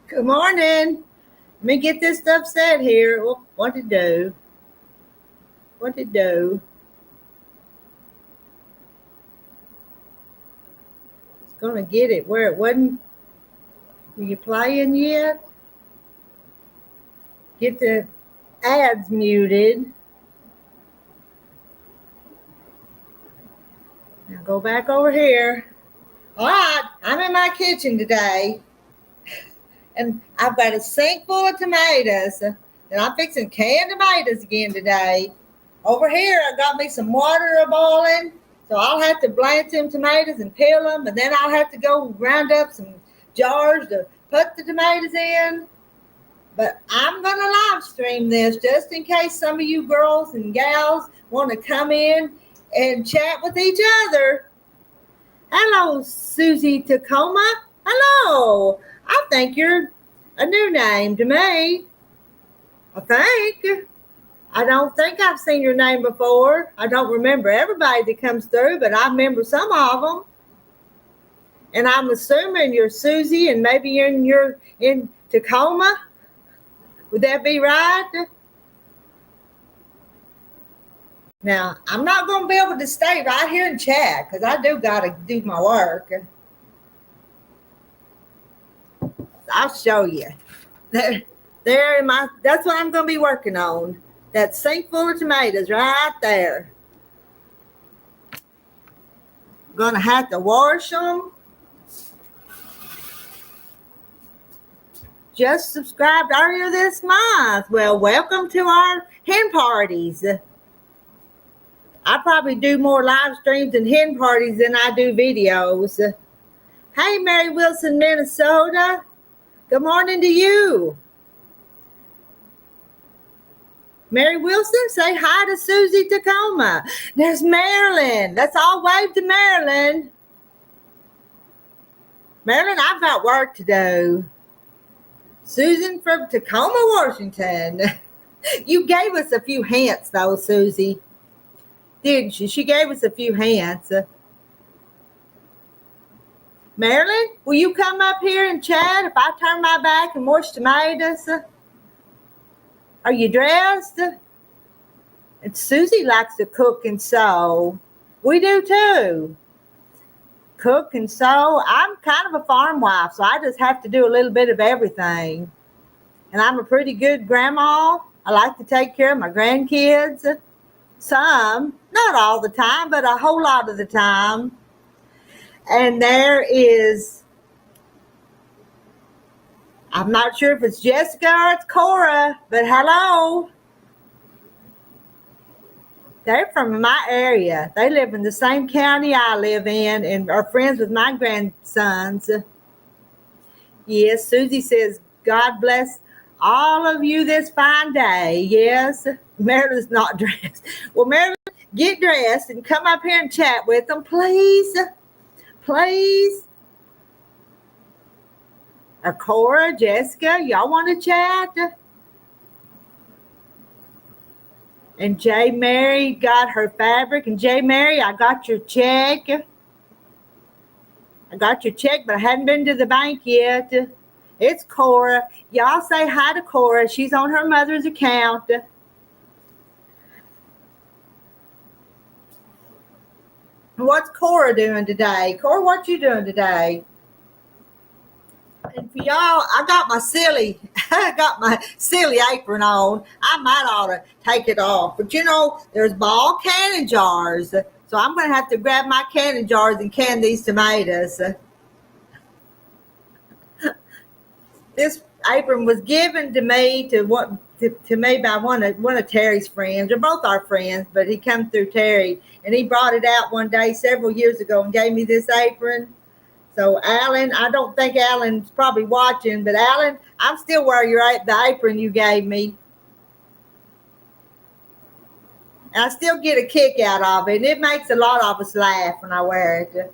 Good morning. Let me get this stuff set here. What to do? What to do? It's gonna get it where it wasn't. Are you playing yet? Get the ads muted. Now go back over here. All right, I'm in my kitchen today, and I've got a sink full of tomatoes, and I'm fixing canned tomatoes again today. Over here, I got me some water boiling, so I'll have to blanch them tomatoes and peel them, and then I'll have to go grind up some jars to put the tomatoes in. But I'm going to live stream this just in case some of you girls and gals want to come in and chat with each other. Hello, Susie Tacoma. Hello. I think you're a new name to me. I think. I don't think I've seen your name before. I don't remember everybody that comes through, but I remember some of them. And I'm assuming you're Susie, and maybe you're in Tacoma. Would that be right? Now, I'm not going to be able to stay right here and chat because I do got to do my work. I'll show you. There in my. That's what I'm going to be working on. That sink full of tomatoes right there. Going to have to wash them. Just subscribed earlier this month. Well, welcome to our hen parties. I probably do more live streams and hen parties than I do videos. Hey, Mary Wilson, Minnesota. Good morning to you. Mary Wilson, say hi to Susie Tacoma. There's Marilyn. Let's all wave to Marilyn. Marilyn, I've got work to do. Susan from Tacoma, Washington. You gave us a few hints, though, Susie. Didn't she? She gave us a few hints. Marilyn, will you come up here and chat if I turn my back and wash tomatoes? Are you dressed? And Susie likes to cook and sew. We do too. Cook and sew. I'm kind of a farm wife, so I just have to do a little bit of everything. And I'm a pretty good grandma. I like to take care of my grandkids. Some, not all the time, but a whole lot of the time. And there is, I'm not sure if it's Jessica or it's Cora, but hello. They're from my area. They live in the same county I live in and are friends with my grandsons. Yes, Susie says, God bless all of you this fine day. Yes, Marilyn's not dressed. Well, Marilyn, get dressed and come up here and chat with them, please. Please. Or Cora, Jessica, y'all want to chat? And J. Mary got her fabric. And J. Mary, I got your check. I got your check, but I hadn't been to the bank yet. It's Cora. Y'all say hi to Cora. She's on her mother's account. What's Cora doing today? Cora, what you doing today? And for y'all, I got my silly apron on. I might ought to take it off. But you know, there's ball canning jars. So I'm going to have to grab my canning jars and can these tomatoes. This apron was given to me by one of Terry's friends. They're both our friends, but he come through Terry, and he brought it out one day several years ago and gave me this apron. So Alan, I don't think Alan's probably watching, but Alan, I'm still wearing the apron you gave me. And I still get a kick out of it. And it makes a lot of us laugh when I wear it.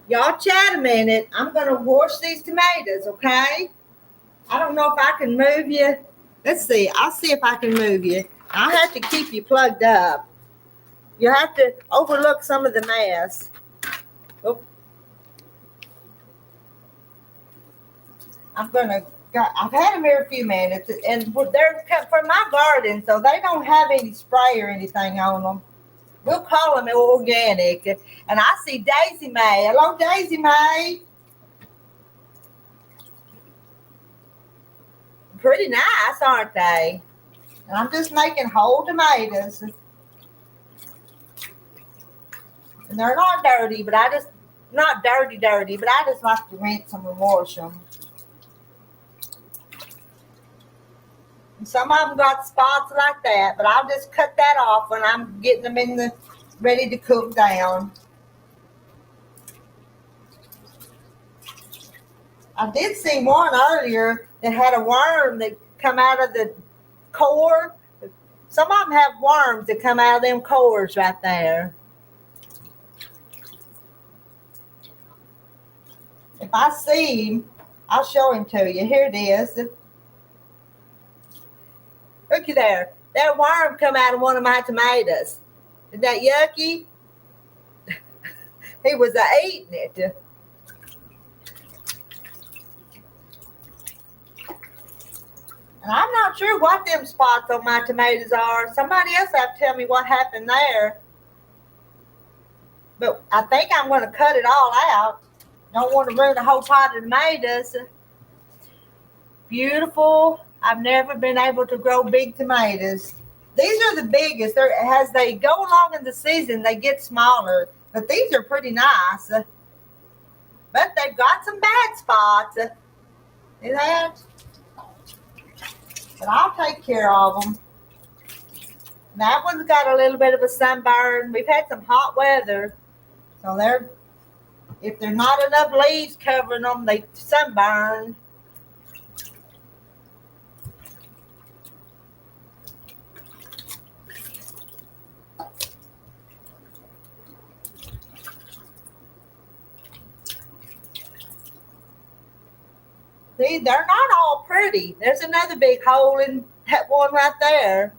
Y'all chat a minute. I'm going to wash these tomatoes, okay? I don't know if I can move you. Let's see. I'll see if I can move you. I'll have to keep you plugged up. You have to overlook some of the mess. Oh. I've had them here a few minutes, and they're cut from my garden, so they don't have any spray or anything on them. We'll call them organic. And I see Daisy May. Hello, Daisy May. Pretty nice, aren't they? And I'm just making whole tomatoes. And they're not dirty, but not dirty, but I just like to rinse them and wash them. And some of them got spots like that, but I'll just cut that off when I'm getting them ready to cook down. I did see one earlier that had a worm that come out of the core. Some of them have worms that come out of them cores right there. If I see him, I'll show him to you. Here it is. Looky there. That worm come out of one of my tomatoes. Isn't that yucky? He was eating it. And I'm not sure what them spots on my tomatoes are. Somebody else have to tell me what happened there. But I think I'm going to cut it all out. Don't want to ruin a whole pot of tomatoes. Beautiful. I've never been able to grow big tomatoes. These are the biggest. As they go along in the season, they get smaller. But these are pretty nice. But they've got some bad spots. See that? But I'll take care of them. That one's got a little bit of a sunburn. We've had some hot weather. So if there's not enough leaves covering them, they sunburn. See, they're not all pretty. There's another big hole in that one right there.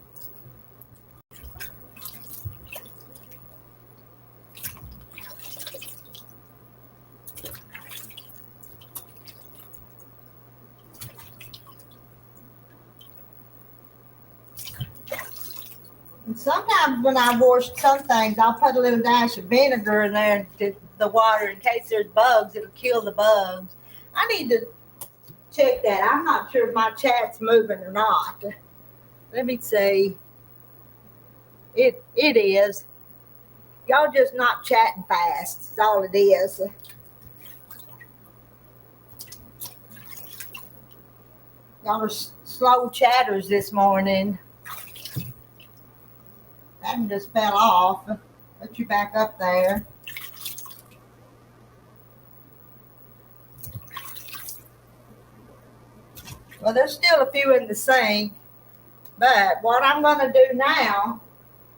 And sometimes when I wash some things, I'll put a little dash of vinegar in there to the water in case there's bugs. It'll kill the bugs. I need to check that. I'm not sure if my chat's moving or not. Let me see. It is. Y'all just not chatting fast. That's all it is. Y'all are slow chatters this morning. That one just fell off. Put you back up there. Well, there's still a few in the sink. But what I'm going to do now,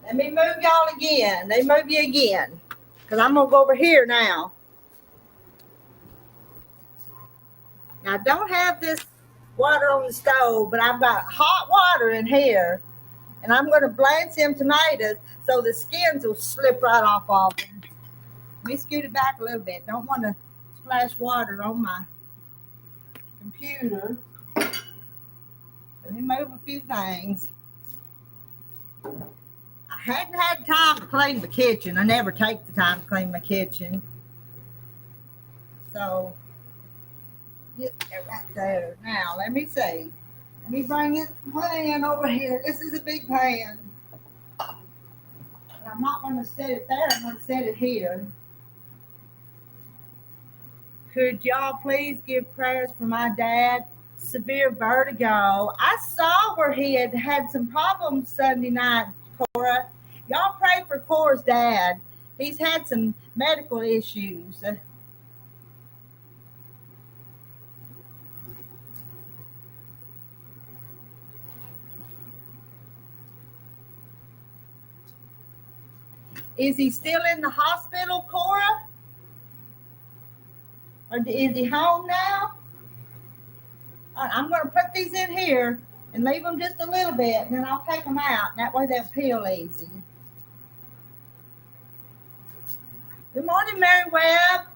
let me move y'all again. Let me move you again. Because I'm going to go over here now. Now, I don't have this water on the stove, but I've got hot water in here. And I'm going to blanch them tomatoes so the skins will slip right off of them. Let me scoot it back a little bit. Don't want to splash water on my computer. Let me move a few things. I hadn't had time to clean the kitchen. I never take the time to clean my kitchen. So, get that right there. Now, let me see. Let me bring this pan over here. This is a big pan. But I'm not going to set it there. I'm going to set it here. Could y'all please give prayers for my dad? Severe vertigo. I saw where he had some problems Sunday night, Cora. Y'all pray for Cora's dad. He's had some medical issues. Is he still in the hospital, Cora? Or is he home now? I'm going to put these in here and leave them just a little bit, and then I'll take them out. That way they'll peel easy. Good morning, Mary Webb.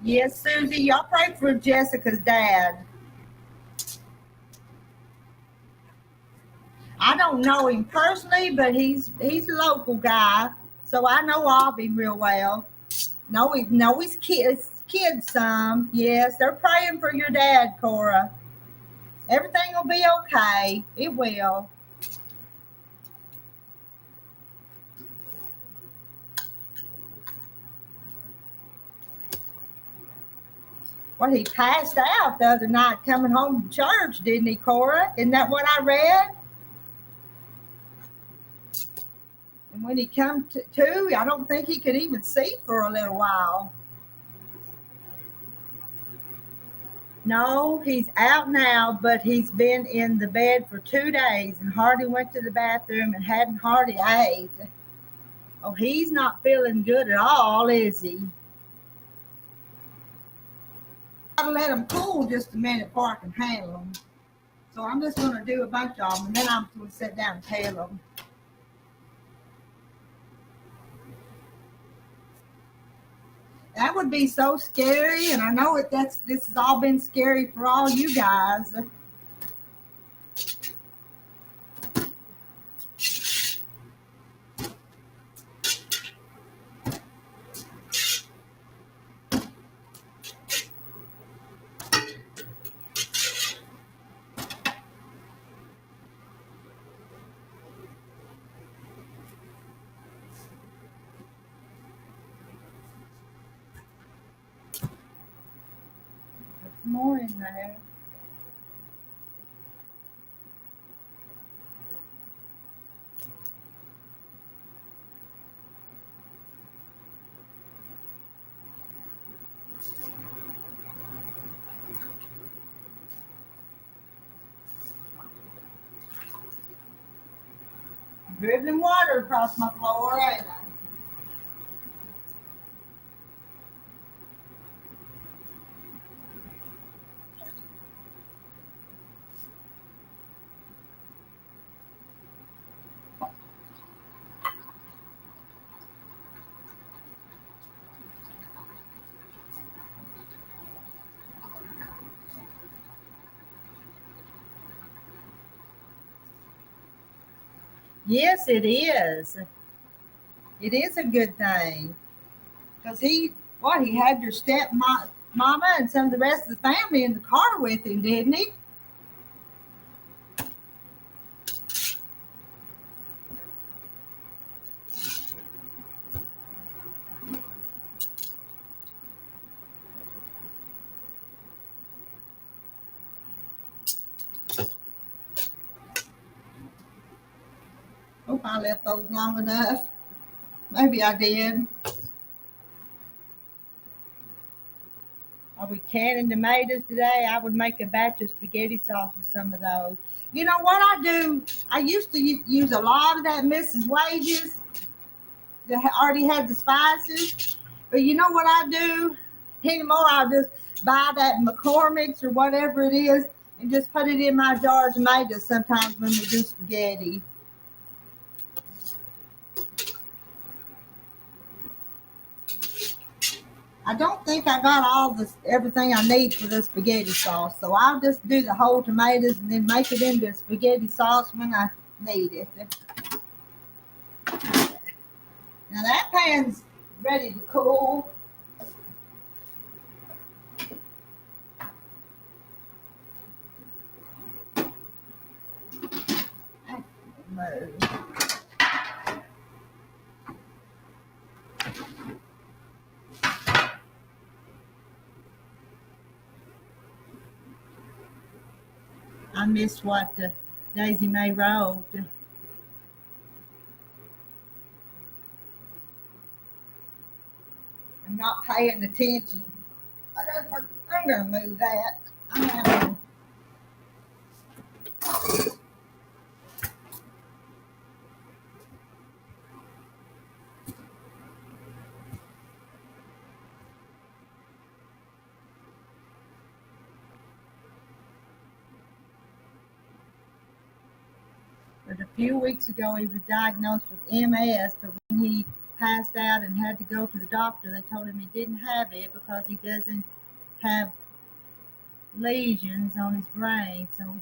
Yes, Susie, y'all pray for Jessica's dad. I don't know him personally, but he's a local guy, so I know of him real well. Know his kids some. Yes, they're praying for your dad, Cora. Everything will be okay. It will. Well, he passed out the other night coming home from church, didn't he, Cora? Isn't that what I read? And when he come to, I don't think he could even see for a little while. No, he's out now, but he's been in the bed for 2 days and hardly went to the bathroom and hadn't hardly ate. Oh, he's not feeling good at all, is he? I'll let him cool just a minute before I can handle them. So I'm just going to do a bunch of them, and then I'm going to sit down and tell them. That would be so scary, and I know this has all been scary for all you guys. Put some more in there. Dribbling water across my floor, ain't I? Yes, it is. It is a good thing. Because he had your mama and some of the rest of the family in the car with him, didn't he? Hope I left those long enough. Maybe I did. Are we canning tomatoes today? I would make a batch of spaghetti sauce with some of those. You know what I do? I used to use a lot of that Mrs. Wages that already had the spices. But you know what I do anymore? I'll just buy that McCormick's or whatever it is and just put it in my jar of tomatoes sometimes when we do spaghetti. I don't think I got everything I need for the spaghetti sauce, so I'll just do the whole tomatoes and then make it into spaghetti sauce when I need it. Now that pan's ready to cool. I missed what Daisy May wrote. I'm not paying attention. I'm going to move that. I'm having. But a few weeks ago, he was diagnosed with MS, but when he passed out and had to go to the doctor. They told him he didn't have it because he doesn't have lesions on his brain. So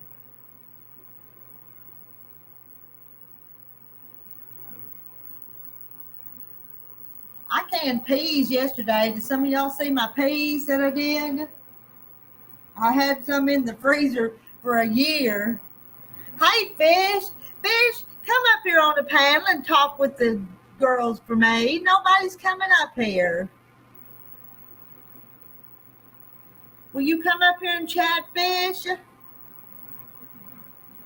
I canned peas yesterday. Did some of y'all see my peas that I did? I had some in the freezer for a year. Hey, Fish. Fish, come up here on the panel and talk with the girls for me. Nobody's coming up here. Will you come up here and chat, Fish?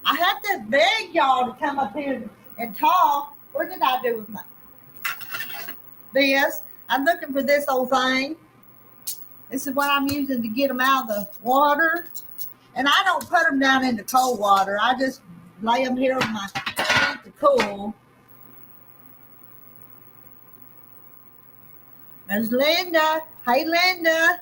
I had to beg y'all to come up here and talk. What did I do with this? I'm looking for this old thing. This is what I'm using to get them out of the water. And I don't put them down into cold water. I just lay them here with my feet to cool. There's Linda. Hey, Linda.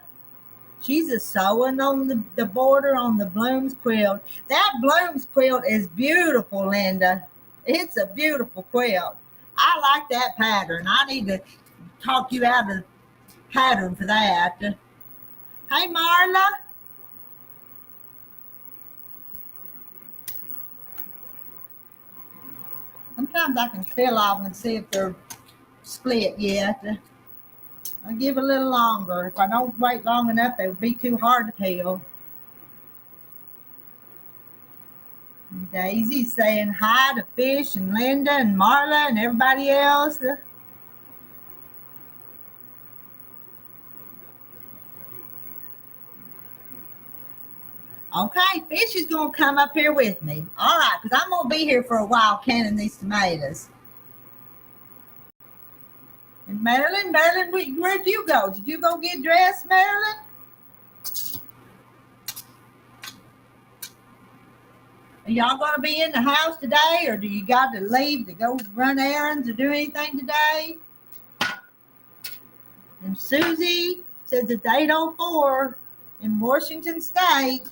She's a sewing on the border on the Blooms quilt. That Blooms quilt is beautiful, Linda. It's a beautiful quilt. I like that pattern. I need to talk you out of the pattern for that. Hey, Marla. Sometimes I can feel off and see if they're split yet. I'll give a little longer. If I don't wait long enough, they would be too hard to peel. Daisy's saying hi to Fish and Linda and Marla and everybody else. Okay, Fish is going to come up here with me. All right, because I'm going to be here for a while canning these tomatoes. And Marilyn, where'd you go? Did you go get dressed, Marilyn? Are y'all going to be in the house today, or do you got to leave to go run errands or do anything today? And Susie says it's 8:04 in Washington State.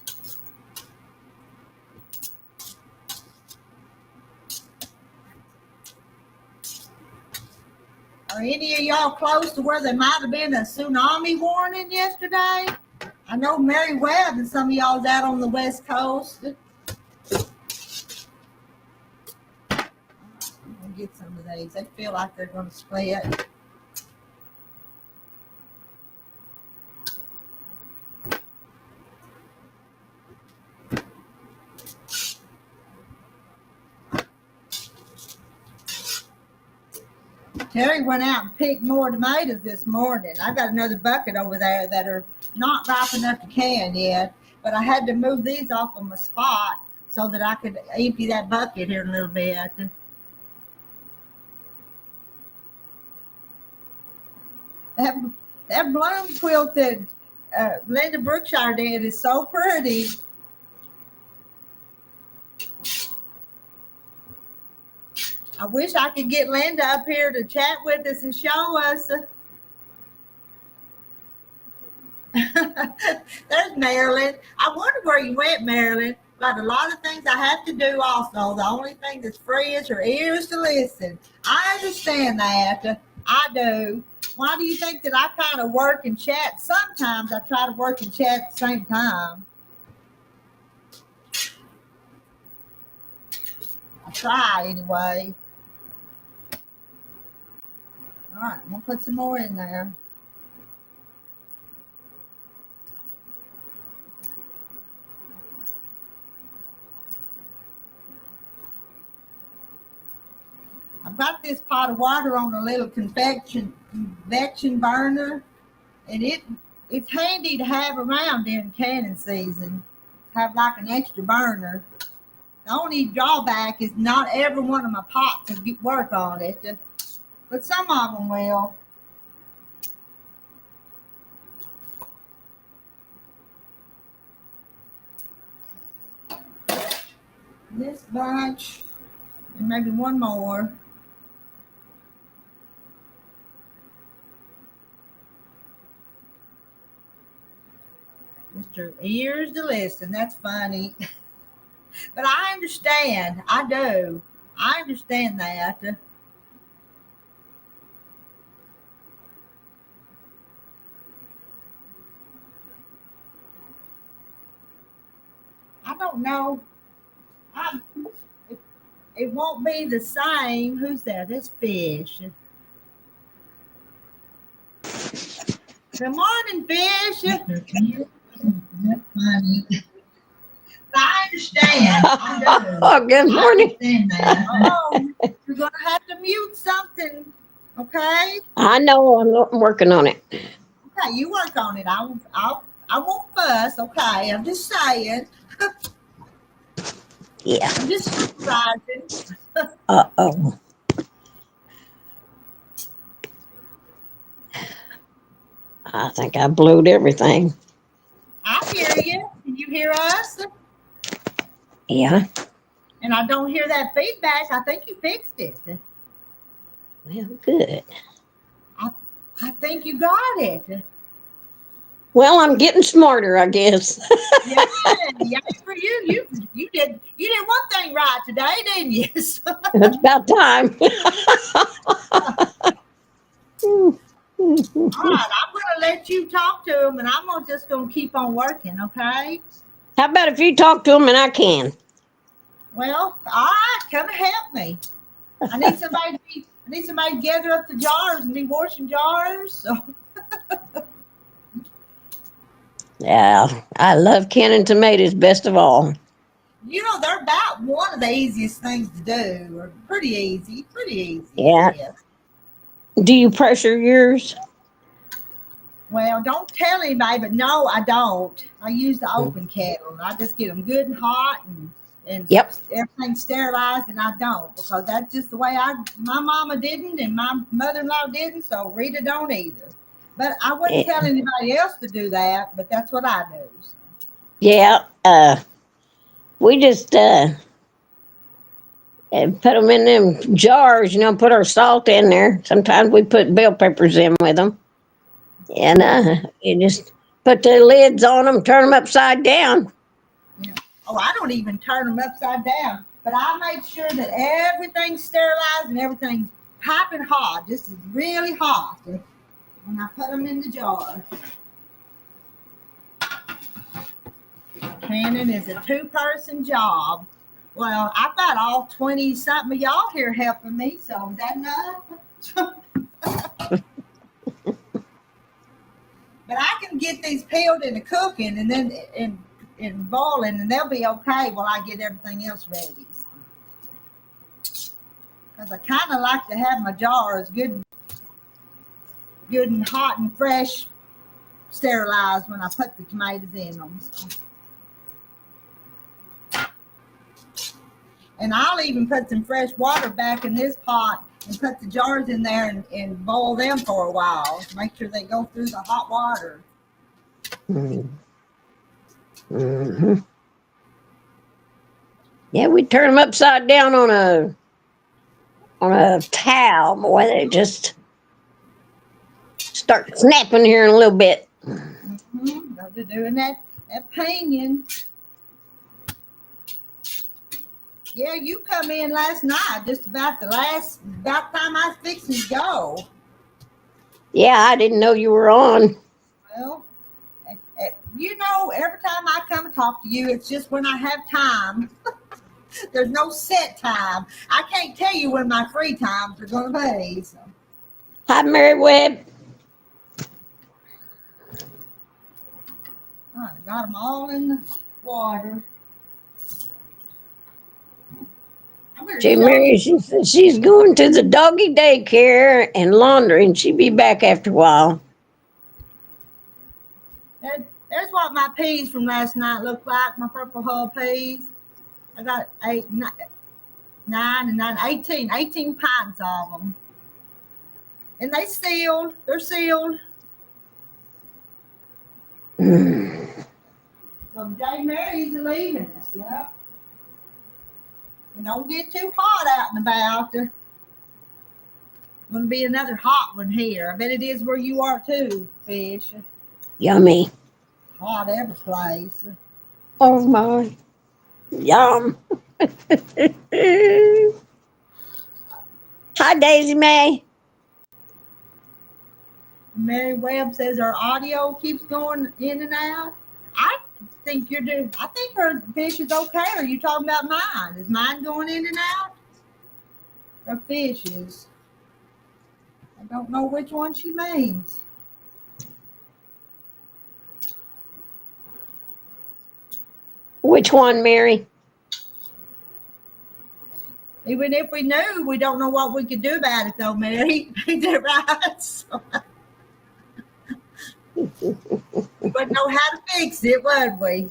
Are any of y'all close to where there might have been a tsunami warning yesterday? I know Mary Webb and some of y'all's out on the West Coast. I'm going to get some of these. They feel like they're going to split. Terry went out and picked more tomatoes this morning. I got another bucket over there that are not ripe enough to can yet, but I had to move these off of my spot so that I could empty that bucket here in a little bit. That bloom quilt that Linda Brookshire did is so pretty. I wish I could get Linda up here to chat with us and show us. There's Marilyn. I wonder where you went, Marilyn. Got a lot of things I have to do also. The only thing that's free is your ears to listen. I understand that. I do. Why do you think that I kind of work and chat? Sometimes I try to work and chat at the same time. I try anyway. All right, I'm going to put some more in there. I've got this pot of water on a little convection burner, and it's handy to have around during canning season. Have like an extra burner. The only drawback is not every one of my pots will work on it, but some of them will. This bunch, and maybe one more. Mr. Ears to listen. That's funny. But I understand. I do. I understand that. I don't know. I, it, it won't be the same. Who's there? This fish. Good morning, fish. That's funny. I understand. I do. Oh, good I morning. understand that. Oh, you're gonna have to mute something. Okay. I know I'm working on it. Okay, you work on it. I won't fuss. Okay, I'm just saying. Yeah. I'm just supervising. Uh-oh. I think I blowed everything. I hear you. Can you hear us? Yeah. And I don't hear that feedback. I think you fixed it. Well, good. I think you got it. Well, I'm getting smarter, I guess. Yeah, yay for you. You did one thing right today, didn't you? It's about time. All right, I'm gonna let you talk to him, and just gonna keep on working. Okay. How about if you talk to him and I can? Well, all right, come help me. I need somebody. I need somebody to gather up the jars and be washing jars. So, Yeah, I love canning tomatoes best of all. they're about one of the easiest things to do, or pretty easy. Pretty easy Yeah. it is. Do you pressure yours? Well, don't tell anybody, but no, I don't. I use the open kettle. I just get them good and hot and Yep. everything sterilized, and I don't because that's just the way my mama didn't and my mother-in-law didn't. So Rita don't either. But I wouldn't tell anybody else to do that. But that's what I do. So. Yeah. We just and put them in them jars, put our salt in there. Sometimes we put bell peppers in with them. And you just put the lids on them, turn them upside down. Yeah. Oh, I don't even turn them upside down. But I make sure that everything's sterilized and everything's piping hot, just really hot. When I put them in the jar. Canning is a two-person job. Well, I've got all 20 something of y'all here helping me, so is that enough? But I can get these peeled into cooking and then in boiling, and they'll be okay while I get everything else ready. Because I kind of like to have my jars good and hot and fresh, sterilized when I put the tomatoes in them. So. And I'll even put some fresh water back in this pot and put the jars in there and boil them for a while. Make sure they go through the hot water. Mm-hmm. Yeah, we turn them upside down on a towel, boy. They just start snapping here in a little bit. Mm-hmm. They're doing that painting. Yeah, you come in last night, just about time I was fixing to go. Yeah, I didn't know you were on. Well, every time I come and talk to you, it's just when I have time. There's no set time. I can't tell you when my free times are going to be. So. Hi, Mary Webb. I got them all in the water. Mary, she says she's going to the doggy daycare and laundry, and she'll be back after a while. There's what my peas from last night look like, my purple hull peas. I got 18 pints of them. And they're sealed. So J. Mary's leaving us, yeah. Don't get too hot out and about. Going to be another hot one here. I bet it is where you are too, fish. Yummy. Hot every place. Oh my. Yum. Hi, Daisy Mae. Mary Webb says our audio keeps going in and out. think you're doing. I think her fish is okay. Are you talking about mine? Is mine going in and out? Her fishes. I don't know which one she means. Which one, Mary? Even if we knew, we don't know what we could do about it, though, Mary. Ain't that right? So, we wouldn't know how to fix it, would we?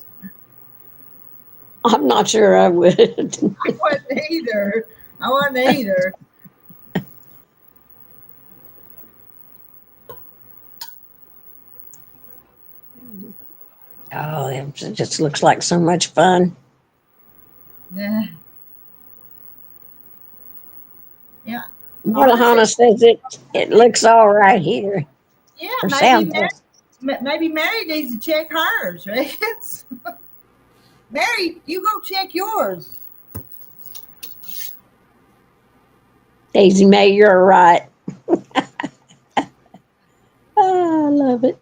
I'm not sure I would. I wasn't either. I wasn't either. Oh, it just looks like so much fun. Yeah. Yeah. Marlahana says it looks all right here. Yeah, Or sounds like. maybe Mary needs to check hers, right? Mary, you go check yours. Daisy Mae, you're right. Oh, I love it.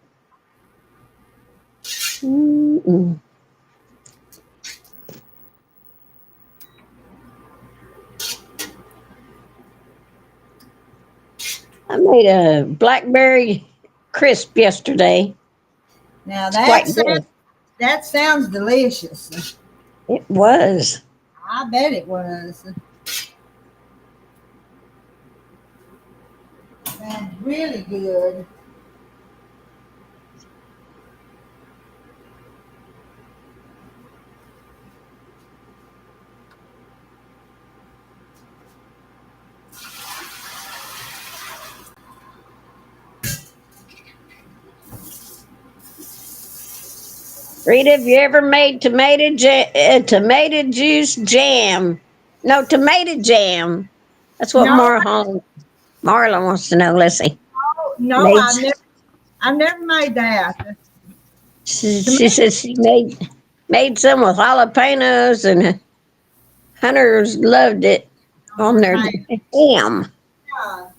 Mm-mm. I made a blackberry crisp yesterday. Now It's quite good. that sounds delicious. It was. I bet it was. Sounds really good. Rita, have you ever made tomato juice jam? No, tomato jam. That's what No, Marla wants to know. Let's see. no, Made, I've never made that. she says she made some with jalapenos, and Hunters loved it on their ham. Yeah.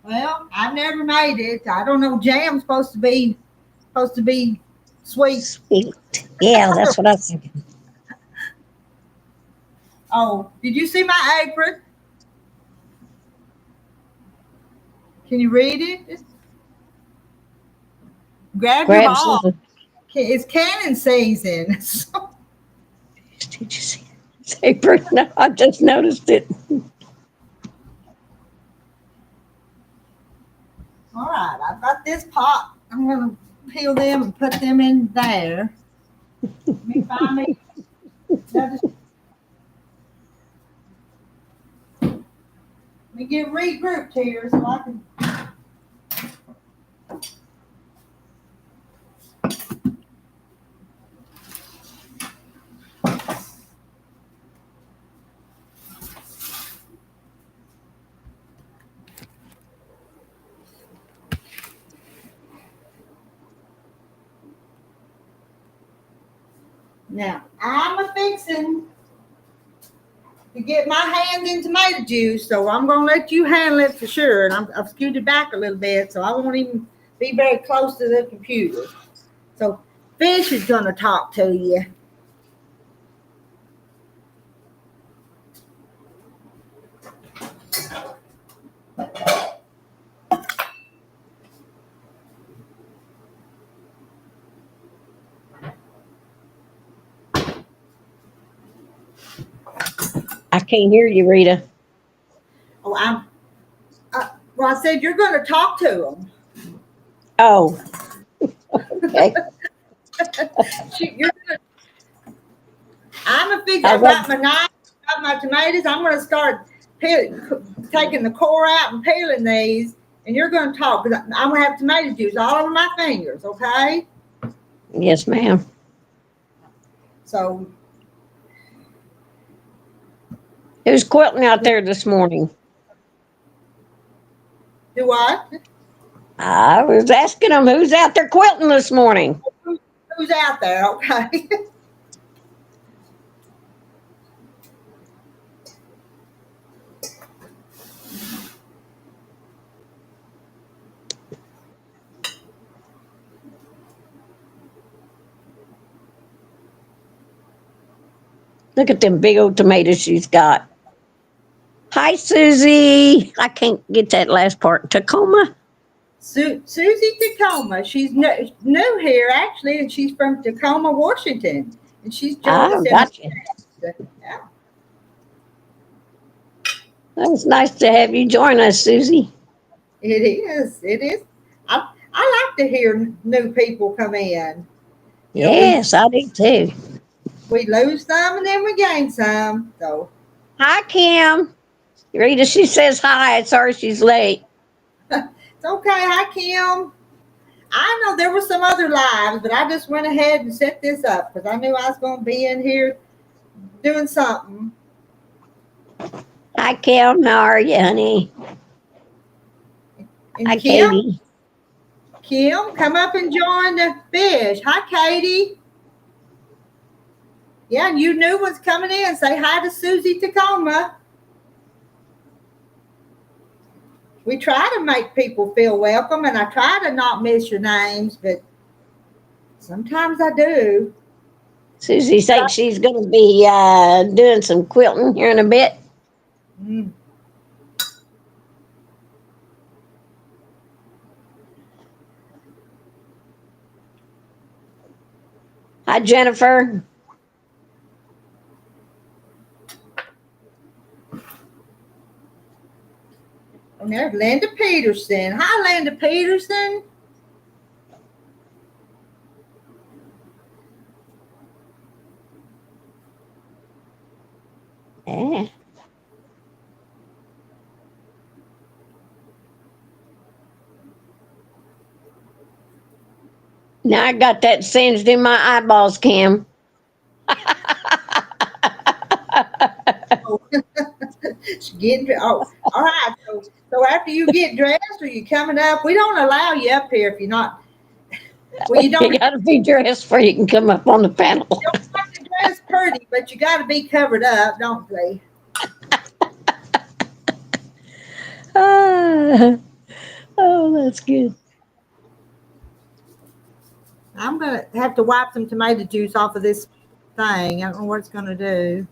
Well, I've never made it. I don't know. Jam's supposed to be sweet. Sweet. Yeah, that's what I was thinking. Oh, did you see my apron? Can you read it? Grab your ball. It's cannon season. Did you see it? No, I just noticed it. All right, I've got this pot. I'm going to peel them and put them in there. Let me find me. Let me get regrouped here so I can. Now, I'm a fixing to get my hands in tomato juice, so I'm going to let you handle it for sure. And I've scooted back a little bit, so I won't even be very close to the computer. So, Fish is going to talk to you. I can't hear you, Rita. Oh, well, I said you're going to talk to him. Oh, okay. I'm a fix. I've got my knife, got my tomatoes. I'm going to start taking the core out and peeling these, and you're going to talk because I'm going to have tomato juice all over my fingers. Okay. Yes, ma'am. So, who's quilting out there this morning? do what? I was asking them who's out there quilting this morning. Who's out there? Okay. Look at them big old tomatoes she's got. Hi, Susie. I can't get that last part. Tacoma? Susie Tacoma. She's new here actually, and she's from Tacoma, Washington, and she's joined us Oh, in. gotcha. Yeah. It's nice to have you join us, Susie. It is. It is. I like to hear new people come in. You know, Yes, I do too. we lose some and then we gain some. So Hi, Kim. Rita, she says hi. Sorry she's late. it's okay. Hi, Kim. I know there were some other lives, but I just went ahead and set this up because I knew I was going to be in here doing something. Hi, Kim. How are you, honey? And Hi, Kim, Katie. Kim, come up and join the fish. Hi, Katie. Yeah, and you new ones coming in. Say hi to Susie Tacoma. We try to make people feel welcome, and I try to not miss your names, but sometimes I do. Susie thinks she's going to be doing some quilting here in a bit. Mm. Hi, Jennifer. And there's Linda Peterson. Hi, Linda Peterson. Yeah. Now I got that singed in my eyeballs, Kim. Oh, all right. So after you get dressed or you coming up, we don't allow you up here if you're not. Well, you don't. You got to be dressed before you can come up on the panel. You don't have to dress pretty, but you got to be covered up, don't they? Oh, that's good. I'm gonna have to wipe some tomato juice off of this thing. I don't know what it's gonna do.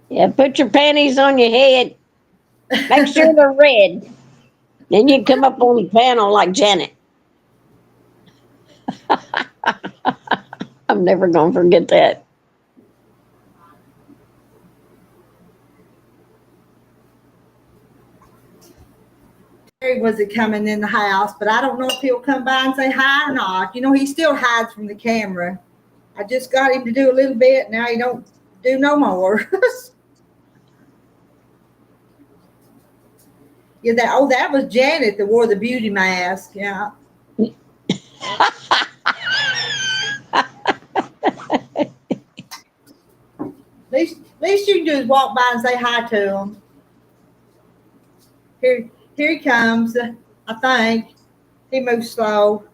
Yeah, put your panties on your head. Make sure they're red. Then you come up on the panel like Janet. I'm never going to forget that. Terry wasn't coming in the house, but I don't know if he'll come by and say hi or not. You know, he still hides from the camera. I just got him to do a little bit. Now he don't do no more. Yeah, that was Janet that wore the beauty mask. Yeah. Least you can do is walk by and say hi to him. Here he comes. I think he moves slow.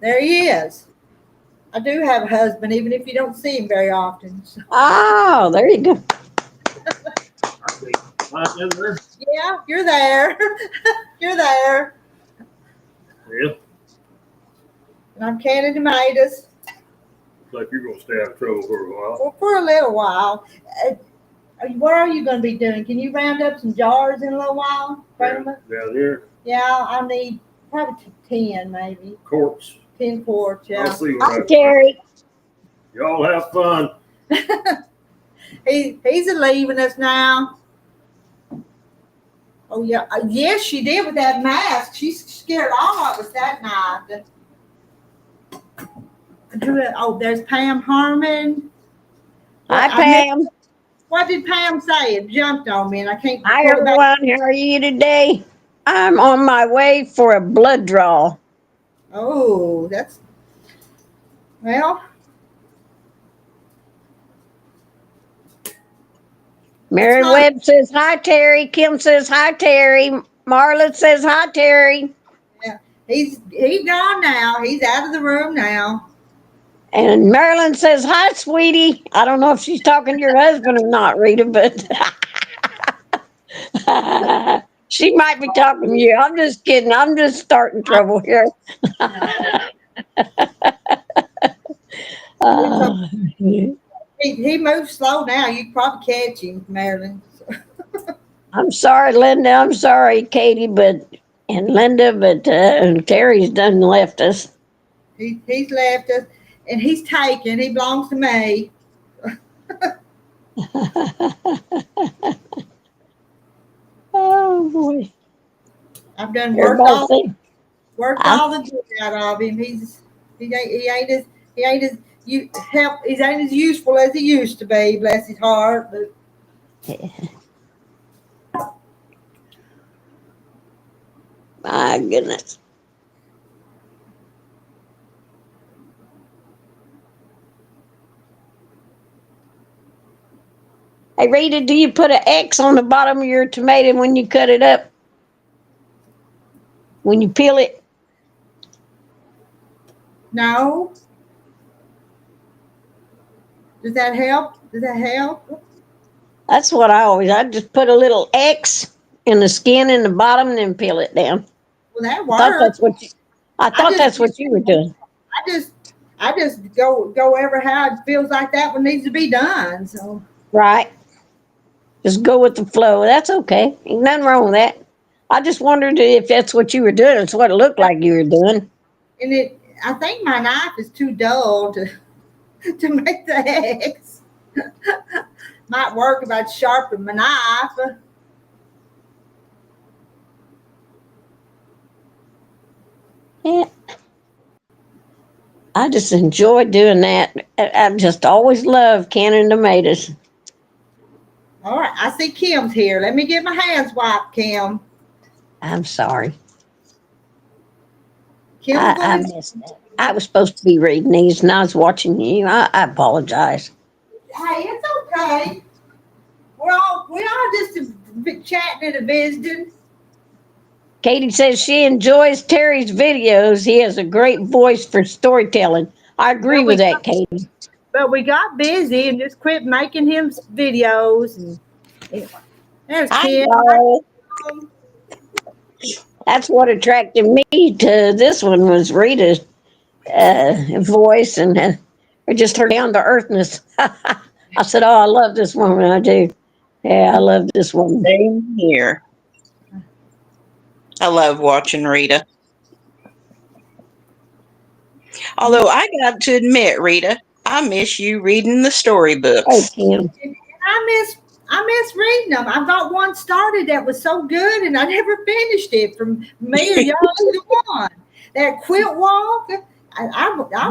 There he is. I do have a husband, even if you don't see him very often. So. Oh, there you go. Yeah, you're there. You're there. Yeah. And I'm canning tomatoes. Looks like you're gonna stay out of trouble for a while. Well, for a little while. What are you going to be doing? Can you round up some jars in a little while? Down here, Yeah, I need probably 10, maybe quartz. 10 quarts. I'll Yeah. see Hi, what Terry. y'all have fun. He's leaving us now. Oh yeah, yes, she did with that mask. She scared all of us that night. Oh, there's Pam Harmon. Hi, Pam. What did Pam say? It jumped on me, and I can't. Hi, everyone. How are you today? I'm on my way for a blood draw. Oh, that's well. Mary Webb says hi, Terry. Kim says hi, Terry. Marla says hi, Terry. Yeah, he's gone now. He's out of the room now. And Marilyn says hi, sweetie. I don't know if she's talking to your husband or not, Rita, but She might be talking to you. I'm just kidding. I'm just starting trouble here. Uh, He moves slow now. You can probably catch him, Marilyn. I'm sorry, Linda. I'm sorry, Katie, and Linda, but Terry's done left us. He's left us, and he's taken. He belongs to me. Oh boy! I've done Everybody think worked I, all the good out of him. He ain't as you help. He ain't as useful as he used to be. Bless his heart. But my goodness. Hey, Rita, do you put an X on the bottom of your tomato when you cut it up? When you peel it? no, does that help? Does that help? That's what I just put a little X in the skin in the bottom and then peel it down. Well, that I thought works. that's what you, I I thought just that's what you were doing. I just I just go ever how it feels like that one needs to be done. So Right. Just go with the flow. That's okay. Ain't nothing wrong with that. I just wondered if that's what you were doing. It's what it looked like you were doing. and I think my knife is too dull to to make the X. Might work if I sharpen my knife. Yeah. I just enjoy doing that. I've just always loved canning tomatoes. All right, I see Kim's here. Let me get my hands wiped, Kim. I'm sorry. Kim's I going to. missed that. I was supposed to be reading these and I was watching you. I apologize. Hey, it's okay. We all just chatting and visiting. Katie says she enjoys Terry's videos. He has a great voice for storytelling. I agree But with we that, Katie. but we got busy and just quit making him videos. And anyway, there's I Kim. know. That's what attracted me to this one was Rita's voice and just her down to earthness. I said, "Oh, I love this woman. I do. Yeah, I love this woman." Same here. I love watching Rita. Although I got to admit, Rita, I miss you reading the Oh, storybooks. Kim. I miss reading them. I got one started that was so good, and I never finished it. From me or y'all, either one. That quilt walk. I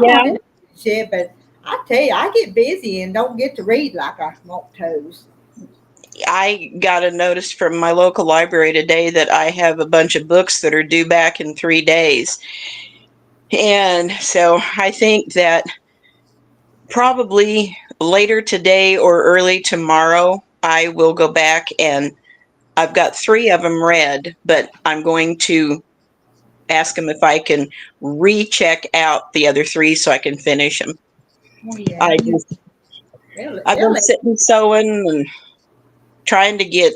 Yeah. wanted to finish it, but I tell you, I get busy and don't get to read like I want to. I got a notice from my local library today that I have a bunch of books that are due back in 3 days. And so I think that probably later today or early tomorrow, I will go back and I've got 3 of them read, but I'm going to ask them if I can recheck out the other 3 so I can finish them. Oh yeah, I you just, really, I've been sitting sewing and trying to get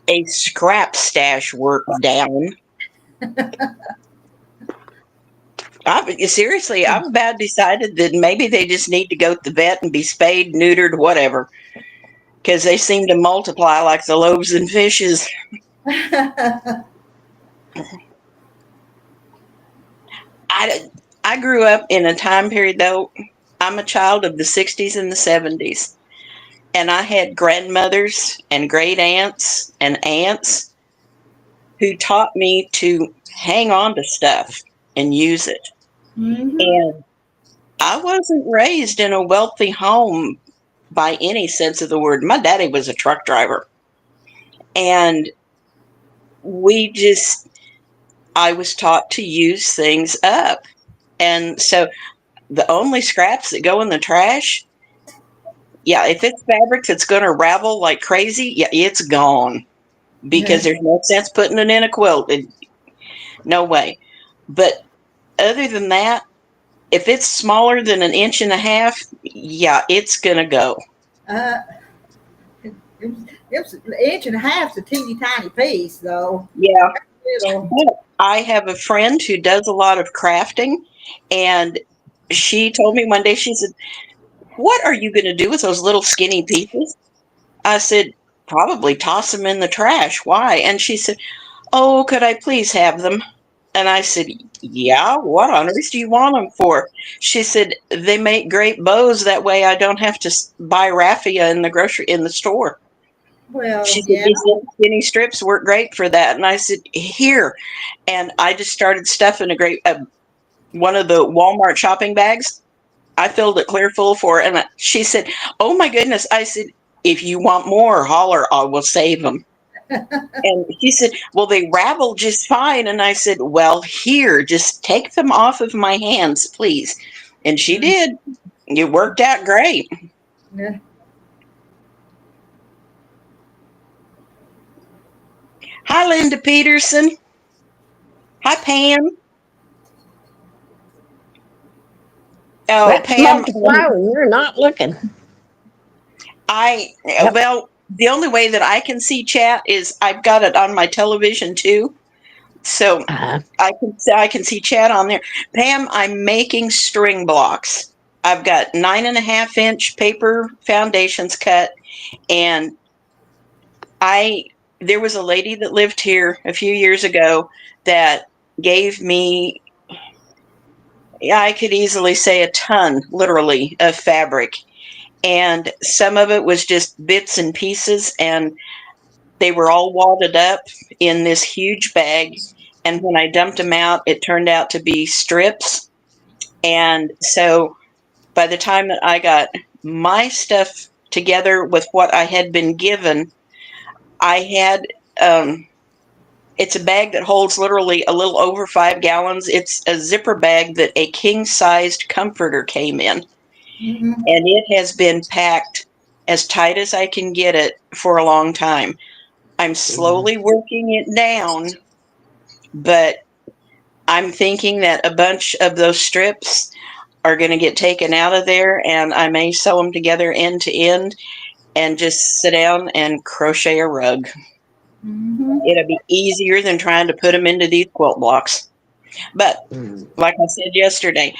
a scrap stash work down. Seriously, I've about decided that maybe they just need to go to the vet and be spayed, neutered, whatever, because they seem to multiply like the loaves and fishes. I grew up in a time period, though. I'm a child of the 60s and the 70s, and I had grandmothers and great aunts and aunts who taught me to hang on to stuff and use it. hmm And I wasn't raised in a wealthy home by any sense of the word. My daddy was a truck driver. And I was taught to use things up. And so the only scraps that go in the trash, yeah, if it's fabric that's going to ravel like crazy, yeah, it's gone because there's no sense putting it in a quilt. No way. But other than that, if it's smaller than an inch and a half, yeah, it's going to go. Uh, It was an inch and a half's a teeny tiny piece, though. Yeah. Little. I have a friend who does a lot of crafting, and she told me one day, she said, "What are you going to do with those little skinny pieces?" I said, "Probably toss them in the trash. Why?" And she said, "Oh, could I please have them?" And I said, "Yeah, what on earth do you want them for?" She said, "They make great bows. That way I don't have to buy raffia in the store." She Well, said, yeah. "These little skinny strips work great for that." And I said, "Here." And I just started stuffing one of the Walmart shopping bags. I filled it clear full for her. And she said, "Oh my goodness." I said, "If you want more, holler. I will save them." And she said, "Well, they ravel just fine." And I said, "Well, here, just take them off of my hands, please." And she did. It worked out great. Yeah. Hi, Linda Peterson. Hi, Pam. Oh, That Pam, smoke is low and you're not looking. Yep. well, the only way that I can see chat is I've got it on my television too. So Uh, I can see chat on there. Pam, I'm making string blocks. I've got 9.5-inch paper foundations cut, and I there was a lady that lived here a few years ago that gave me, yeah, I could easily say a ton, literally, of fabric. And some of it was just bits and pieces, and they were all wadded up in this huge bag. And when I dumped them out, it turned out to be strips. And so by the time that I got my stuff together with what I had been given, I had, it's a bag that holds literally a little over 5 gallons. It's a zipper bag that a king sized comforter came in. Mm-hmm. And it has been packed as tight as I can get it for a long time. I'm slowly working it down, but I'm thinking that a bunch of those strips are going to get taken out of there, and I may sew them together end to end and just sit down and crochet a rug. Mm-hmm. It'll be easier than trying to put them into these quilt blocks. But like I said yesterday,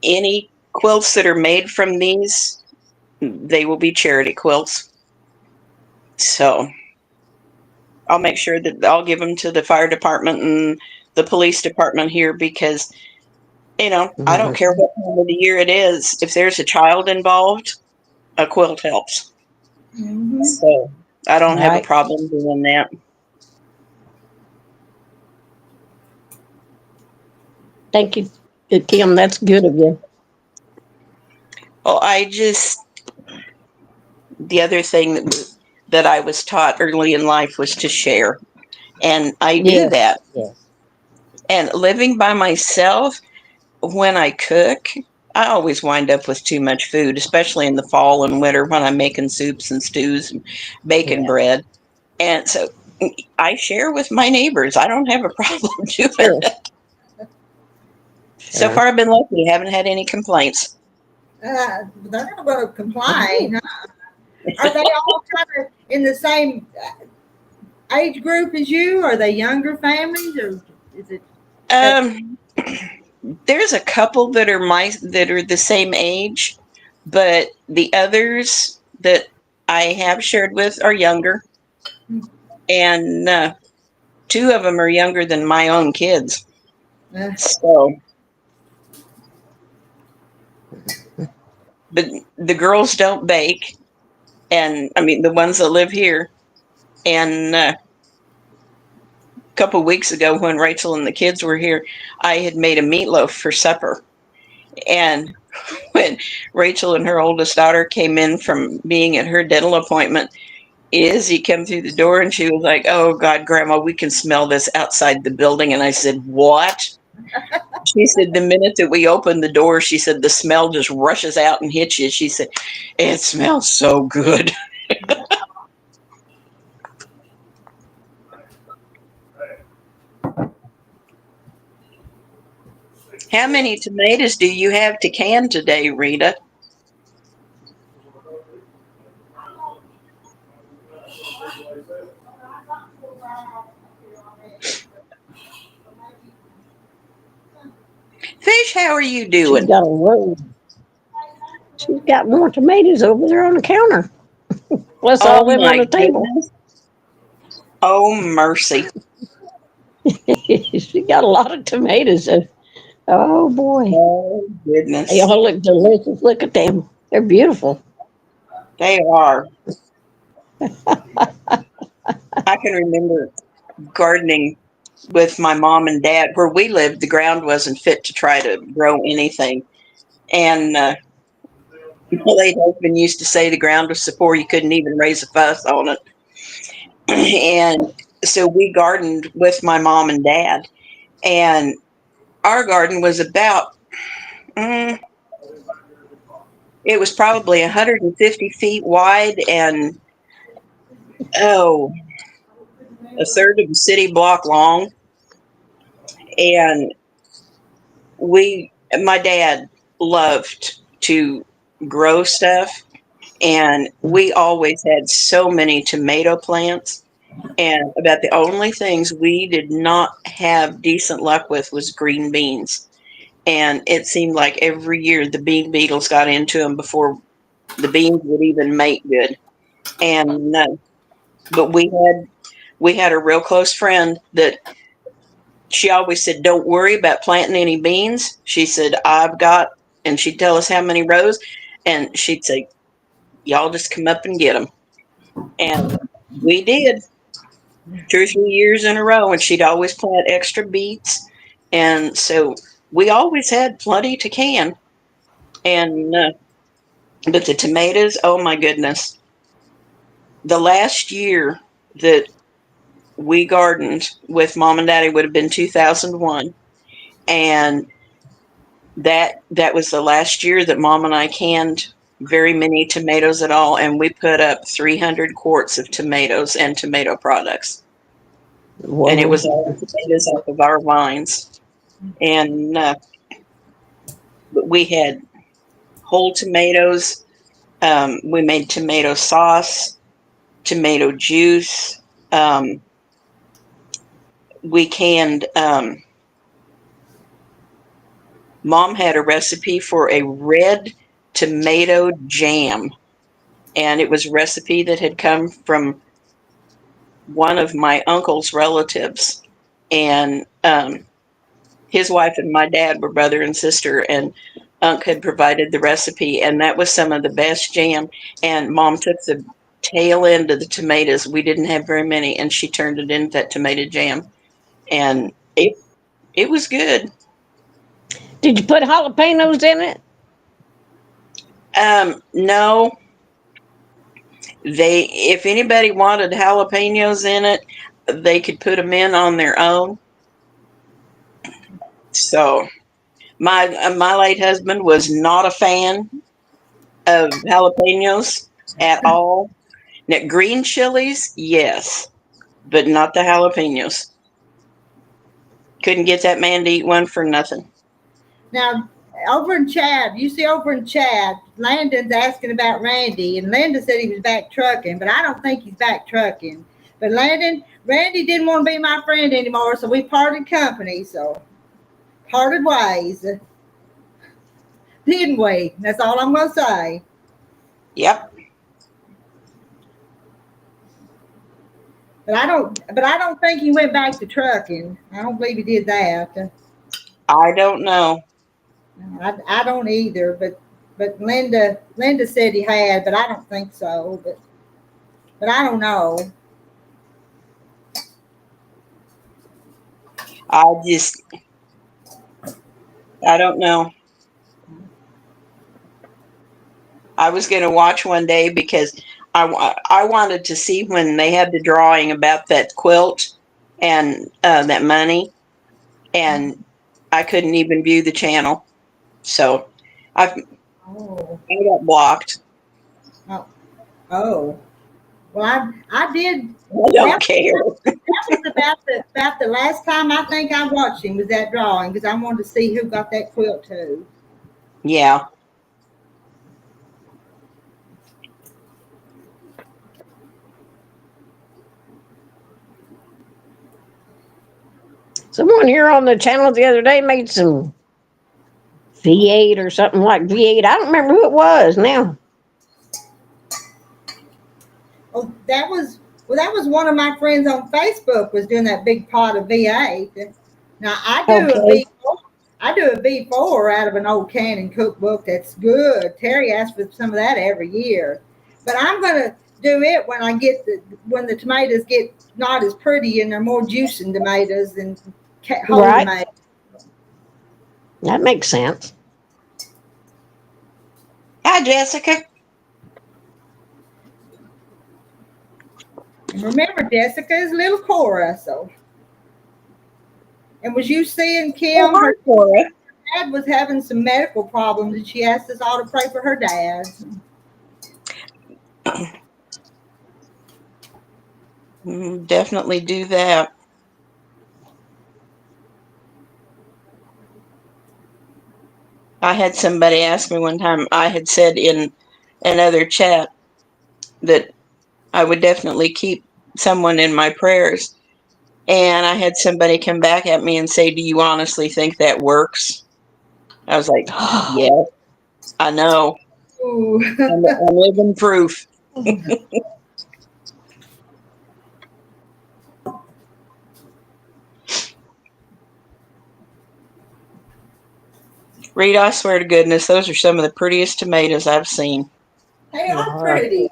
any quilts that are made from these, they will be charity quilts. So I'll make sure that I'll give them to the fire department and the police department here, because I don't care what time of the year it is. If there's a child involved, a quilt helps. Mm-hmm. So I don't have a Right. problem doing that. Thank you, Kim. That's good of you. Well, the other thing that I was taught early in life was to share. And I do Yes. that. Yes. And living by myself, when I cook, I always wind up with too much food, especially in the fall and winter when I'm making soups and stews and baking Yeah. bread. And so I share with my neighbors. I don't have a problem doing Sure. it. So Sure. far, I've been lucky. Haven't had any complaints. They're not going to complain. Are they all kind of in the same age group as you? Are they younger families, or is it? Um, there's a couple that are the same age, but the others that I have shared with are younger, and two of them are younger than my own kids. Uh, So, but the girls don't bake, and I mean the ones that live here. And a couple weeks ago, when Rachel and the kids were here, I had made a meatloaf for supper. And when Rachel and her oldest daughter came in from being at her dental appointment, Izzy came through the door and she was like, "Oh God, Grandma, we can smell this outside the building." And I said, "What?" She said, "The minute that we open the door," she said, "the smell just rushes out and hits you." She said, "It smells so good." How many tomatoes do you have to can today, Rita? Fish, how are you She's doing? got a road. She's got more tomatoes over there on the counter. Plus all Oh them on my the table. goodness. Oh mercy. She got a lot of tomatoes. Oh boy. Oh They goodness. all look delicious. Look at them. They're beautiful. They are. I can remember gardening with my mom and dad. Where we lived, the ground wasn't fit to try to grow anything. And my late husband used to say the ground was so poor you couldn't even raise a fuss on it. And so we gardened with my mom and dad. And our garden was about, mm, it was probably 150 feet wide and, oh, a third of a city block long. And my dad loved to grow stuff. And we always had so many tomato plants. And about the only things we did not have decent luck with was green beans. And it seemed like every year the bean beetles got into them before the beans would even make good. And but we had a real close friend that she always said, "Don't worry about planting any beans." She said, "I've got," and she'd tell us how many rows, and she'd say, "Y'all just come up and get them." And we did 2 or 3 years in a row, and she'd always plant extra beets, and so we always had plenty to can. And but the tomatoes, oh my goodness, the last year that we gardened with mom and daddy would have been 2001, and that was the last year that mom and I canned very many tomatoes at all, and we put up 300 quarts of tomatoes and tomato products, and it Whoa. was all tomatoes off of our vines. And but we had whole tomatoes. We made tomato sauce, tomato juice. Um, we canned. Mom had a recipe for a red tomato jam, and it was a recipe that had come from one of my uncle's relatives, and his wife and my dad were brother and sister, and Unc had provided the recipe, and that was some of the best jam. And Mom took the tail end of the tomatoes. We didn't have very many, and she turned it into that tomato jam, and it was good. Did you put jalapenos in it? No, they if anybody wanted jalapenos in it, they could put them in on their own. So my late husband was not a fan of jalapenos at all. Now, green chilies, yes, but not the jalapenos. Couldn't get that man to eat one for nothing. Now, over in Chad, you see over in Chad, Landon's asking about Randy, and Landon said he was back trucking, but I don't think he's back trucking. But Randy didn't want to be my friend anymore, so we parted company. So parted ways, didn't we? That's all I'm gonna say. Yep, But I don't think he went back to trucking. I don't believe he did that. I don't know. I don't either. But Linda said he had, but I don't think so. But I don't know. I just I don't know. I was going to watch one day because I wanted to see when they had the drawing about that quilt and that money, and I couldn't even view the channel, so I Oh, I got blocked. oh, oh. Well, I did. I don't That care. that was about the last time I think I watched him was that drawing because I wanted to see who got that quilt too. Yeah, Someone here on the channel the other day made some V8 or something like V8. I don't remember who it was now. Oh, that was one of my friends on Facebook was doing that big pot of V8. Now Okay. I do a V4 out of an old Canon cookbook that's good. Terry asks for some of that every year, but I'm gonna do it when the tomatoes get not as pretty and they're more juicing tomatoes than whole Right. tomatoes. That makes sense. Hi, Jessica. And remember, Jessica is little Cora, so. And was you seeing Kim? Oh, hi, Her Cora. dad was having some medical problems, and she asked us all to pray for her dad. Definitely do that. I had somebody ask me one time, I had said in another chat that I would definitely keep someone in my prayers. And I had somebody come back at me and say, do you honestly think that works? I was like, yeah, I know. Ooh. I'm living proof. Rita, I swear to goodness, those are some of the prettiest tomatoes I've seen. They are pretty.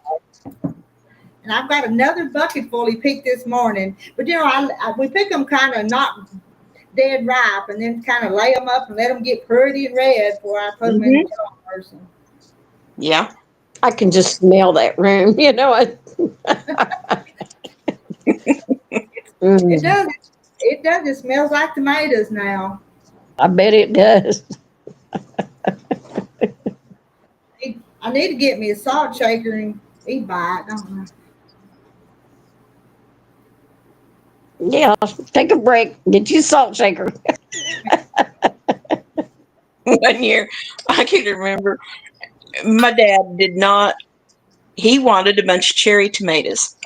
And I've got another bucket full he picked this morning. But you know, we pick them kind of not dead ripe, and then kind of lay them up and let them get pretty and red before I put them in the jars. Yeah. I can just smell that room. You know it. It does. It does. It smells like tomatoes now. I bet it does. I need to get me a salt shaker and buy it. Don't I? Yeah, take a break. Get you a salt shaker. One year, I can remember, my dad did not, he wanted a bunch of cherry tomatoes.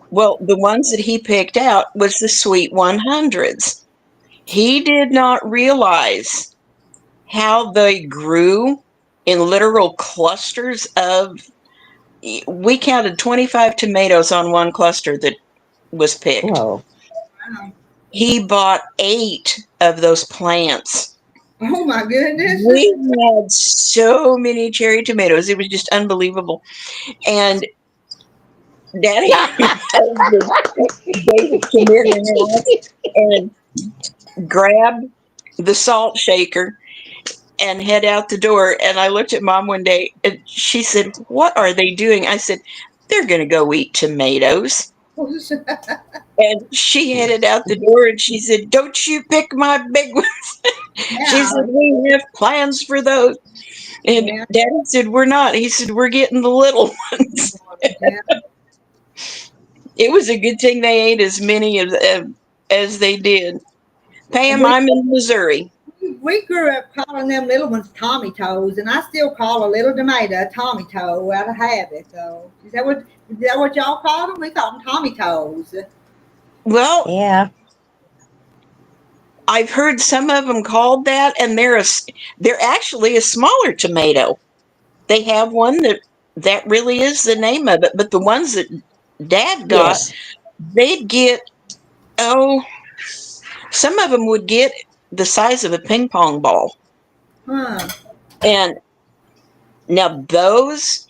Well, the ones that he picked out was the sweet 100s. He did not realize how they grew in literal clusters of, we counted 25 tomatoes on one cluster that was picked. Whoa. Wow. He bought 8 of those plants. Oh my goodness. We had so many cherry tomatoes. It was just unbelievable. And Daddy David came in the house and grabbed the salt shaker and head out the door. And I looked at Mom one day and she said, what are they doing? I said, they're going to go eat tomatoes. And she headed out the door and she said, don't you pick my big ones. Yeah. She said, we have plans for those. And Yeah. Daddy said, we're not. He said, we're getting the little ones. Yeah. It was a good thing they ate as many as they did. Pam, I'm in Missouri. We grew up calling them little ones Tommy toes, and I still call a little tomato a Tommy toe out of habit. So is that what y'all call them? We call them Tommy toes. Well, Yeah. I've heard some of them called that, and they're actually a smaller tomato. They have one that really is the name of it, but the ones that Dad got, Yes. they'd get, some of them would get the size of a ping pong ball. Huh. And now those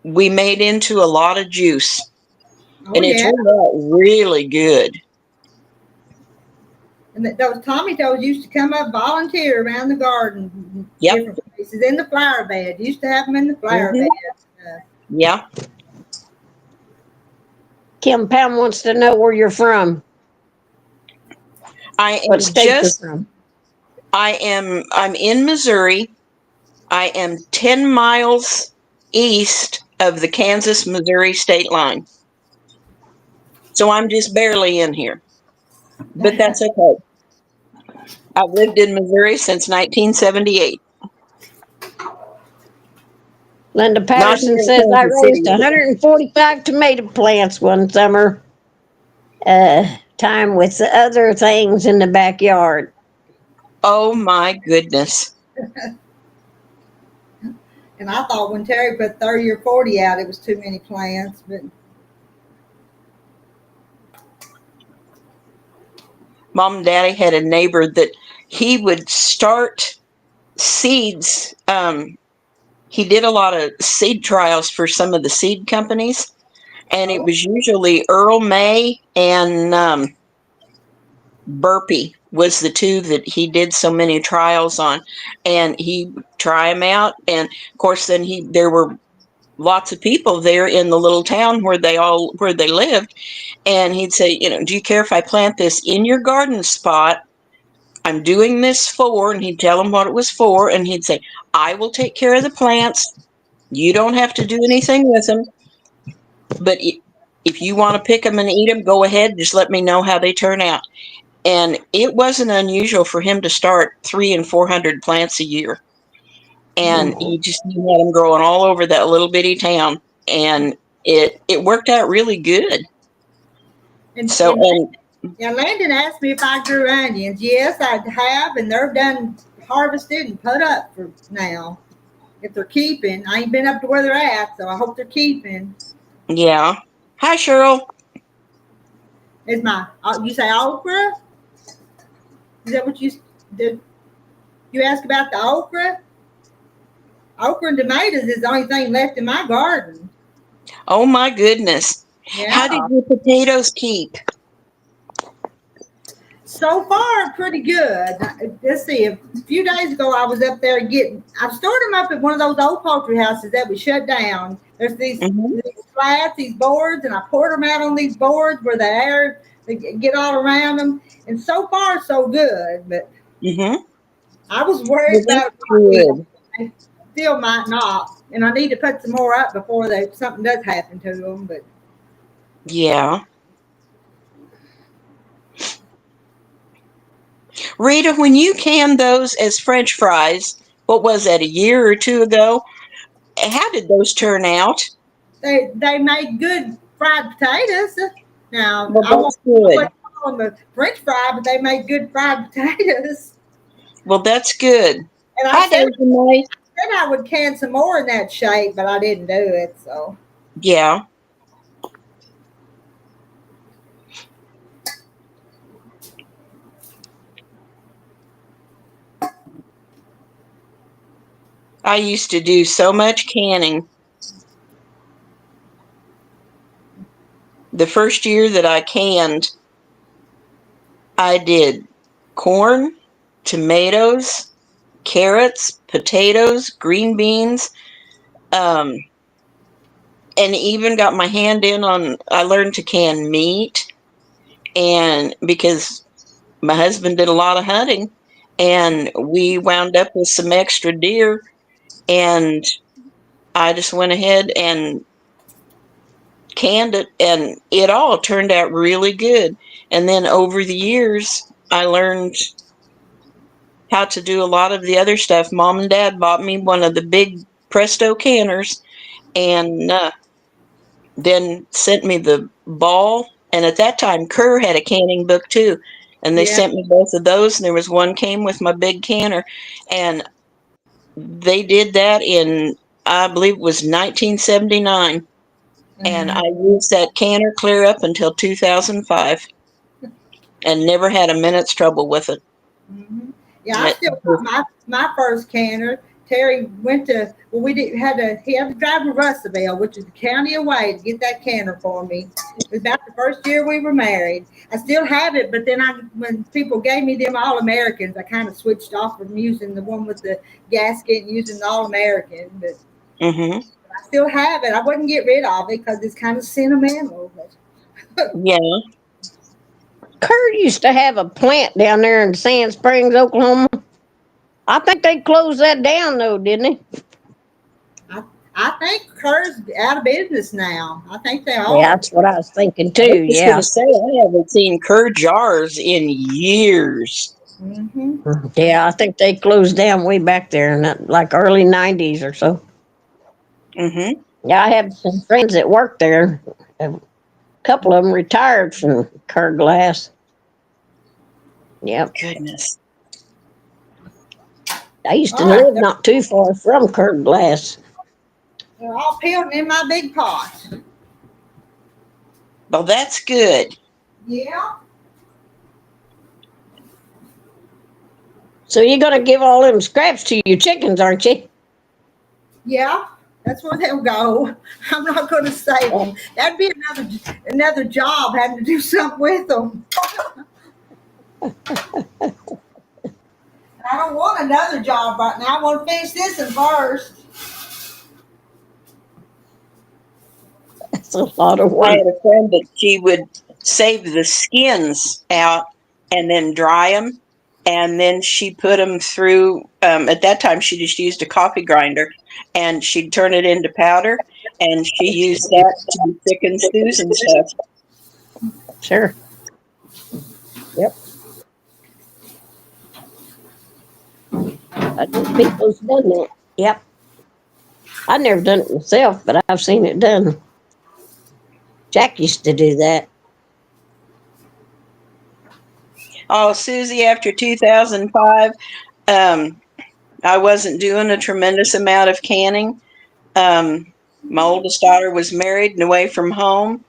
we made into a lot of juice. Oh, And it yeah. turned out really good. And those Tommy toes used to come up volunteer around the garden. Yep. Different places in the flower bed. Used to have them in the flower bed. Yeah. Kim Pam wants to know where you're from. I am What state you're from. I'm in Missouri. I am 10 miles east of the Kansas-Missouri state line. So I'm just barely in here. But that's okay. I've lived in Missouri since 1978. Linda Patterson says I raised 145 tomato plants one summer. time with the other things in the backyard. Oh my goodness. And I thought when Terry put 30 or 40 out, it was too many plants. But Mom and Daddy had a neighbor that he would start seeds. He did a lot of seed trials for some of the seed companies, and it was usually Earl May and Burpee was the two that he did so many trials on, and he try them out. And of course, then there were lots of people there in the little town where they lived, and he'd say, do you care if I plant this in your garden spot? I'm doing this for, and he'd tell them what it was for, and he'd say, I will take care of the plants. You don't have to do anything with them, but if you want to pick them and eat them, go ahead. Just let me know how they turn out. And it wasn't unusual for him to start 300 and 400 plants a year. And he had them growing all over that little bitty town. And it worked out really good. and, So, yeah, Landon asked me if I grew onions. Yes, I have, and they're done harvested and put up for now. If they're keeping, I ain't been up to where they're at, so I hope they're keeping. yeah. Hi, Cheryl. Is you say okra? Is that what you did? You ask about the okra? Okra and tomatoes is the only thing left in my garden. Oh my goodness. Yeah. How did your potatoes keep? So far, pretty good. Let's see. A few days ago, I was up there I stored them up at one of those old poultry houses that we shut down. There's these slats, these boards, and I poured them out on these boards where the air get all around them. And so far, so good. But I was worried about it. I still might not. And I need to put some more up before something does happen to them. But yeah. Rita, when you canned those as French fries, what was that, a year or two ago? How did those turn out? They made good fried potatoes. Now, Well, I that's good. call them a French fry, but they made good fried potatoes. Well, that's good. And I said I would can some more in that shape, but I didn't do it. So yeah. I used to do so much canning. The first year that I canned, I did corn, tomatoes, carrots, potatoes, green beans, and even got my hand in I learned to can meat, and because my husband did a lot of hunting, and we wound up with some extra deer, and I just went ahead and canned it, and it all turned out really good. And then over the years, I learned how to do a lot of the other stuff. Mom and Dad bought me one of the big Presto canners, and then sent me the ball. And at that time, Kerr had a canning book too, and they sent me both of those. And there was one came with my big canner, and they did that in, I believe it was 1979. And I used that canner clear up until 2005, and never had a minute's trouble with it. Yeah, I still got my first canner. Terry went to he had to drive to Russellville, which is a county away, to get that canner for me. It was about the first year we were married. I still have it, but then when people gave me them All-Americans, I kind of switched off from using the one with the gasket and using the All-American. But I still have it. I wouldn't get rid of it because it's kind of sentimental. Yeah. Kurt used to have a plant down there in Sand Springs, Oklahoma. I think they closed that down, though, didn't they? I think Kerr's out of business now. I think they are. Yeah, that's what I was thinking, too. I was going to say, I haven't seen Kerr jars in years. Yeah, I think they closed down way back there in like early 90s or so. Yeah, I have some friends that work there. couple of them retired from Kerr Glass. Yep. Goodness. I used to All right, live not too far from Kerr Glass. they're all peeled in my big pot. Well, that's good. Yeah. So you're gonna give all them scraps to your chickens, aren't you? Yeah, that's where they'll go. I'm not going to save them. That'd be another job having to do something with them. I don't want another job right now. I want to finish this one first. That's a lot of I work. had a friend that she would save the skins out and then dry them. And then she put them through, at that time, she just used a coffee grinder and she'd turn it into powder. And she used that to thicken stews and stuff. Sure. Yep. I know people's done that. Yep. I never done it myself, but I've seen it done. Jack used to do that. Oh, Susie, after 2005, I wasn't doing a tremendous amount of canning. My oldest daughter was married and away from home.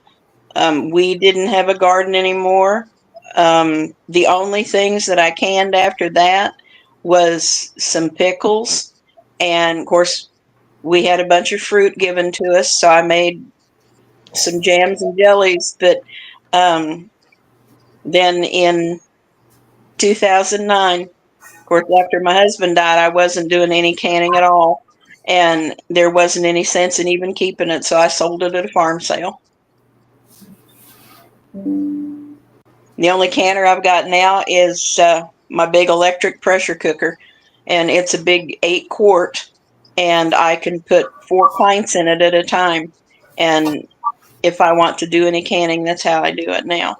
We didn't have a garden anymore. The only things that I canned after that was some pickles. And of course, we had a bunch of fruit given to us. So I made some jams and jellies. But then in 2009, of course, after my husband died, I wasn't doing any canning at all. And there wasn't any sense in even keeping it. So I sold it at a farm sale. The only canner I've got now is my big electric pressure cooker, and it's a big 8 quart, and I can put 4 pints in it at a time. And if I want to do any canning, that's how I do it now.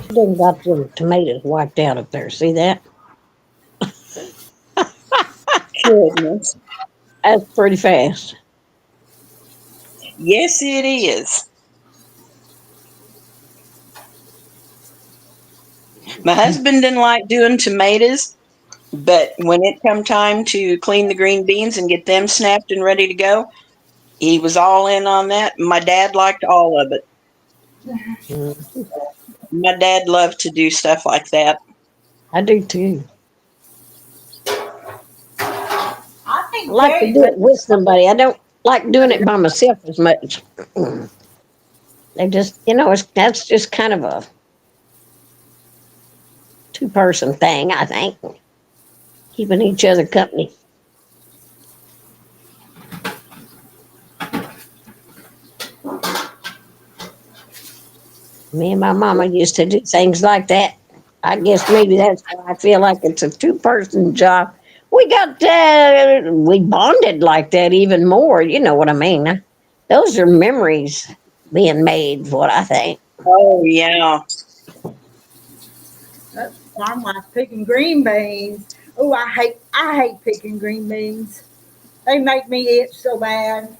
She done got them tomatoes wiped out up there. See that? Goodness. That's pretty fast. Yes, it is. My husband didn't like doing tomatoes, but when it come time to clean the green beans and get them snapped and ready to go, he was all in on that. My dad liked all of it. Mhm. My dad loved to do stuff like that. I do too. I I think like to Terry do it with somebody. I don't like doing it by myself as much. They just, that's just kind of a two-person thing, I think. Keeping each other company. Me and my mama used to do things like that. I guess maybe that's why I feel like it's a two-person job. We bonded like that even more. You know what I mean? Those are memories being made. What I think. Oh, yeah. that's farm wife picking green beans. Oh, I hate picking green beans. They make me itch so bad.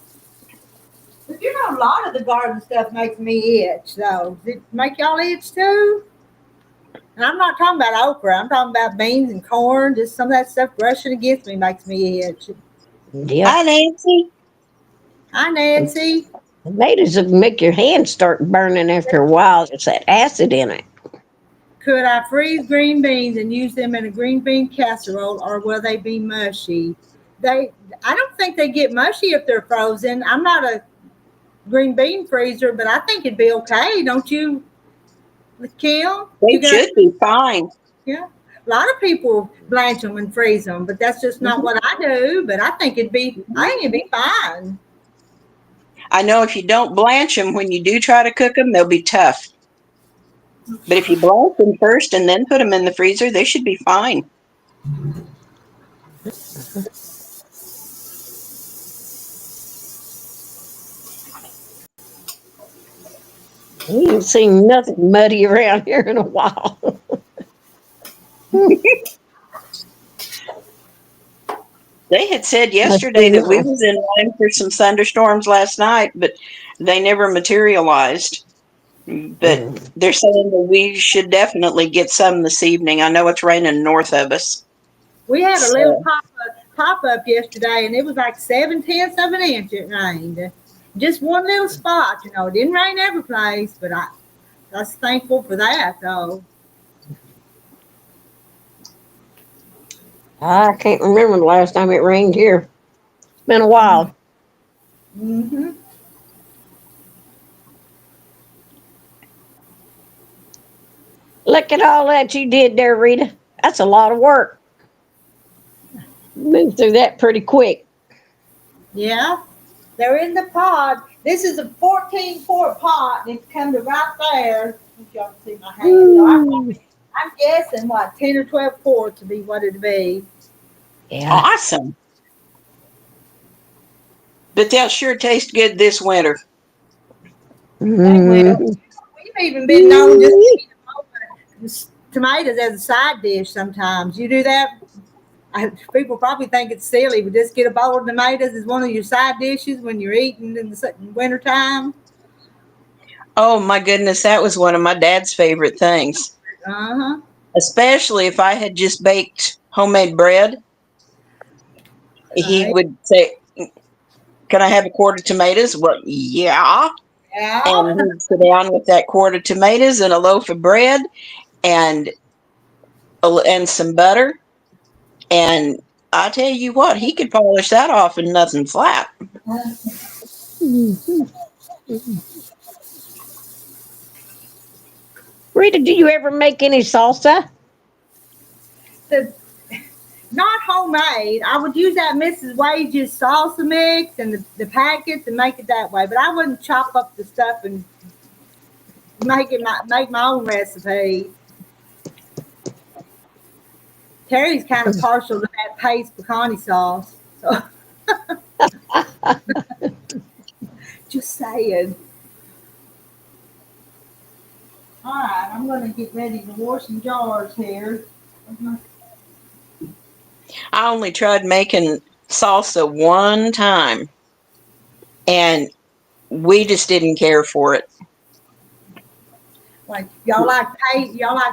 But a lot of the garden stuff makes me itch, though. Does it make y'all itch too? And I'm not talking about okra. I'm talking about beans and corn. Just some of that stuff brushing against me makes me itch. Yep. Hi, Nancy. Hi, Nancy. Tomatoes will make your hands start burning after a while. There's that acid in it. Could I freeze green beans and use them in a green bean casserole, or will they be mushy? They, I don't think they get mushy if they're frozen. I'm not a green bean freezer, but I think it'd be okay, don't you, Kim? They You got should be fine. yeah. A lot of people blanch them and freeze them, but that's just not Mhm. what I do. But I think it'd be fine. I know if you don't blanch them, when you do try to cook them, they'll be tough. But if you blanch them first and then put them in the freezer, they should be fine. We ain't seen nothing muddy around here in a while. They had said Must yesterday be that we nice. was in line for some thunderstorms last night, but they never materialized. But Mm. they're saying that we should definitely get some this evening. I know it's raining north of us. We had a little So, pop up yesterday, and it was like 7/10 of an inch. It rained, just one little spot. It didn't rain every place, but I was thankful for that though. I can't remember the last time it rained here. It's been a while. Mm-hmm. Look at all that you did there, Rita. That's a lot of work. Moved through that pretty quick. Yeah, they're in the pod. This is a 14-quart pot, and it's come to right there. If y'all can see my hand, so Ooh. I'm guessing what 10 or 12 quarts would be what it'd be. Yeah. awesome. But they'll sure taste good this winter. They will. Mm. We've even been known just to eat them over tomatoes as a side dish. Sometimes you do that. People probably think it's silly, but just get a bowl of tomatoes as one of your side dishes when you're eating in the wintertime. Oh my goodness, that was one of my dad's favorite things. Uh-huh. Especially if I had just baked homemade bread. He Right. would say, "Can I have a quart of tomatoes?" Well, yeah. Yeah. And he'd sit down with that quart of tomatoes and a loaf of bread and some butter. And I tell you what, he could polish that off and nothing flat. Mhm. Rita, do you ever make any salsa? The not homemade. I would use that Mrs. Wage's salsa mix and the packets and make it that way. But I wouldn't chop up the stuff and make my own recipe. Terry's kind of partial to that paste pecani sauce. So just saying. All right, I'm going to get ready to wash some jars here. I only tried making salsa one time and we just didn't care for it. Like y'all like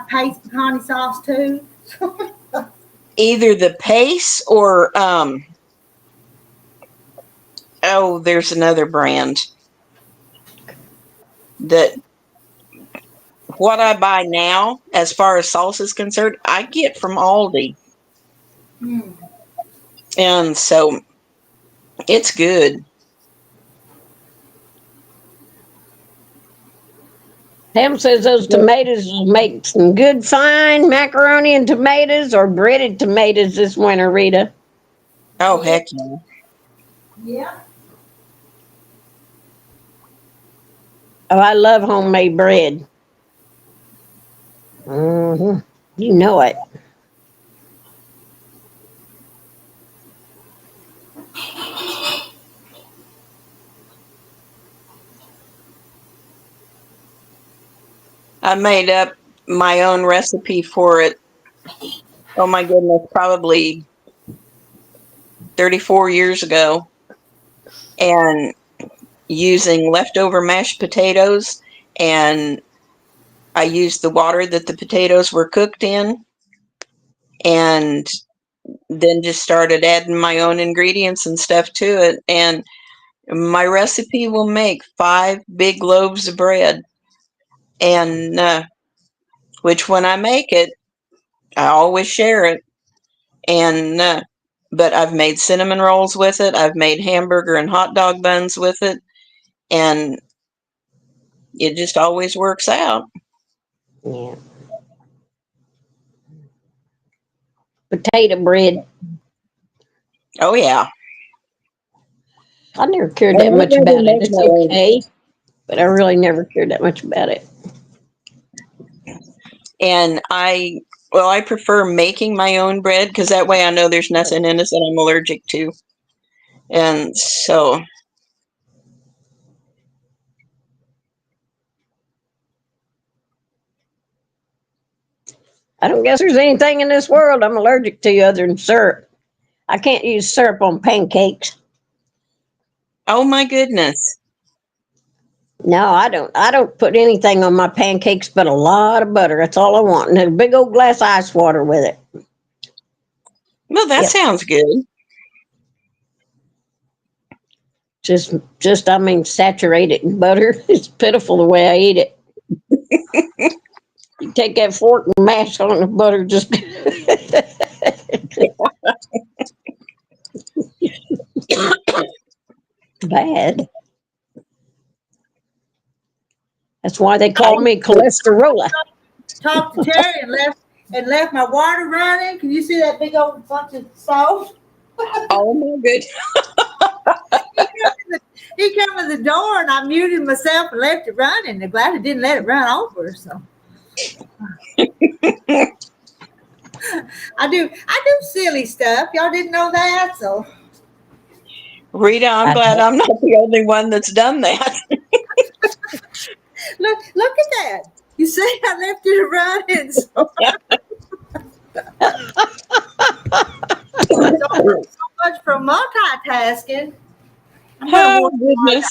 paste pecani sauce too? Either the pace or oh, there's another brand that what I buy now as far as salsa is concerned, I get from Aldi. Hmm. And so it's good. Pam says those tomatoes will make some good fine macaroni and tomatoes or breaded tomatoes this winter, Rita. Oh, Yeah. heck yeah. Yeah. Oh, I love homemade bread. Hmm. You know it. I made up my own recipe for it. Oh my goodness, probably 34 years ago. And using leftover mashed potatoes, and I used the water that the potatoes were cooked in, and then just started adding my own ingredients and stuff to it. And my recipe will make 5 big loaves of bread. And which when I make it, I always share it. And but I've made cinnamon rolls with it. I've made hamburger and hot dog buns with it, and it just always works out. Yeah. Potato bread. Oh yeah. I never cared And that I'd much rather about it. make It's my own. okay, but I really never cared that much about it. And I prefer making my own bread because that way I know there's nothing in it that I'm allergic to. And so, I don't guess there's anything in this world I'm allergic to other than syrup. I can't use syrup on pancakes. Oh my goodness. No, I don't. I don't put anything on my pancakes but a lot of butter. That's all I want. And a big old glass of ice water with it. Well, that Yep. sounds good. I mean, saturate it in butter. It's pitiful the way I eat it. You take that fork and mash on the butter, just bad. That's why they call me cholesterol. Talked to Terry and left my water running. Can you see that big old bunch of salt? Oh my goodness. He came to the door and I muted myself and left it running. I'm glad I didn't let it run over. So I do silly stuff. Y'all didn't know that, so Rita, I'm glad I'm not the only one that's done that. look at that. You see, I left it running. So much for multitasking. Oh goodness.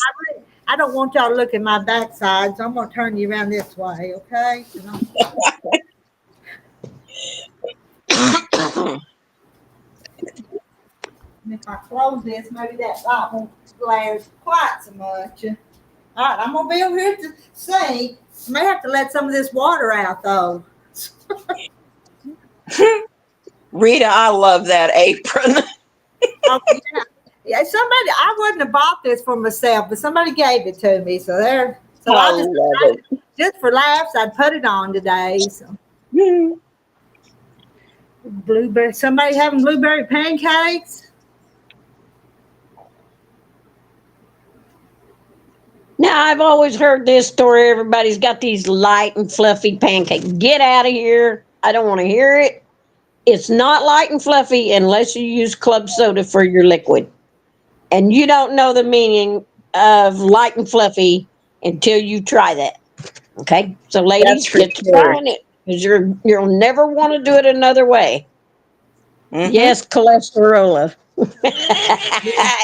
I don't want y'all to look at my backside, so I'm going to turn you around this way, okay? And if I close this, maybe that light won't glare quite so much. All right, I'm going to be over here to sink. I may have to let some of this water out, though. Rita, I love that apron. Oh, yeah. Yeah, somebody, I wouldn't have bought this for myself, but somebody gave it to me. So there, so I love it. just for laughs, I'd put it on today. So blueberry, somebody having blueberry pancakes? Now, I've always heard this story. Everybody's got these light and fluffy pancakes. Get out of here. I don't want to hear it. It's not light and fluffy unless you use club soda for your liquid. And you don't know the meaning of light and fluffy until you try that. Okay? So, ladies, for get to sure. trying it because you'll never want to do it another way. Mhm. Yes, cholesterol.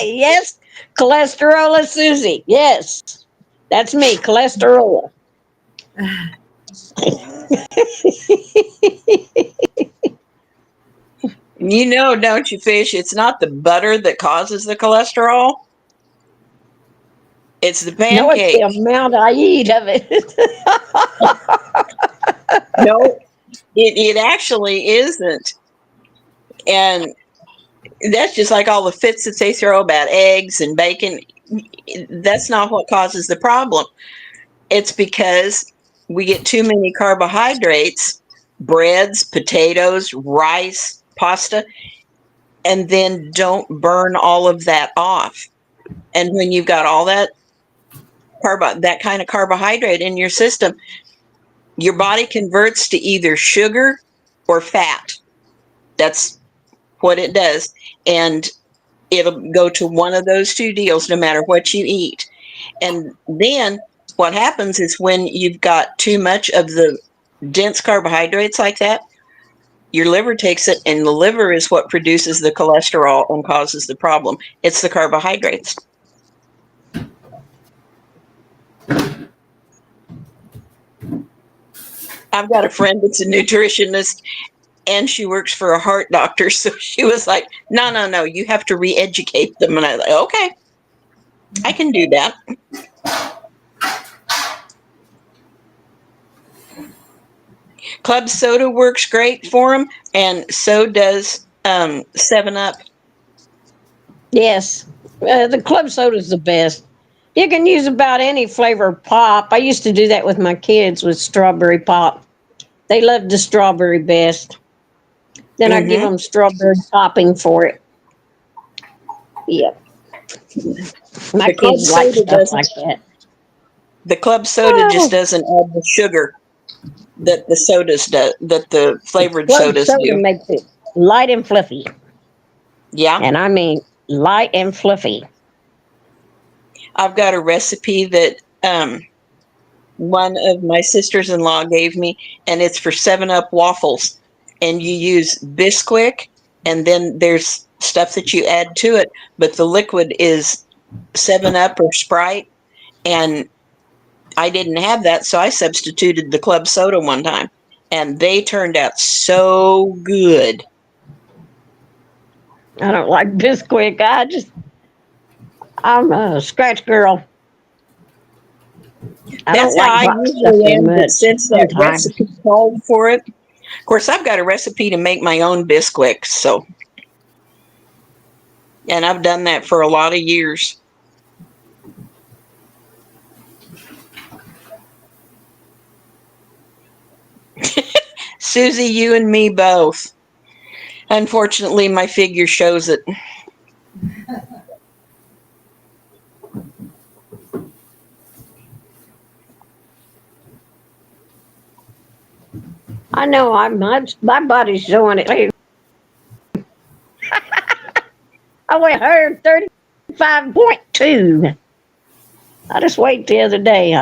Yes, cholesterol, Susie. Yes, that's me, cholesterol. You know, don't you, Fish? It's not the butter that causes the cholesterol. It's the No, it's pancake. the amount I eat of it. No, it actually isn't. And that's just like all the fits that they throw about eggs and bacon. That's not what causes the problem. It's because we get too many carbohydrates, breads, potatoes, rice, pasta, and then don't burn all of that off. And when you've got all that that kind of carbohydrate in your system, your body converts to either sugar or fat. That's what it does. And it'll go to one of those two deals no matter what you eat. And then what happens is when you've got too much of the dense carbohydrates like that, your liver takes it, and the liver is what produces the cholesterol and causes the problem. It's the carbohydrates. I've got a friend that's a nutritionist, and she works for a heart doctor. So she was like, no, you have to re-educate them. And I was like, okay, I can do that. Club soda works great for them, and so does 7-Up. Yes, the club soda is the best. You can use about any flavor of pop. I used to do that with my kids with strawberry pop. They loved the strawberry best. Then I give them strawberry topping for it. Yep. My The club kids like soda stuff like that. The club soda just doesn't add the sugar that the sodas do, that the flavored Club sodas soda do. makes it light and fluffy. Yeah. And I mean light and fluffy. I've got a recipe that one of my sisters-in-law gave me, and it's for 7-Up waffles. And you use Bisquick, and then there's stuff that you add to it, but the liquid is 7-Up or Sprite. And I didn't have that, so I substituted the club soda one time, and they turned out so good. I don't like Bisquick. I'm a scratch girl. I That's don't how like I hot stuff usually as am, but much since that sometimes. recipe called for it, of course, I've got a recipe to make my own Bisquick, so, and I've done that for a lot of years. Susie, you and me both. Unfortunately, my figure shows it. I know my body's showing it too. I weigh 135.2. I just weighed the other day.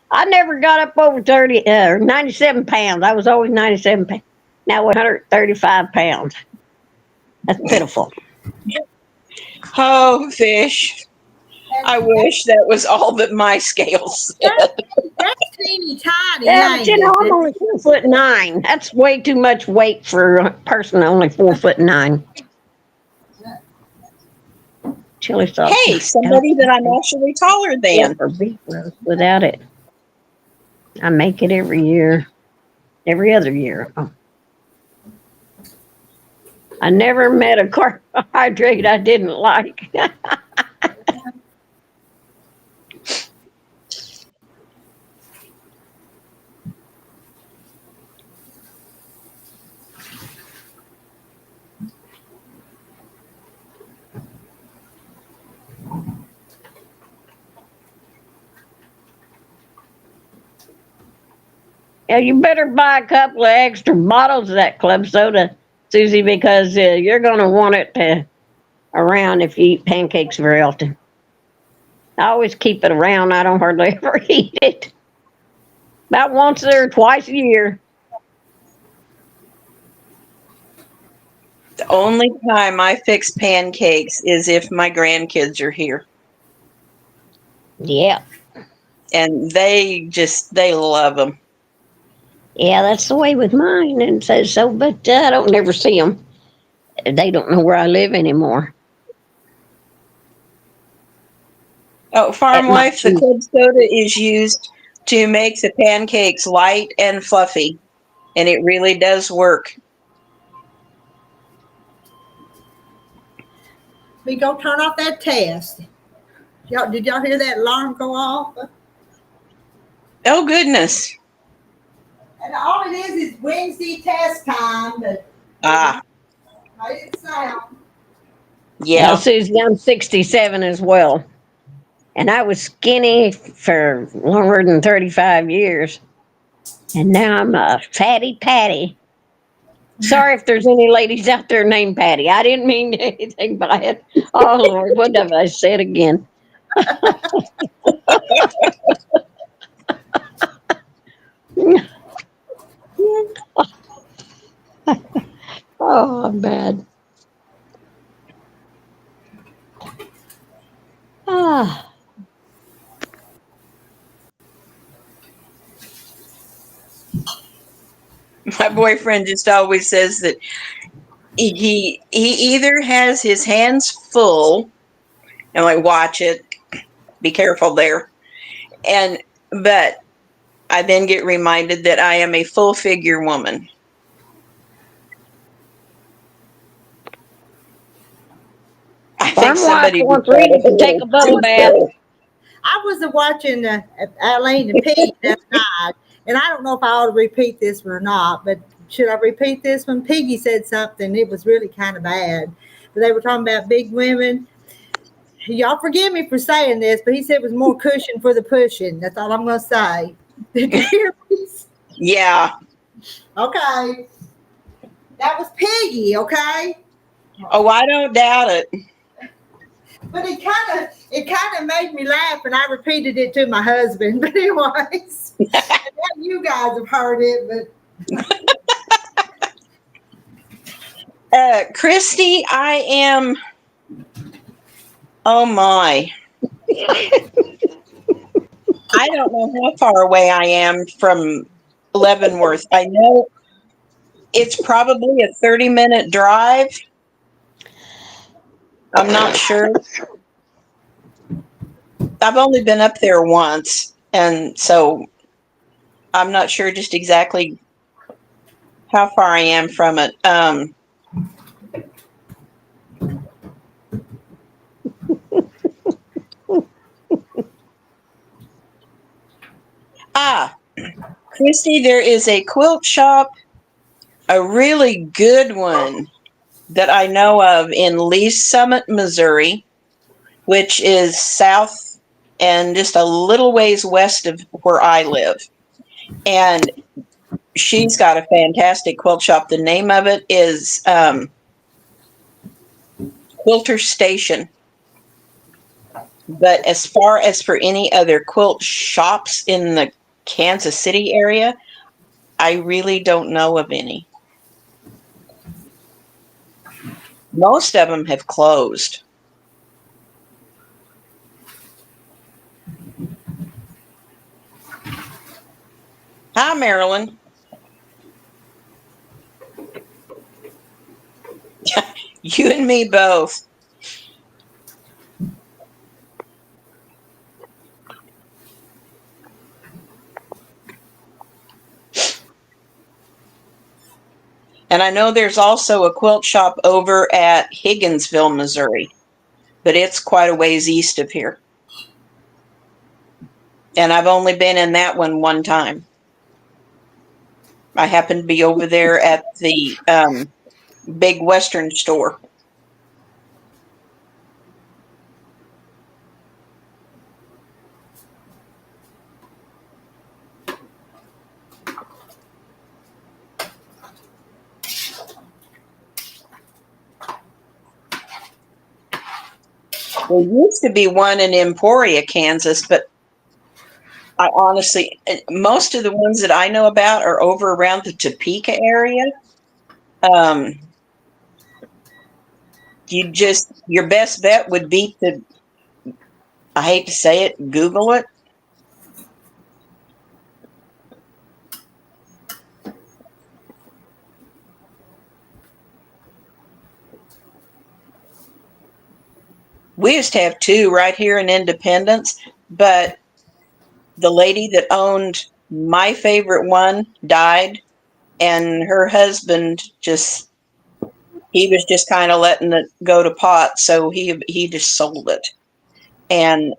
I never got up over 97 pounds. I was always 97 pounds. Now we're 135 pounds. That's pitiful. Oh, fish. I wish that was all that my scales said. That's teeny tiny, Yeah, but ain't you know, I'm it? only 4'9". That's way too much weight for a person only 4'9". Chili sauce. Hey, somebody that I'm actually taller Yeah, than. for beef roast without it. I make it every year, every other year. I never met a carbohydrate I didn't like. Yeah, you better buy a couple of extra bottles of that club soda, Susie, because you're going to want it around if you eat pancakes very often. I always keep it around. I don't hardly ever eat it. About once or twice a year. The only time I fix pancakes is if my grandkids are here. Yeah. And they love them. Yeah, that's the way with mine. And so but I don't never see them. They don't know where I live anymore. Oh, Farm Wife, the club soda is used to make the pancakes light and fluffy. And it really does work. We go turn off that test. Did y'all hear that alarm go off? Oh, goodness. And all it is Wednesday test time, but Ah, made it sound. Yeah, yeah. Susie, I'm 67 as well. And I was skinny for longer than 35 years. And now I'm a fatty Patty. Sorry if there's any ladies out there named Patty. I didn't mean anything, but I had, oh Lord, what have I said again? Oh, I'm bad. Ah. My boyfriend just always says that he either has his hands full and like watch it, be careful there. But I then get reminded that I am a full figure woman. I think Farm wife somebody wants decided Rita a to take a little bubble too bath. full. I was watching Elaine and Pete last night, and I don't know if I ought to repeat this one or not, but should I repeat this one? Piggy said something, it was really kind of bad. But they were talking about big women. Y'all forgive me for saying this, but he said it was more cushion for the pushing. That's all I'm going to say. Did you hear me? Yeah. Okay. That was Piggy, okay? Oh, I don't doubt it. But it kind of made me laugh, and I repeated it to my husband. But anyways, now you guys have heard it, Christy, I am. Oh my. I don't know how far away I am from Leavenworth. I know it's probably a 30-minute drive. I'm not sure. I've only been up there once, and so I'm not sure just exactly how far I am from it. Christy, there is a quilt shop, a really good one that I know of in Lee's Summit, Missouri, which is south and just a little ways west of where I live. And she's got a fantastic quilt shop. The name of it is Quilter Station. But as far as for any other quilt shops in the Kansas City area, I really don't know of any. Most of them have closed. Hi, Marilyn. You and me both. And I know there's also a quilt shop over at Higginsville, Missouri, but it's quite a ways east of here. And I've only been in that one time. I happened to be over there at the big Western store. There used to be one in Emporia, Kansas, but I honestly, most of the ones that I know about are over around the Topeka area. Your best bet would be to, I hate to say it, Google it. We used to have two right here in Independence, but the lady that owned my favorite one died, and her husband he was just kind of letting it go to pot, so he just sold it. And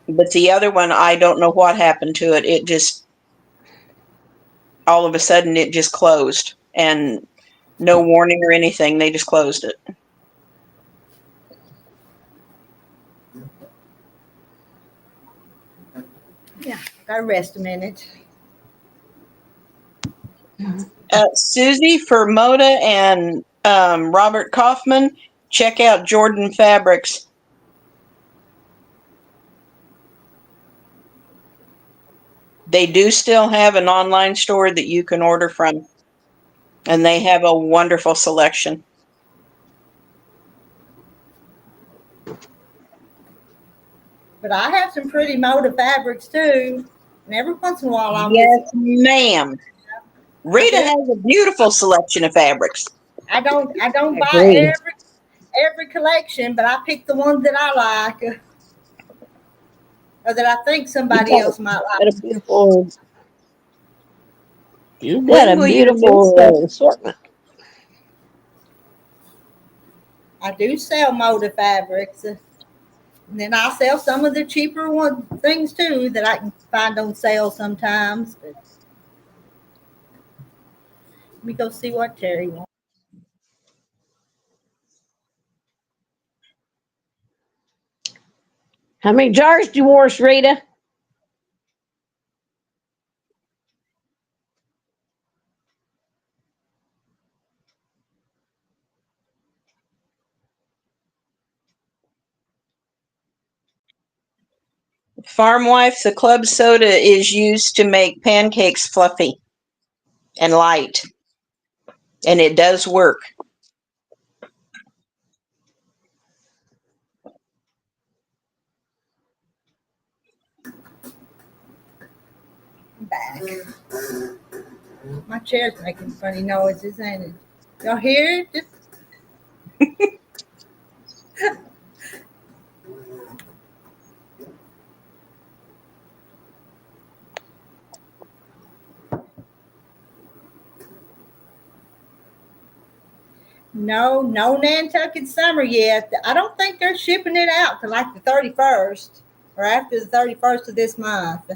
but the other one, I don't know what happened to it. It just all of a sudden it just closed, and no warning or anything. They just closed it. yeah, gotta rest a minute. Susie, for Moda and Robert Kaufman, check out Jordan Fabrics. They do still have an online store that you can order from, and they have a wonderful selection. But I have some pretty Moda fabrics too, and every once in a while I'll Yes, get. ma'am. Rita has a beautiful selection of fabrics. I don't buy Agreed. every collection, but I pick the ones that I like, or that I think somebody else might like. Got a beautiful. You got When a will your new beautiful stuff? assortment. I do sell Moda fabrics. And then I sell some of the cheaper things too that I can find on sale sometimes. But let me go see what Terry wants. How many jars do you wash, Rita? Farm Wife, the club soda is used to make pancakes fluffy and light, and it does work. I'm back. My chair's making funny noises, ain't it? Y'all hear it? No Nantucket summer yet. I don't think they're shipping it out till like the 31st or after the 31st of this month.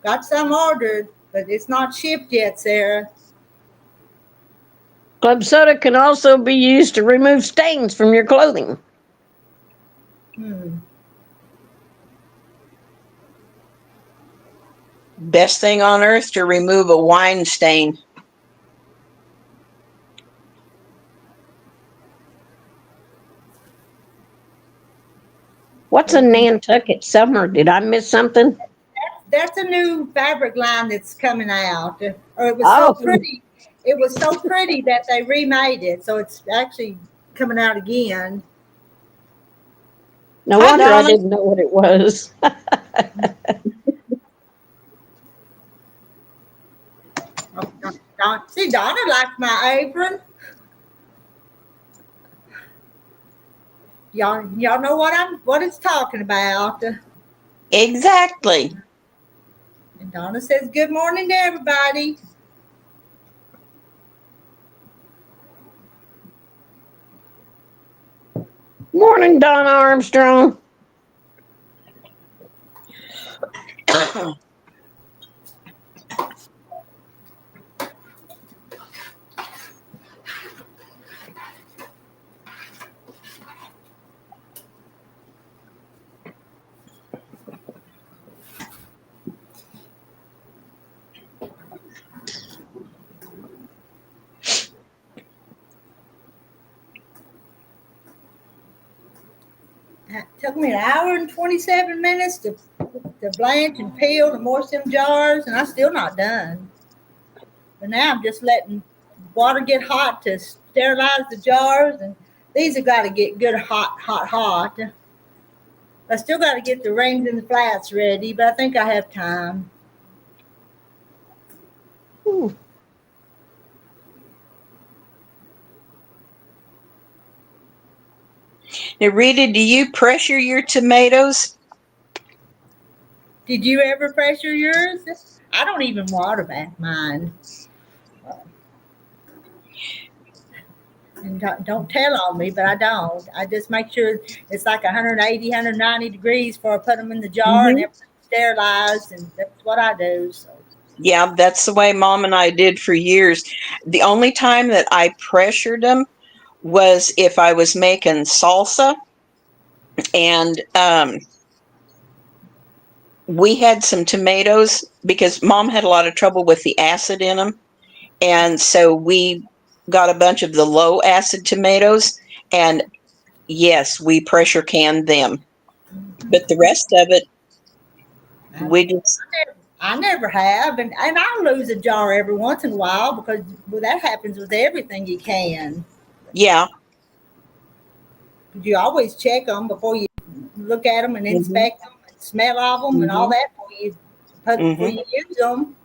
Got some ordered, but it's not shipped yet, Sarah. Club soda can also be used to remove stains from your clothing. Best thing on earth to remove a wine stain. What's a Nantucket summer? Did I miss something? That's a new fabric line that's coming out. Or it was Oh. so pretty. It was so pretty that they remade it, so it's actually coming out again. No Hi, wonder I Donna. didn't know what it was. See, Donna liked my apron. Y'all know what it's talking about. Exactly. And Donna says, "Good morning to everybody." Morning, Donna Armstrong. It took me an hour and 27 minutes to blanch and peel and moisten them jars, and I'm still not done. But now I'm just letting water get hot to sterilize the jars, and these have got to get good hot. I still got to get the rings and the flats ready, but I think I have time. Now, Rita, do you pressure your tomatoes? Did you ever pressure yours? I don't even water bath mine. And don't tell on me, but I don't. I just make sure it's like 180, 190 degrees before I put them in the jar and everything's sterilized, and that's what I do. So. Yeah, that's the way Mom and I did for years. The only time that I pressured them was if I was making salsa, and we had some tomatoes because Mom had a lot of trouble with the acid in them, and so we got a bunch of the low acid tomatoes, and yes, we pressure canned them. But the rest of it, we just I never have, and I'll lose a jar every once in a while because that happens with everything you can. yeah. You always check them before you look at them and inspect them and smell of them and all that before you use them.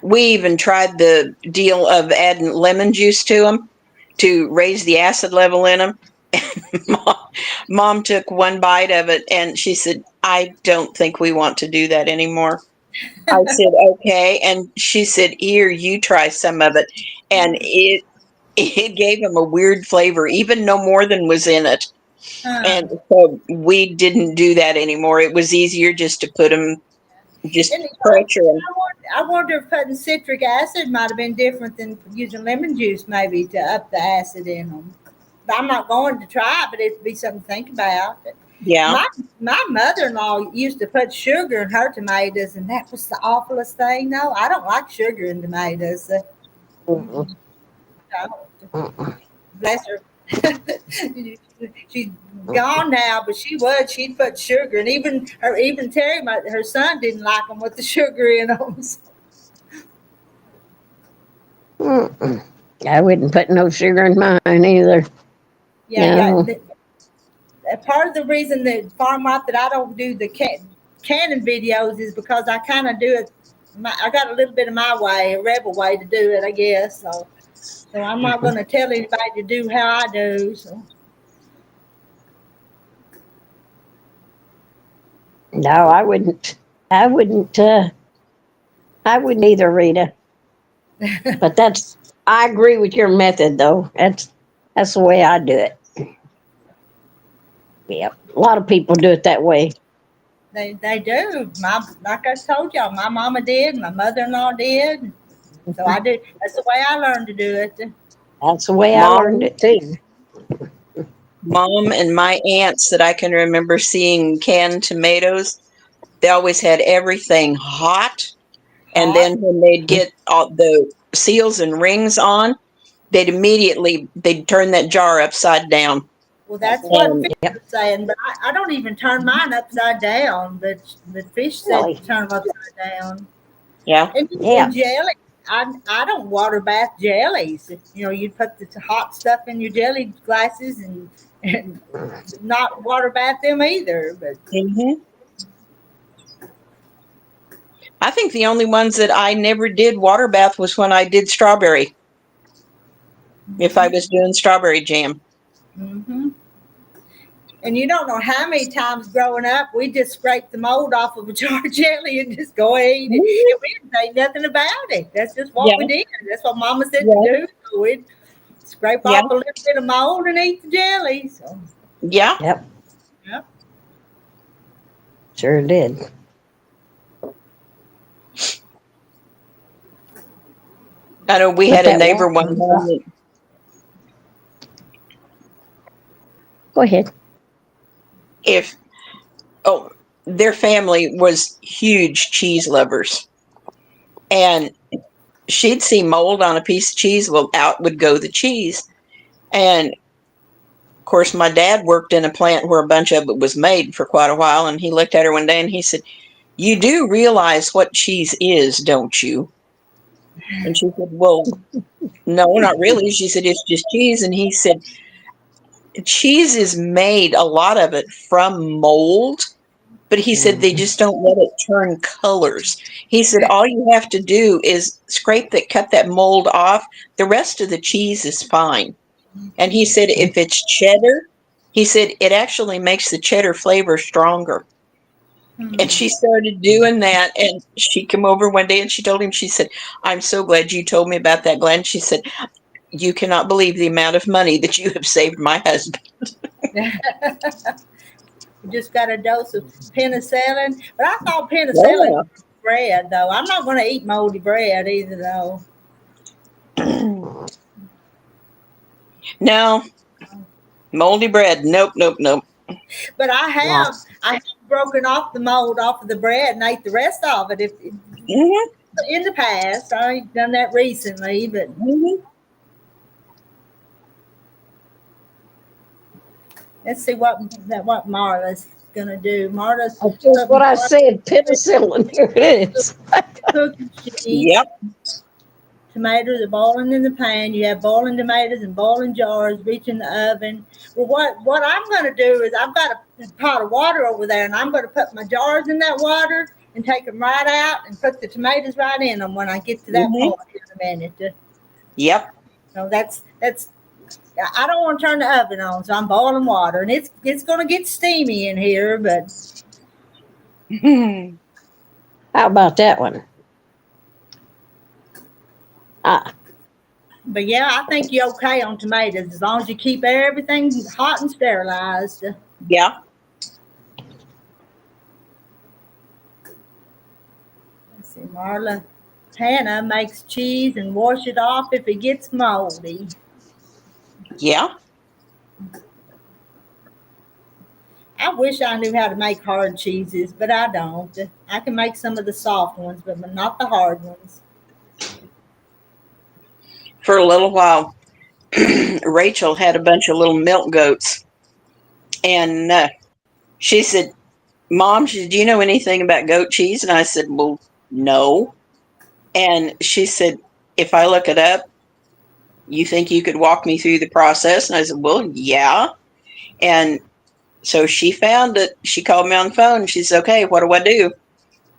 We even tried the deal of adding lemon juice to them to raise the acid level in them. Mom took one bite of it and she said, "I don't think we want to do that anymore." I said, "Okay." And she said, "Here, you try some of it." And it gave them a weird flavor, even no more than was in it. And so we didn't do that anymore. It was easier just to put them, just pressure them. I wonder if putting citric acid might have been different than using lemon juice, maybe to up the acid in them. But I'm not going to try it, but it'd be something to think about. Yeah. My mother-in-law used to put sugar in her tomatoes, and that was the awfulest thing. No, I don't like sugar in tomatoes. Mm-mm. Bless her. She's gone now, but she'd put sugar, and even Terry, her son, didn't like them with the sugar in them. Mm-mm. I wouldn't put no sugar in mine either. Yeah, No. part of the reason that farm life that I don't do the canning videos is because I kind of do it. I got a little bit of my way, a rebel way to do it, I guess. So I'm not going to tell anybody to do how I do. So No, I wouldn't. I wouldn't. I wouldn't either, Rita. But I agree with your method, though. That's the way I do it. Yep. A lot of people do it that way. they do. Like I told y'all, my mama did, my mother-in-law did. So I do. That's the way I learned to do it. That's the way I learned Mom, it too. mom, and my aunts that I can remember seeing canned tomatoes, they always had everything hot. And Hot. then when they'd get all the seals and rings on, they'd turn that jar upside down. Well, that's what And fish Yep. was saying, but I don't even turn mine upside down. But the fish said Really? to turn them upside down. yeah, And Yeah. jelly, I don't water bath jellies. You put the hot stuff in your jelly glasses and not water bath them either. But hmm I think the only ones that I never did water bath was when I did strawberry. If I was doing strawberry jam. hmm and you don't know how many times growing up we just scraped the mold off of a jar of jelly and just go eat it. Mhm. And we didn't say nothing about it. That's just what we Yeah, did. That's what Mama said to yeah, do. So we'd scrape yeah, off a little bit of mold and eat the jelly. So yeah. Yep. yeah. Sure did. I know we Put had a that neighbor water one on time top. that Go ahead. if oh, their family was huge cheese lovers, and she'd see mold on a piece of cheese. Well, out would go the cheese, and of course, my dad worked in a plant where a bunch of it was made for quite a while, and he looked at her one day and he said, "You do realize what cheese is, don't you?" And she said, "Well, no, not really." She said, "It's just cheese." And he said, "Cheese is made, a lot of it, from mold, but he said they Mhm. just don't let it turn colors." He said, "All you have to do is cut that mold off. The rest of the cheese is fine." And he said, if it's cheddar, he said, it actually makes the cheddar flavor stronger. And Hmm. she started doing that. And she came over one day and she told him, she said, "I'm so glad you told me about that, Glenn." She said, "You cannot believe the amount of money that you have saved my husband." We just got a dose of penicillin. But I thought penicillin Yeah. bread though. I'm not going to eat moldy bread either though. No, moldy bread. Nope, nope, nope. But Yeah. I have broken off the mold off of the bread and ate the rest of it. If hmm in the past, I ain't done that recently, but hmm let's see what Marla's gonna do. Marla's That's just what putting I said. Penicillin. Here it is. cooking sheets. Yep. Tomatoes are boiling in the pan. You have boiling tomatoes and boiling jars. Reach in the oven. Well, what I'm going to do is I've got a pot of water over there, and I'm going to put my jars in that water and take them right out and put the tomatoes right in them when I get to that hmm point in a minute. Yep. So that's. I don't want to turn the oven on, so I'm boiling water, and it's going to get steamy in here, but How about that one? Ah, yeah, I think you're okay on tomatoes as long as you keep everything hot and sterilized. yeah. Let's see, Marla. Hannah makes cheese and wash it off if it gets moldy. Yeah. I wish I knew how to make hard cheeses, but I don't. I can make some of the soft ones, but not the hard ones. For a little while, Rachel had a bunch of little milk goats, and she said, "Mom, do you know anything about goat cheese?" And I said, "Well, no." And she said, "If I look it up, you think you could walk me through the process?" And I said, "Well, yeah." And so she found it. She called me on the phone. And she said, "Okay, what do I do?"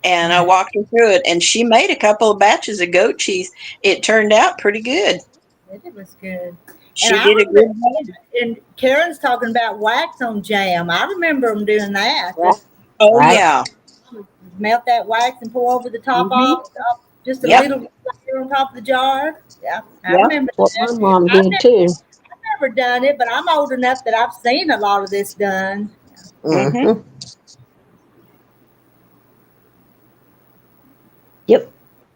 And I walked her through it. And she made a couple of batches of goat cheese. It turned out pretty good. It was good. And She I did a remember, good job. and Karen's talking about wax on jam. I remember them doing that. Right. Oh, Right. yeah. Melt that wax and pour over the top Mhm. of it, just a Yep. little layer on top of the jar. Yeah, I Yep. remember What that. my mom I've did too. never done it, but I'm old enough that I've seen a lot of this done. Mhm. Yep.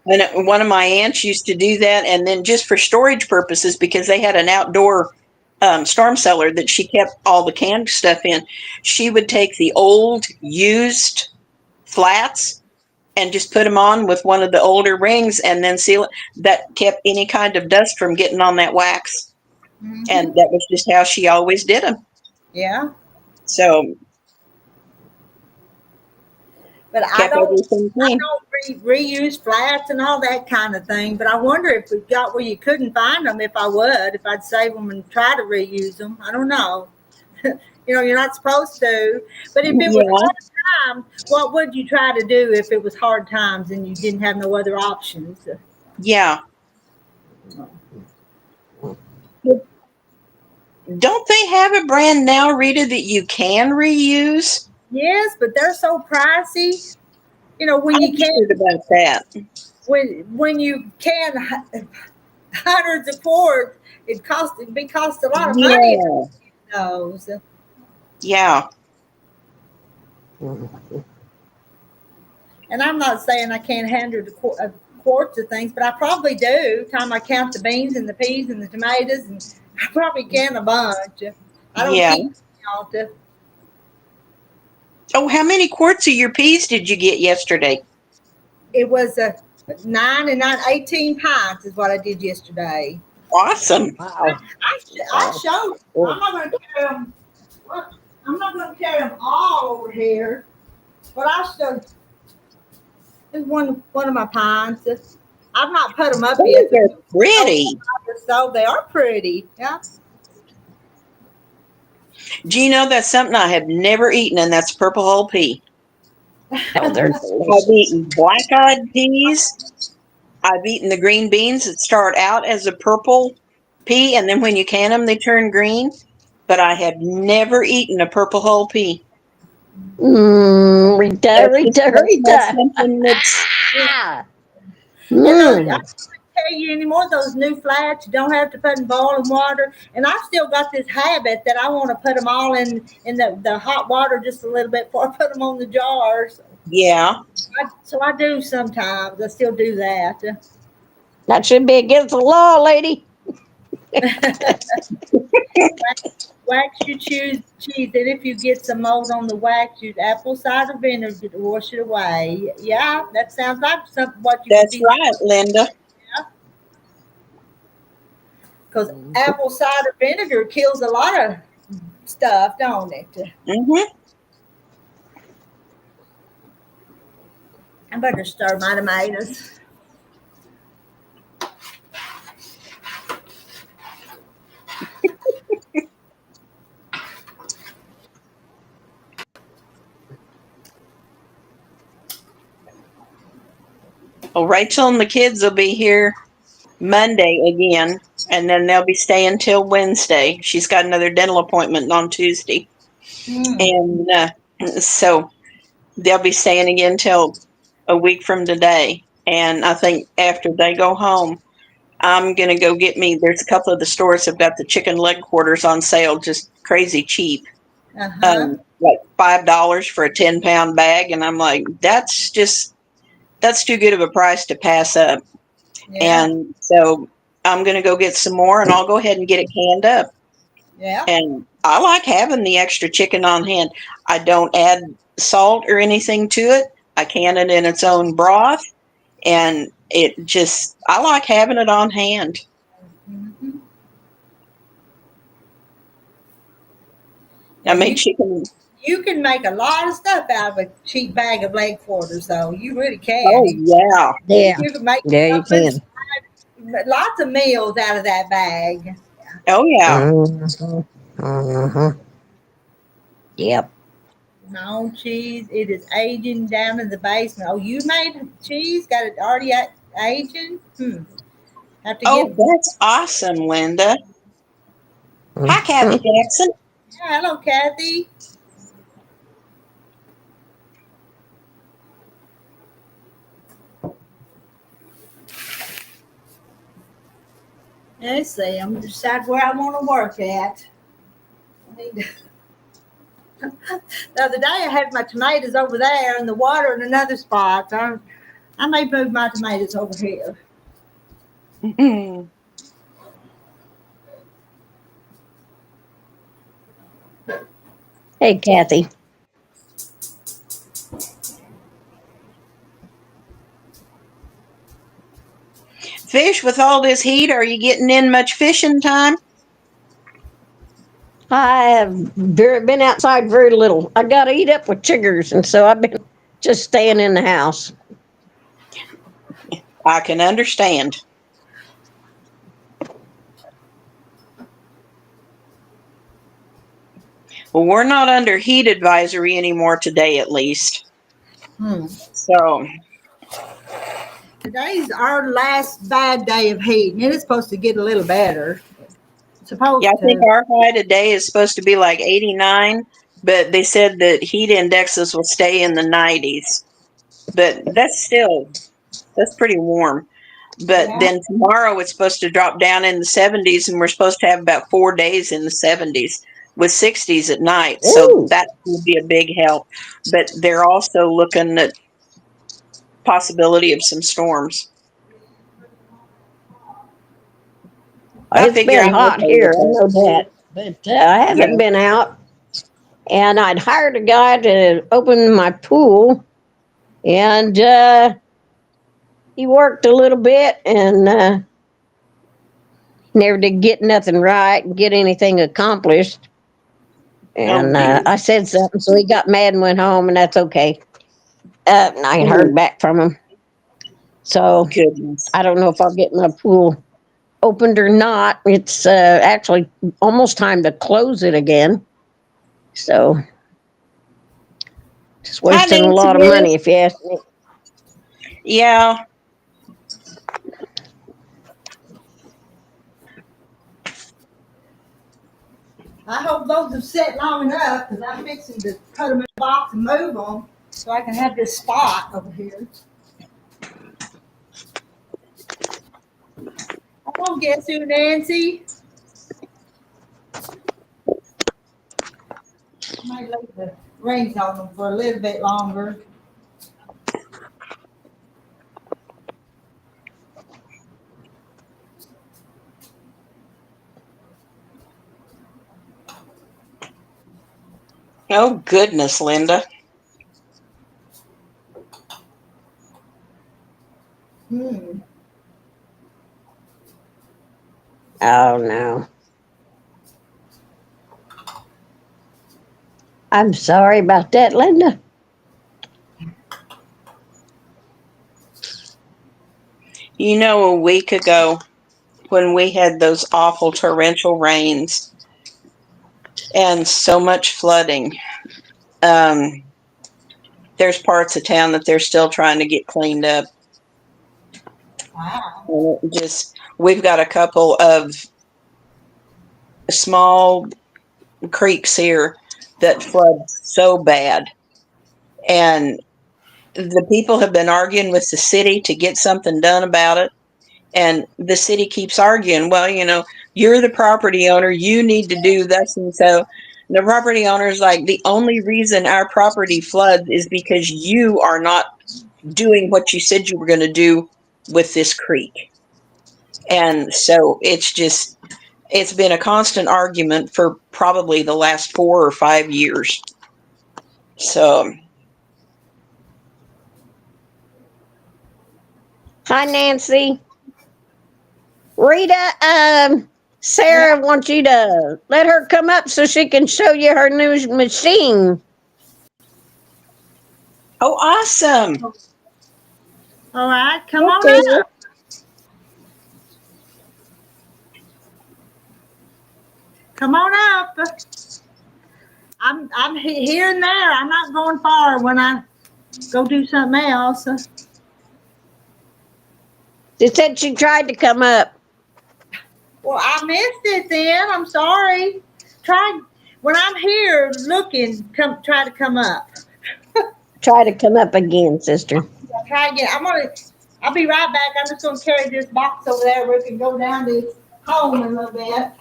And one of my aunts used to do that, and then just for storage purposes, because they had an outdoor storm cellar that she kept all the canned stuff in, she would take the old used flats and just put them on with one of the older rings and then seal it. That kept any kind of dust from getting on that wax. And that was just how she always did them. Yeah, So but I kept don't. everything I clean. don't reuse flats and all that kind of thing. But I wonder if we got where you couldn't find them. If I would, if I'd save them and try to reuse them. I don't know. You're not supposed to. But if it was Yeah. hard times, what would you try to do if it was hard times and you didn't have no other options? Yeah. Don't they have a brand now, Rita, that you can reuse? Yes, but they're so pricey. When I you can't, heard about that. when you can hundreds of quarts, it'd be cost a lot of money. Yeah. Those. Yeah. And I'm not saying I can't handle quarts of things, but I probably do. Time I count the beans and the peas and the tomatoes, and I probably can a bunch. I don't Yeah. keep all the. Oh, how many quarts of your peas did you get yesterday? It was a 18 pints is what I did yesterday. Awesome. Wow. I showed. I'm not going to carry them. I'm not going to carry them all over here, but I showed. There's one of my pines. I've not put them up yet. Those are pretty. So they are pretty. Yeah. Do you know that's something I have never eaten, and that's purple whole pea? Oh, they're I've eaten black-eyed peas. I've eaten the green beans that start out as a purple pea, and then when you can them, they turn green. But I have never eaten a purple whole pea. Rita, That's not Rita. something that's. Ah. And those, I Mm. can't tell you anymore. Those new flats, you don't have to put in boiling water. And I've still got this habit that I want to put them all in the hot water just a little bit before I put them on the jars. Yeah. So I do sometimes. I still do that. That should be against the law, lady. Wax your cheese, and if you get some mold on the wax, use apple cider vinegar to wash it away. Yeah, that sounds like what you would That's be. right, Linda. Because apple cider vinegar kills a lot of stuff, don't it? Mm-hmm. I better stir my tomatoes. Well, Rachel and the kids will be here Monday again, and then they'll be staying till Wednesday. She's got another dental appointment on Tuesday. And so they'll be staying again till a week from today. And I think after they go home, I'm going to go get me. There's a couple of the stores have got the chicken leg quarters on sale, just crazy cheap. Uh-huh. Like $5 for a 10-pound bag. And I'm like, that's too good of a price to pass up. Yeah. And so I'm going to go get some more, and I'll go ahead and get it canned up. Yeah. And I like having the extra chicken on hand. I don't add salt or anything to it. I can it in its own broth, and I like having it on hand. Mm-hmm. I made chicken. You can make a lot of stuff out of a cheap bag of leg quarters, though. You really can. Oh yeah. Yeah. You can make Yeah, you can. lots of meals out of that bag. Oh yeah. Mhm. Mhm. Yep. My own cheese, it is aging down in the basement. Oh, you made cheese? Got it already aging? Have to Oh, get. that's awesome, Linda. Hi, Kathy Mhm. Jackson. Yeah, hello, Kathy. Let's see. I'm gonna decide where I want to work at. I need to- The other day, I had my tomatoes over there and the water in another spot. So I may move my tomatoes over here. Hey, Kathy. Fish with all this heat, are you getting in much fishing time? I have been outside very little. I got to eat up with chiggers, and so I've been just staying in the house. I can understand. Well, we're not under heat advisory anymore today, at least. Hmm. So, Today's our last bad day of heat, and it is supposed to get a little better. It's yeah, I supposed think to. our high today is supposed to be like 89, but they said that heat indexes will stay in the 90s. But that's pretty warm. But Yeah. then tomorrow it's supposed to drop down in the 70s, and we're supposed to have about 4 days in the 70s with 60s at night. So Ooh, that would be a big help. But they're also looking at possibility of some storms. I it's figure been I'm hot okay with here. I that. know that, but I haven't Yeah. been out. And I'd hired a guy to open my pool, and he worked a little bit, and never did get nothing right and get anything accomplished. Oh And dear. I said something, so he got mad and went home, and that's okay. And I ain't heard Oh back from him. So goodness. I don't know if I'll get my pool opened or not. It's actually almost time to close it again. So just Hi, wasting a Nancy lot of Boo. money, if you ask me. Yeah. I hope those have set long enough because I'm fixing to put them in a box and move them so I can have this spot over here. I won't guess who, Nancy. I might leave the rings on them for a little bit longer. Oh goodness, Linda. Hmm. Oh no. I'm sorry about that, Linda. You know, a week ago when we had those awful torrential rains and so much flooding, um, there's parts of town that they're still trying to get cleaned up. Wow. And it just we've got a couple of small creeks here that flood so bad, and the people have been arguing with the city to get something done about it. And the city keeps arguing, well, you're the property owner, you need to do this. And so the property owner is like, the only reason our property floods is because you are not doing what you said you were going to do with this creek. And so it's been a constant argument for probably the last 4 or 5 years. So, Hi, Nancy. Rita, Sarah wants you to let her come up so she can show you her new machine. Oh, awesome. All right, come on Okay. up. Come on up. I'm here and there. I'm not going far when I go do something else. She said she tried to come up. Well, I missed it then. I'm sorry. Try when I'm here looking, try to come up. Try to come up again, sister. Try again. I'll be right back. I'm just gonna carry this box over there where we can go down this home a little bit.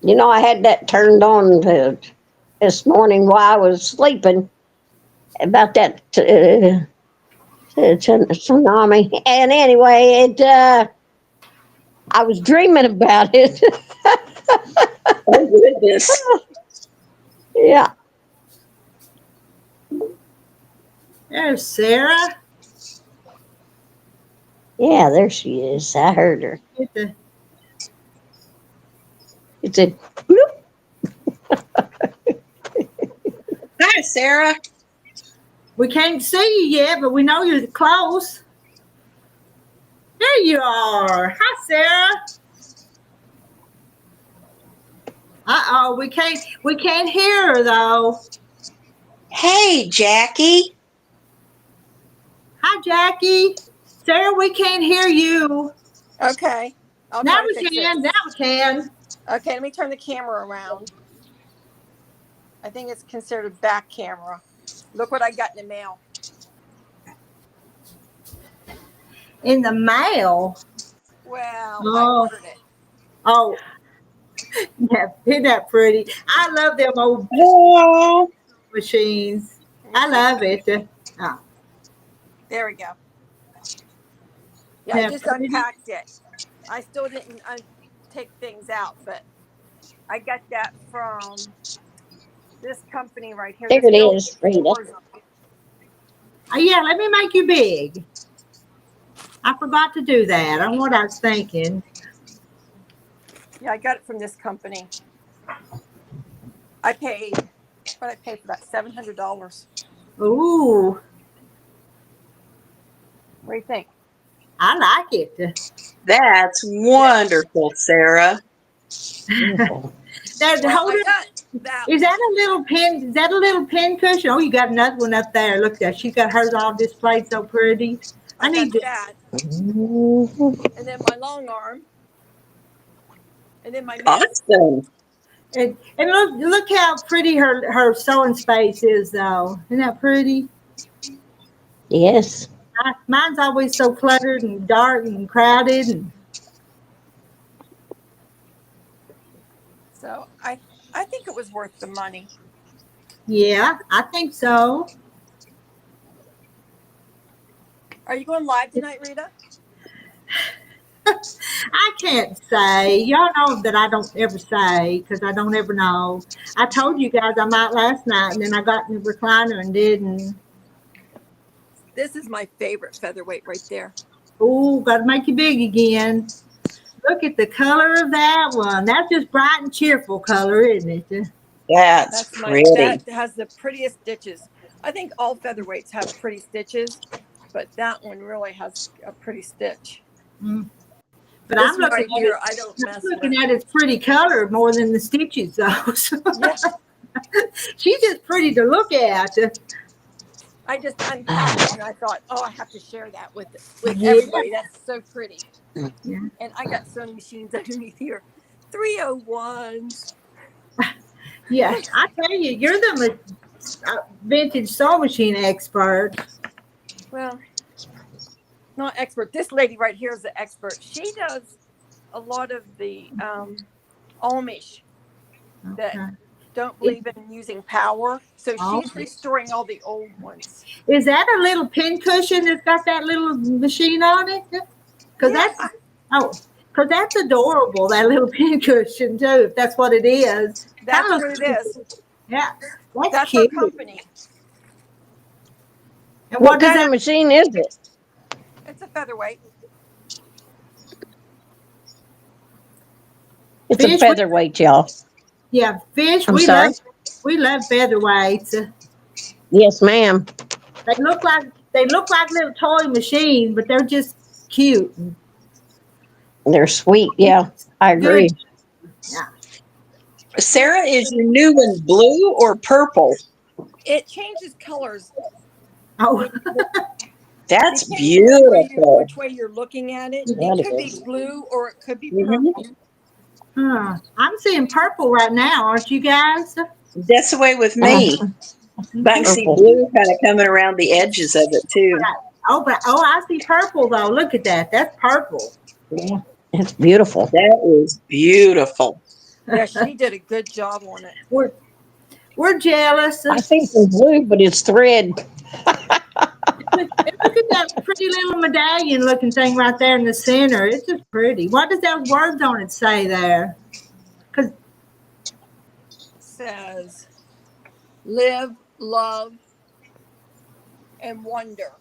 You know, I had that turned on this morning while I was sleeping about that tsunami. And anyway, I was dreaming about it. Oh, goodness. Yeah. There's Sarah. Yeah, there she is. I heard her. Get the- It said, bloop. Hi, Sarah. We can't see you yet, but we know you're close. There you are. Hi, Sarah. Uh-oh, we can't hear her though. Hey, Jackie. Hi, Jackie. Sarah, we can't hear you. Okay. I'll Now try to we fix can. it. Now we can. Okay, let me turn the camera around. I think it's considered a back camera. Look what I got in the mail. In the mail. Well, I Oh, ordered it. oh. Yeah, isn't that pretty? I love them old Oh, machines. I love it. Oh, There we go. Yeah, I yeah, just pretty. unpacked it. I still didn't take things out, but I got that from this company right here. There This it built is, Rita. Oh, yeah, let me make you big. I forgot to do that. I know what I was thinking. Yeah, I got it from this company. I paid what I paid for that $700. Ooh, What do you think? I like it. that's wonderful, Sarah. Beautiful. That Well, hold I it. got that. Is that a little pin? Is that a little pin cushion? Oh, you got another one up there. Look at that. She's got hers all displayed so pretty. I I got need to. that, Mhm. and then my long arm, and then my mitt. Awesome. And look how pretty her sewing space is though. Isn't that pretty? Yes. Mine's always so cluttered and dark and crowded. And So I think it was worth the money. yeah, I think so. Are you going live tonight, Rita? I can't say. Y'all know that I don't ever say because I don't ever know. I told you guys I might last night, and then I got in the recliner and didn't. This is my favorite featherweight right there. Ooh, got to make you big again. Look at the color of that one. That's just bright and cheerful color, isn't it? That's pretty. That has the prettiest stitches. I think all featherweights have pretty stitches, but that one really has a pretty stitch. Mm. But This I'm one looking right at here, it. I don't I'm mess looking with. at its pretty color more than the stitches, though. So Yeah, she's just pretty to look at. I just unpacked it and I thought, oh, I have to share that with Yeah. everybody. That's so pretty. Yeah. And I got sewing machines underneath here, 301s. Yeah, I tell you, you're the vintage sewing machine expert. Well, not expert. This lady right here is the expert. She does a lot of the Amish that Okay. don't believe in using power. So Oh. she's restoring all the old ones. Is that a little pin cushion that's got that little machine on it? Because that's adorable. That little pin cushion too. If that's what it is. That's Kinda what looks it is. Yeah, that's That's her cute. company. And What does kind that? of machine is it? It's a featherweight. It's a Fish? featherweight, y'all. Yeah, fish. I'm sorry. We love featherweights. Yes, ma'am. They look like little toy machines, but they're just cute. They're sweet. Yeah, I Good. agree. Yeah. Sarah, is your new one blue or purple? It changes colors. Oh, That's Depending on beautiful. which way you're looking at it, it That could be is. blue or it could be Hmm. purple. huh. I'm seeing purple right now, aren't you guys? That's the way with Uh, me. But I can see Purple. blue kind of coming around the edges of it too. I see purple though. Look at that. That's purple. Yeah, it's beautiful. That is beautiful. Yeah, she did a good job on it. We're jealous. I see some blue, but it's thread. And look at that pretty little medallion looking thing right there in the center. It's just pretty. What does those words on it say there? Because Says live, love, and wonder.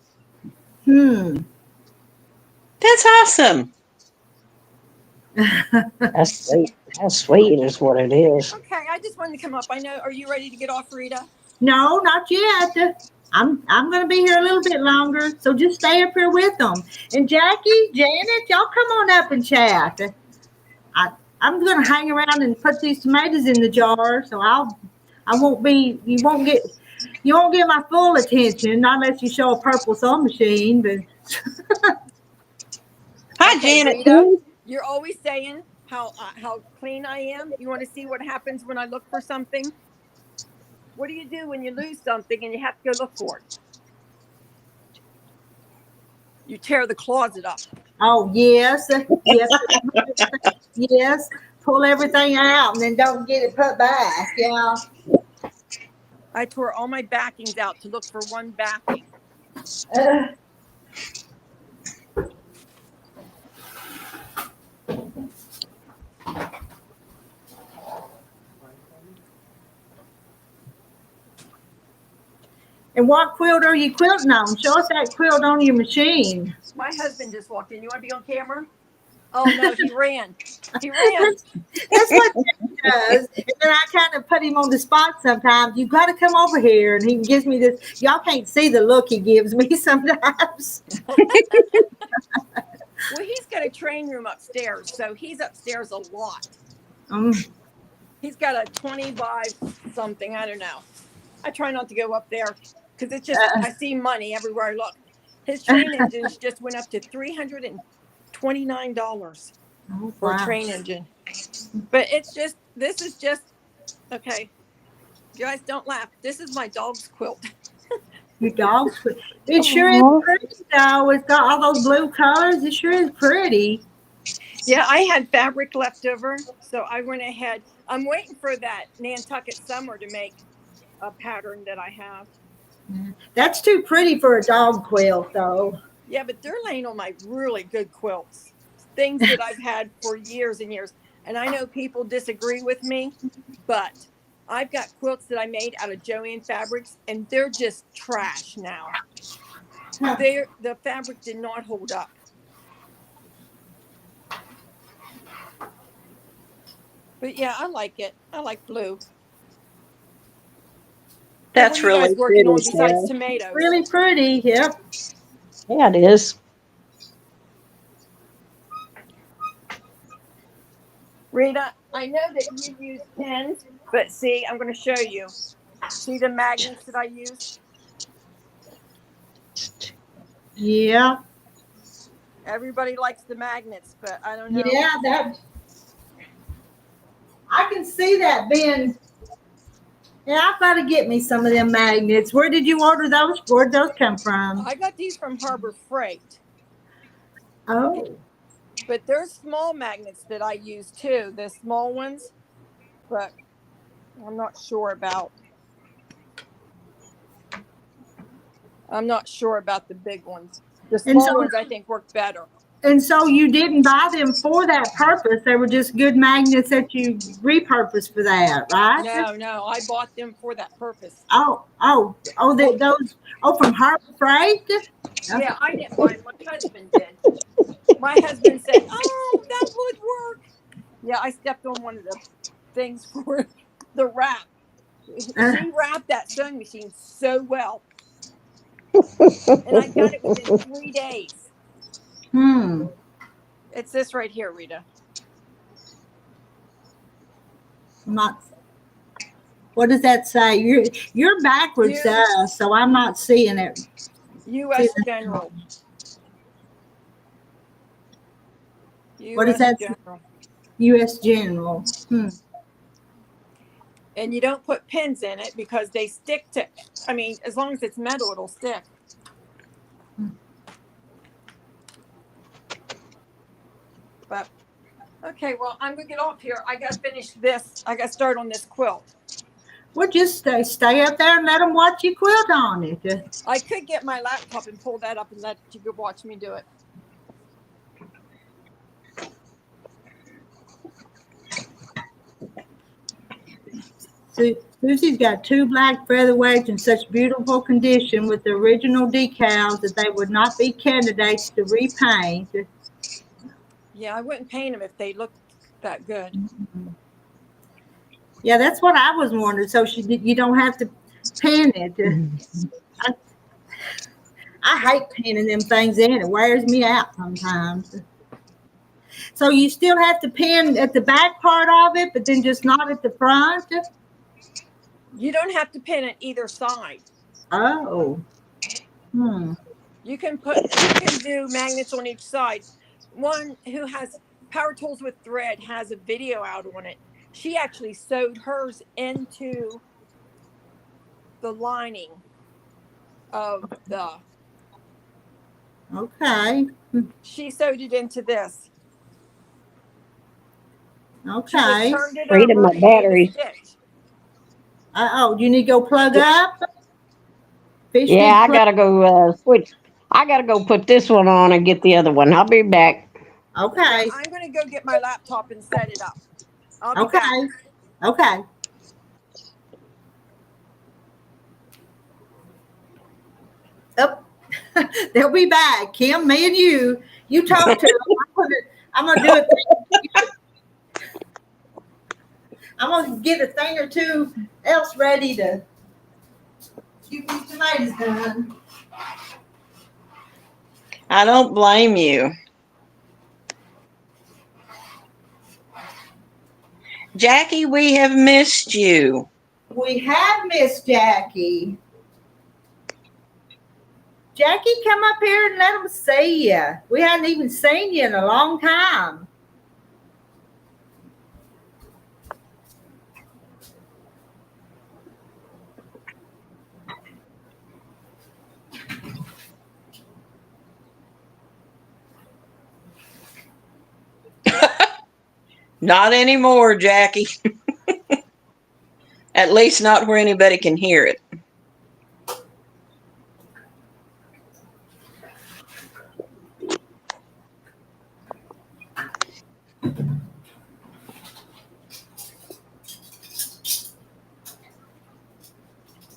That's awesome. That's sweet. That's sweet is what it is. Okay, I just wanted to come up. I know. Are you ready to get off, Rita? No, not yet. I'm going to be here a little bit longer, so just stay up here with them. And Jackie, Janet, y'all come on up and chat. I'm going to hang around and put these tomatoes in the jar, so I won't be. You won't get my full attention, not unless you show a purple sewing machine. But Hi, Okay, Janet. Rita. You're always saying how clean I am. You want to see what happens when I look for something? What do you do when you lose something and you have to go look for it? You tear the closet up. oh yes, yes, yes. Pull everything out and then don't get it put back. Yeah. I tore all my backings out to look for one backing. Uh, and what quilt are you quilting on? Show us that quilt on your machine. My husband just walked in. You want to be on camera? Oh no, he ran. He ran. That's what Jay does. And then I kind of put him on the spot sometimes. You got to come over here. And he gives me this. Y'all can't see the look he gives me sometimes. Well, he's got a train room upstairs, so he's upstairs a lot. Um, He's got a 20 by something. I don't know. I try not to go up there because it's just, I see money everywhere I look. His train engines just went up to $329 for a wow. train engine. But it's just, this is just, okay. You guys don't laugh. This is my dog's quilt. Your dog's quilt. It sure is pretty, though. It's got all those blue colors. It sure is pretty. Yeah, I had fabric left over, so I went ahead. I'm waiting for that Nantucket Summer to make a pattern that I have. That's too pretty for a dog quilt, though. Yeah, but they're laying on my really good quilts, things that I've had for years and years. And I know people disagree with me, but I've got quilts that I made out of Joanne fabrics, and they're just trash now. The fabric did not hold up. But yeah, I like it. I like blue. That's what are you really guys working on pretty, besides Sarah. tomatoes? Really pretty. Yep. Yeah, it is. Rita, I know that you use pens, but see, I'm going to show you. See the magnets that I use? Yeah. Everybody likes the magnets, but I don't know. Yeah, I can see that being. Yeah, I've got to get me some of them magnets. Where did you order those? Where'd those come from? I got these from Harbor Freight. Oh. But there's small magnets that I use too, the small ones, but I'm not sure about the big ones. The small ones I think work better. And so you didn't buy them for that purpose. They were just good magnets that you repurposed for that, right? No, I bought them for that purpose. Those. Oh, from Harbor Freight. Yeah, I didn't buy them. My husband did. My husband said, "Oh, that would work." Yeah, I stepped on one of the things for the wrap. She wrapped that sewing machine so well, and I got it within 3 days. Hmm. It's this right here, Rita. Not. What does that say? You're backwards to us, so I'm not seeing it. U.S. General. What is that? General. U.S. General. And you don't put pins in it because they stick to. I mean, as long as it's metal, it'll stick. But okay, well, I'm gonna get off here. I gotta finish this. I gotta start on this quilt. Well, just stay up there and let them watch you quilt on it. I could get my laptop and pull that up and let you go watch me do it. Susie's got 2 black featherweights in such beautiful condition with the original decals that they would not be candidates to repaint. Yeah, I wouldn't paint them if they looked that good. Yeah, that's what I was wondering. So you don't have to paint it. I hate painting them things in. It wears me out sometimes. So you still have to pin at the back part of it, but then just not at the front? You don't have to pin it either side. Oh. You can do magnets on each side. One who has Power Tools with Thread has a video out on it. She actually sewed hers into the lining of the. Okay. She sewed it into this. Okay. She turned it Freedom over of and gave a batteries. stitch. Do you need to go plug up? Yeah, I gotta go switch. I gotta go put this one on and get the other one. I'll be back. Okay. Yeah, I'm going to go get my laptop and set it up. I'll be back. Okay. Oh, they'll be back. Kim, me and you. You talk to them. I'm gonna do it. I'm gonna get a thing or two else ready to get these tomatoes done. I don't blame you. Jackie, we have missed you. We have Miss Jackie. Jackie, come up here and let them see you. We hadn't even seen you in a long time. Not anymore, Jackie. At least not where anybody can hear it.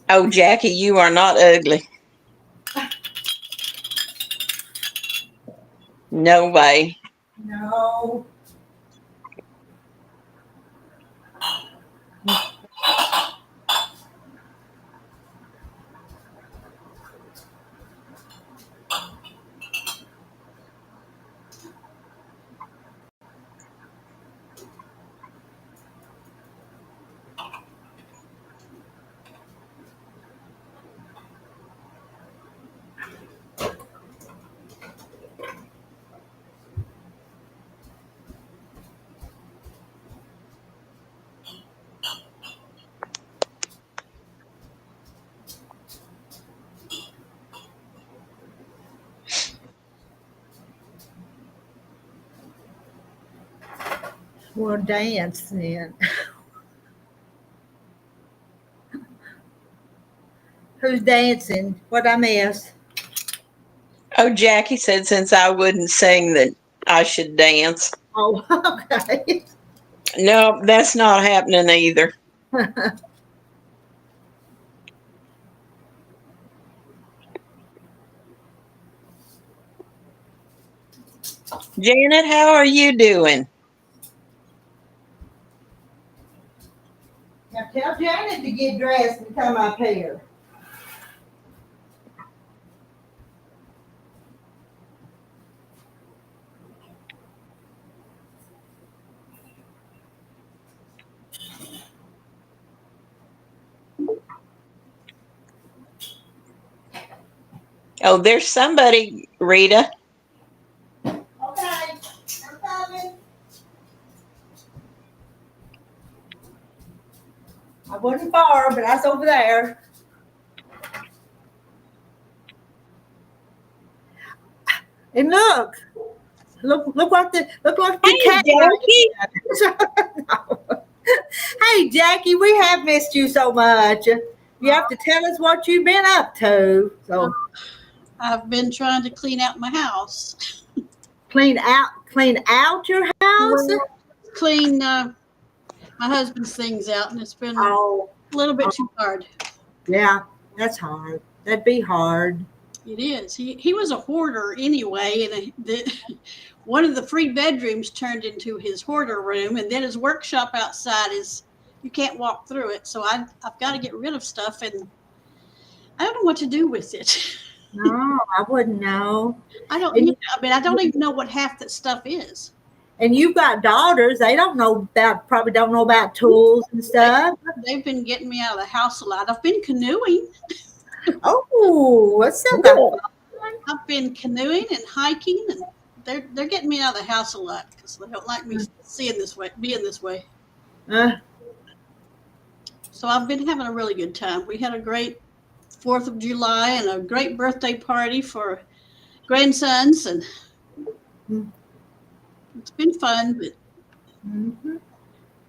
Oh, Jackie, you are not ugly. No way. No. We'll dance then. Who's dancing? What I miss? Oh, Jackie said since I wouldn't sing that I should dance. Oh, okay. No, that's not happening either. Janet, how are you doing? Now tell Janet to get dressed and come up here. Oh, there's somebody, Rita. Okay, I'm coming. I wasn't far, but I was over there. And look what the Hey, cat. Jackie. Hey, Jackie, we have missed you so much. You have to tell us what you've been up to. So I've been trying to clean out my house. clean out your house. Clean my husband's things out, and it's been Oh, a little bit too hard. yeah, that's hard. That'd be hard. It is. He was a hoarder anyway, and one of the free bedrooms turned into his hoarder room, and then his workshop outside you can't walk through it. So I've got to get rid of stuff, and I don't know what to do with it. No, I wouldn't know. I don't even know what half that stuff is. And you've got daughters. They probably don't know about tools and stuff. They've been getting me out of the house a lot. I've been canoeing. Oh, what's that? I've been canoeing and hiking, and they're getting me out of the house a lot because they don't like me being this way. So I've been having a really good time. We had a great 4th of July and a great birthday party for grandsons, and it's been fun, but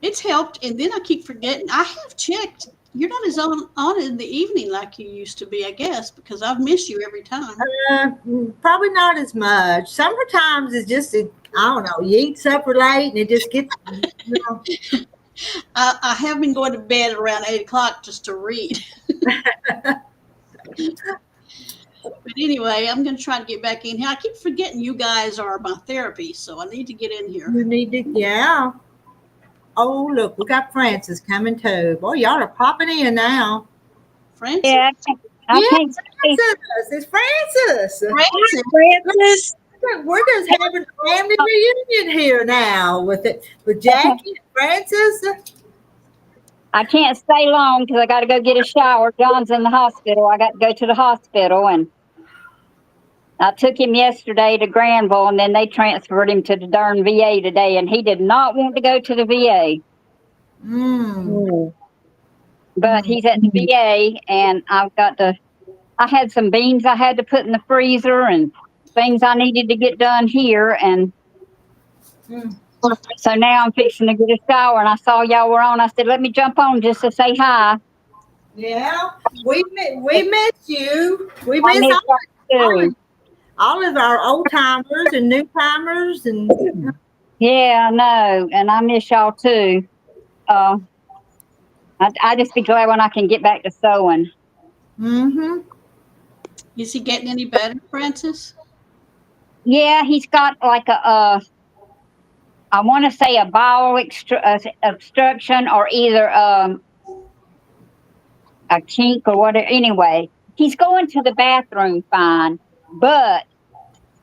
it's helped. And then I keep forgetting. I have checked. You're not as on in the evening like you used to be, I guess, because I've missed you every time. Probably not as much. Sometimes it's just, I don't know, you eat supper late and it just gets, you know. I have been going to bed around 8 o'clock just to read. But anyway, I'm going to try to get back in here. I keep forgetting you guys are my therapy, so I need to get in here. You need to, yeah. Oh, look, we got Francis coming too. Boy, y'all are popping in now. Francis? Yeah, I can't see. Francis, it's Francis. Francis. We're just having a family reunion here now with Jackie and Francis. I can't stay long because I got to go get a shower. John's in the hospital. I got to go to the hospital, and I took him yesterday to Granville, and then they transferred him to the darn VA today, and he did not want to go to the VA. But he's at the VA, and I had some beans I had to put in the freezer and things I needed to get done here, and so now I'm fixing to get a shower, and I saw y'all were on. I said, let me jump on just to say hi. Yeah, we miss you. We I miss miss y'all too. all of our old timers and new timers, and Yeah, I know, and I miss y'all too. I just be glad when I can get back to sewing. Is he getting any better, Francis? Yeah, he's got like I want to say a bowel obstruction or either a kink or whatever. Anyway, he's going to the bathroom fine, but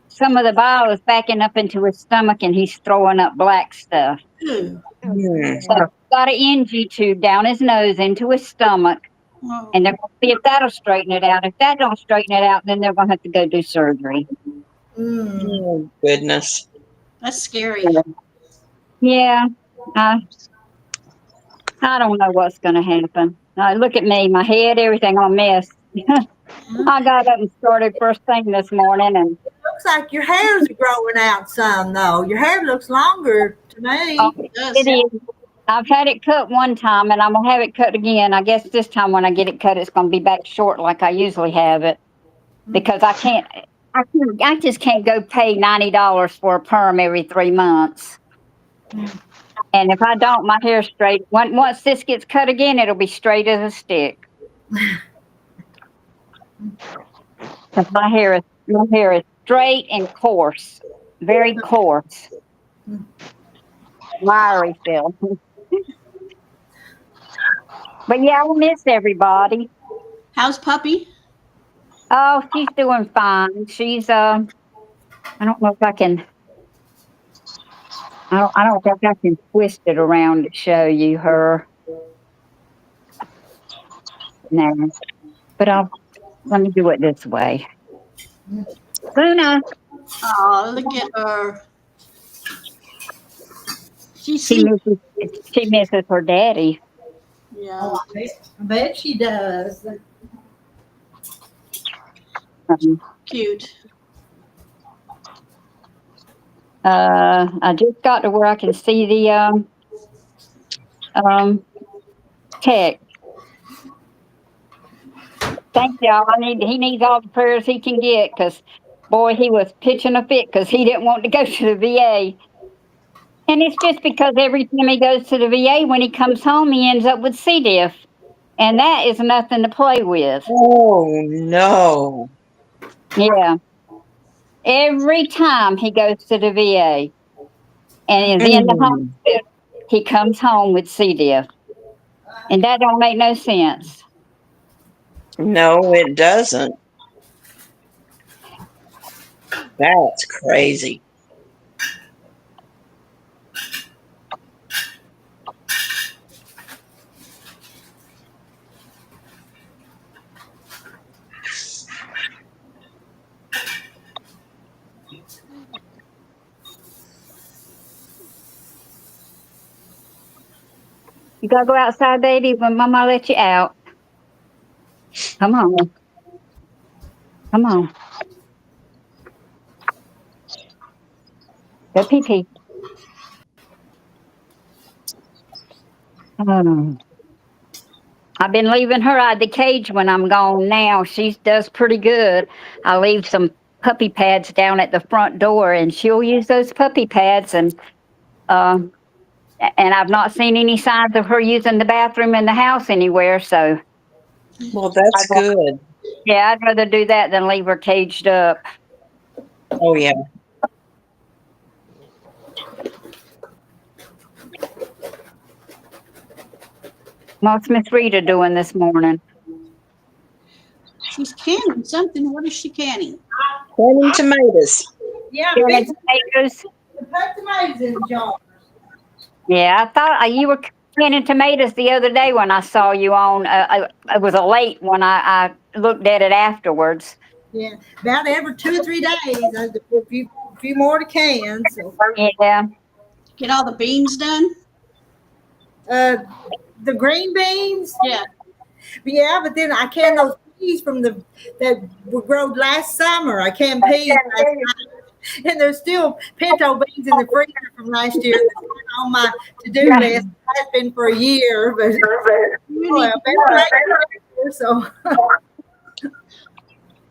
some of the bile is backing up into his stomach and he's throwing up black stuff. So he's got an NG tube down his nose into his stomach. And they're going to see if that'll straighten it out. If that don't straighten it out, then they're going to have to go do surgery. Oh, goodness. That's scary. Yeah. I don't know what's going to happen. Look at me, my head, everything on a mess. I got up and started first thing this morning, and looks like your hair's growing out some, though. Your hair looks longer to me. It is. I've had it cut one time, and I'm going to have it cut again. I guess this time when I get it cut, it's going to be back short like I usually have it. Because I can't, I just can't go pay $90 for a perm every 3 months. And if I don't, my hair's straight. Once this gets cut again, it'll be straight as a stick. 'Cause my hair is straight and coarse, very coarse, wiry still. But yeah, I miss everybody. How's puppy? Oh, she's doing fine. She's I don't know if I can. I don't think I can twist it around to show you her. No, but let me do it this way. Luna, Oh, look at her. She's she misses her daddy. Yeah. Oh, I bet she does. Cute. I just got to where I can see the text. Thank y'all. He needs all the prayers he can get because, boy, he was pitching a fit because he didn't want to go to the VA. And it's just because every time he goes to the VA, when he comes home, he ends up with C. diff. And that is nothing to play with. Oh no. Yeah. Every time he goes to the VA and is in the hospital, he comes home with C. diff. And that don't make no sense. No, it doesn't. That's crazy. You gotta go outside, baby, when Mama let you out. Come on. Come on. Go pee pee. I've been leaving her out of the cage when I'm gone now. She does pretty good. I leave some puppy pads down at the front door and she'll use those puppy pads and I've not seen any signs of her using the bathroom in the house anywhere, so Well, that's good. yeah, I'd rather do that than leave her caged up. Oh yeah. What's Miss Rita doing this morning? She's canning something. What is she canning? Canning tomatoes. Yeah, Canning fix tomatoes? to put tomatoes in jars. Yeah, I thought you were canning tomatoes the other day when I saw you on. It was a late when I looked at it afterwards. Yeah, about every 2 or 3 days, I put a few more to can. So, Yeah. Get all the beans done? the green beans, Yeah. but then I canned those peas that were grown last summer. I canned peas last night, and there's still pinto beans in the freezer from last year that's on my to-do list. It's been for a year, but so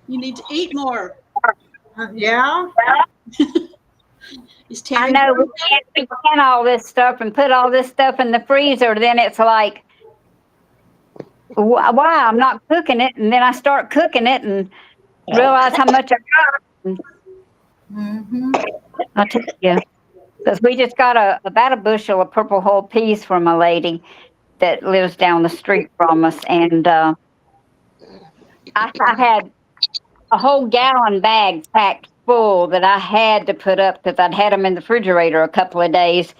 You need to eat more. yeah. Is I Terry know we can all this stuff and put all this stuff in the freezer. Then it's like, why I'm not cooking it, and then I start cooking it and realize how much I got. Mm-hmm. I'll tell you, because we just got about a bushel of purple whole peas from a lady that lives down the street from us, and I had a whole gallon bag packed full that I had to put up because I'd had them in the refrigerator a couple of days.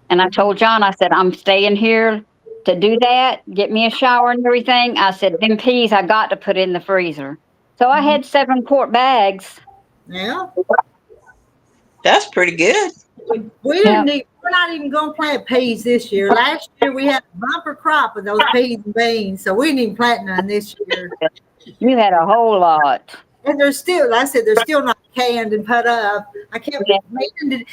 And I told John, I said, I'm staying here to do that, get me a shower and everything. I said, them peas I got to put in the freezer. So I had 7-quart bags. Yeah. That's pretty good. We're not even going to plant peas this year. Last year we had a bumper crop of those peas and beans, so we didn't even plant none this year. You had a whole lot. And they're still, like I said, they're still not canned and put up. I kept meaning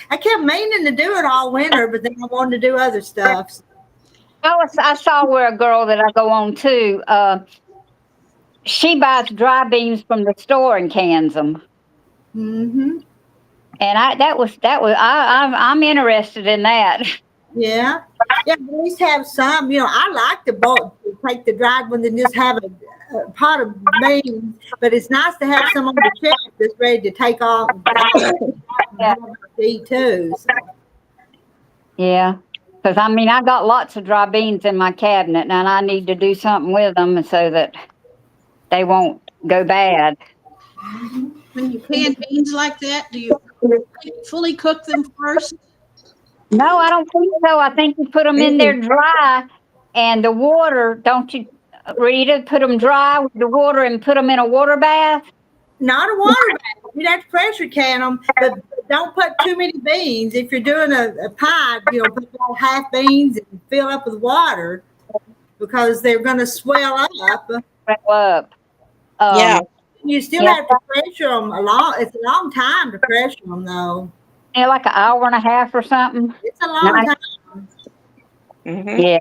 to do it all winter, but then I wanted to do other stuff. I saw where a girl that I go on to, she buys dry beans from the store and cans them. Mm-hmm. And I'm interested in that. Yeah. Yeah, but at least have some. I like to take the dried one and just have a pot of beans. But it's nice to have some on the shelf that's ready to take off and have to eat too. So. Yeah. Because I got lots of dry beans in my cabinet, and I need to do something with them so that they won't go bad. When you can beans like that, do you fully cook them first? No, I don't think so. I think you put them in there dry, and the water. Don't you, Rita? Put them dry with the water and put them in a water bath. Not a water bath. You'd have to pressure can them, but don't put too many beans. If you're doing a pie, put about half beans and fill up with water because they're going to swell up. Swell up. Yeah. You still have to pressure them It's a long time to pressure them, though. Yeah, like an hour and a half or something. It's a long time. Mm-hmm. Yeah.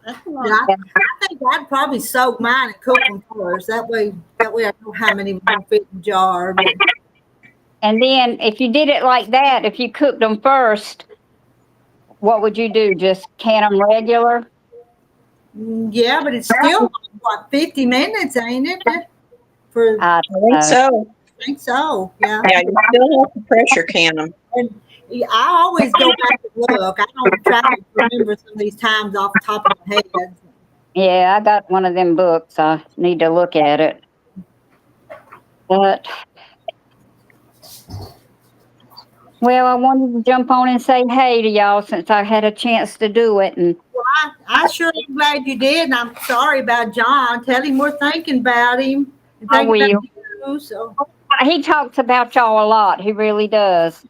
I think I'd probably soak mine and cook them first. That way I know how many will fit in the jar. But. And then if you did it like that, if you cooked them first, what would you do? Just can them regular? Yeah, but it's still 50 minutes, ain't it? I think so. Yeah. Yeah, you still have to pressure can them. And I always go back and look. I don't try to remember some of these times off the top of my head. Yeah, I got one of them books. I need to look at it. But, well, I wanted to jump on and say hey to y'all since I had a chance to do it. And well, I sure am glad you did. And I'm sorry about John. Tell him we're thinking about him. I will. About you, so. He talks about y'all a lot. He really does.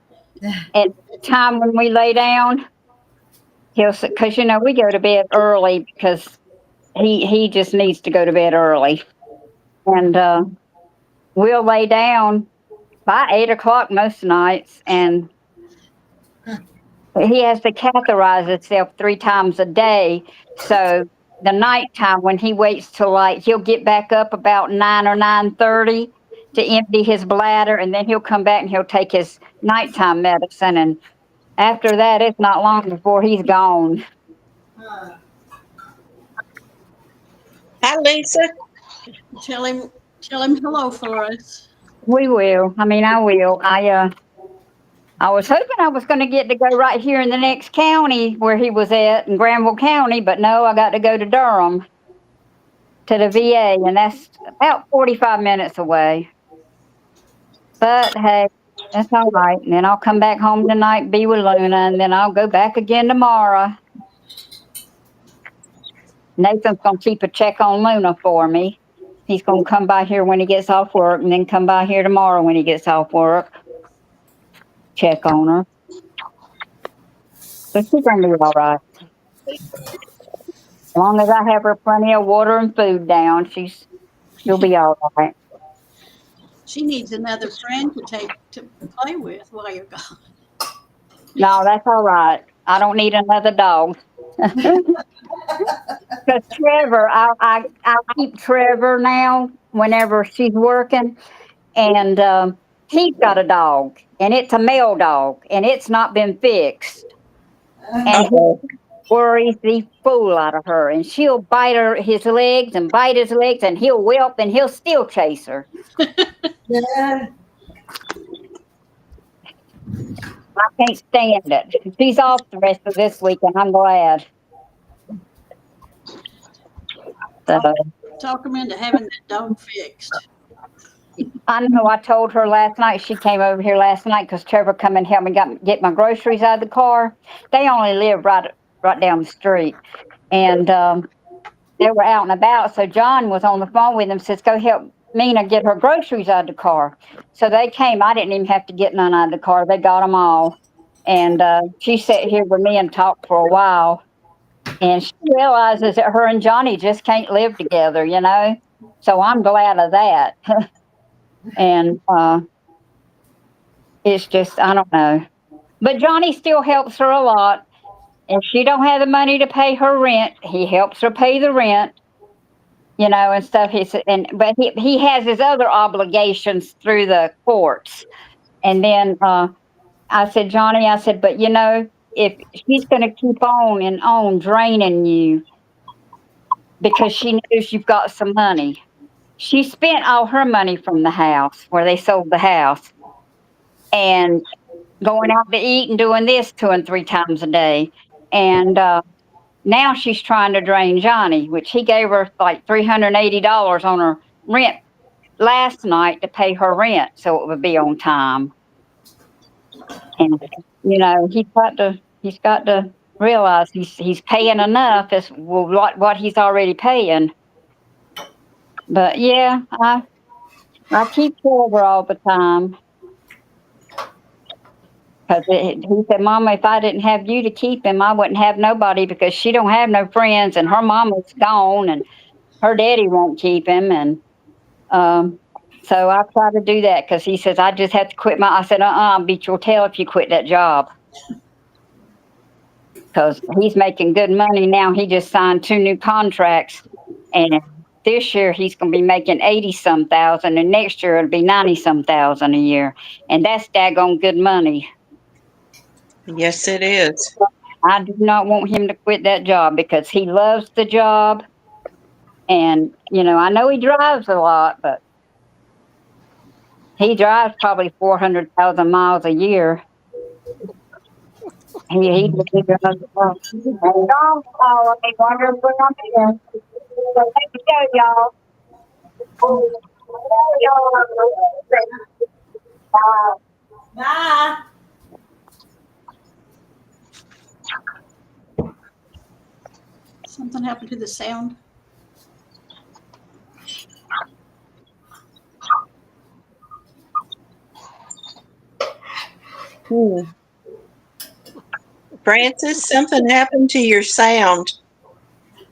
At the time when we lay down, he'll say, because we go to bed early because he just needs to go to bed early, and we'll lay down by 8 o'clock most nights, and he has to catheterize himself 3 times a day. So the nighttime when he waits till he'll get back up about 9 or 9:30 to empty his bladder, and then he'll come back and he'll take his nighttime medicine, and after that it's not long before he's gone. Hi, Lisa. Tell him hello for us. We will. I will. I was hoping I was going to get to go right here in the next county where he was at in Granville County, but no, I got to go to Durham to the VA, and that's about 45 minutes away. But hey, that's all right. And then I'll come back home tonight, be with Luna, and then I'll go back again tomorrow. Nathan's going to keep a check on Luna for me. He's going to come by here when he gets off work, and then come by here tomorrow when he gets off work. Check on her. But she's going to be all right. As long as I have her plenty of water and food down, she'll be all right. She needs another friend to play with while you're gone. No, that's all right. I don't need another dog. Because Trevor, I keep Trevor now whenever she's working, and he's got a dog, and it's a male dog, and it's not been fixed. And he worries the fool out of her, and she'll bite his legs, and he'll whelp, and he'll still chase her. Yeah. I can't stand it. She's off the rest of this week, and I'm glad. Talk him into having that dog fixed. I know. I told her last night. She came over here last night because Trevor come and helped me get my groceries out of the car. They only live right down the street, and they were out and about. So John was on the phone with them. Says, "Go help Mina get her groceries out of the car." So they came. I didn't even have to get none out of the car. They got them all, and she sat here with me and talked for a while. And she realizes that her and Johnny just can't live together, So I'm glad of that. And it's just, I don't know. But Johnny still helps her a lot. If she don't have the money to pay her rent, he helps her pay the rent, and stuff. But he has his other obligations through the courts. And then I said, Johnny, I said, but you know, if she's going to keep on and on draining you because she knows you've got some money. She spent all her money from the house where they sold the house and going out to eat and doing this 2 and 3 times a day. And now she's trying to drain Johnny, which he gave her like $380 on her rent last night to pay her rent so it would be on time. And you know, he's got to realize he's paying enough as well what he's already paying. But yeah, I keep Silver all the time because he said, "Mama, if I didn't have you to keep him, I wouldn't have nobody because she don't have no friends and her mama's gone and her daddy won't keep him." And so I try to do that because he says I just have to quit my. I said, I'll beat your tail if you quit that job because he's making good money now. He just signed 2 new contracts, and this year he's going to be making 80-some thousand, and next year it'll be 90-some thousand a year, and that's daggone good money. Yes, it is. I do not want him to quit that job because he loves the job, and you know I know he drives a lot, but he drives probably 400,000 miles a year. He drives a lot. Bye. Something happened to the sound. Francis, something happened to your sound. I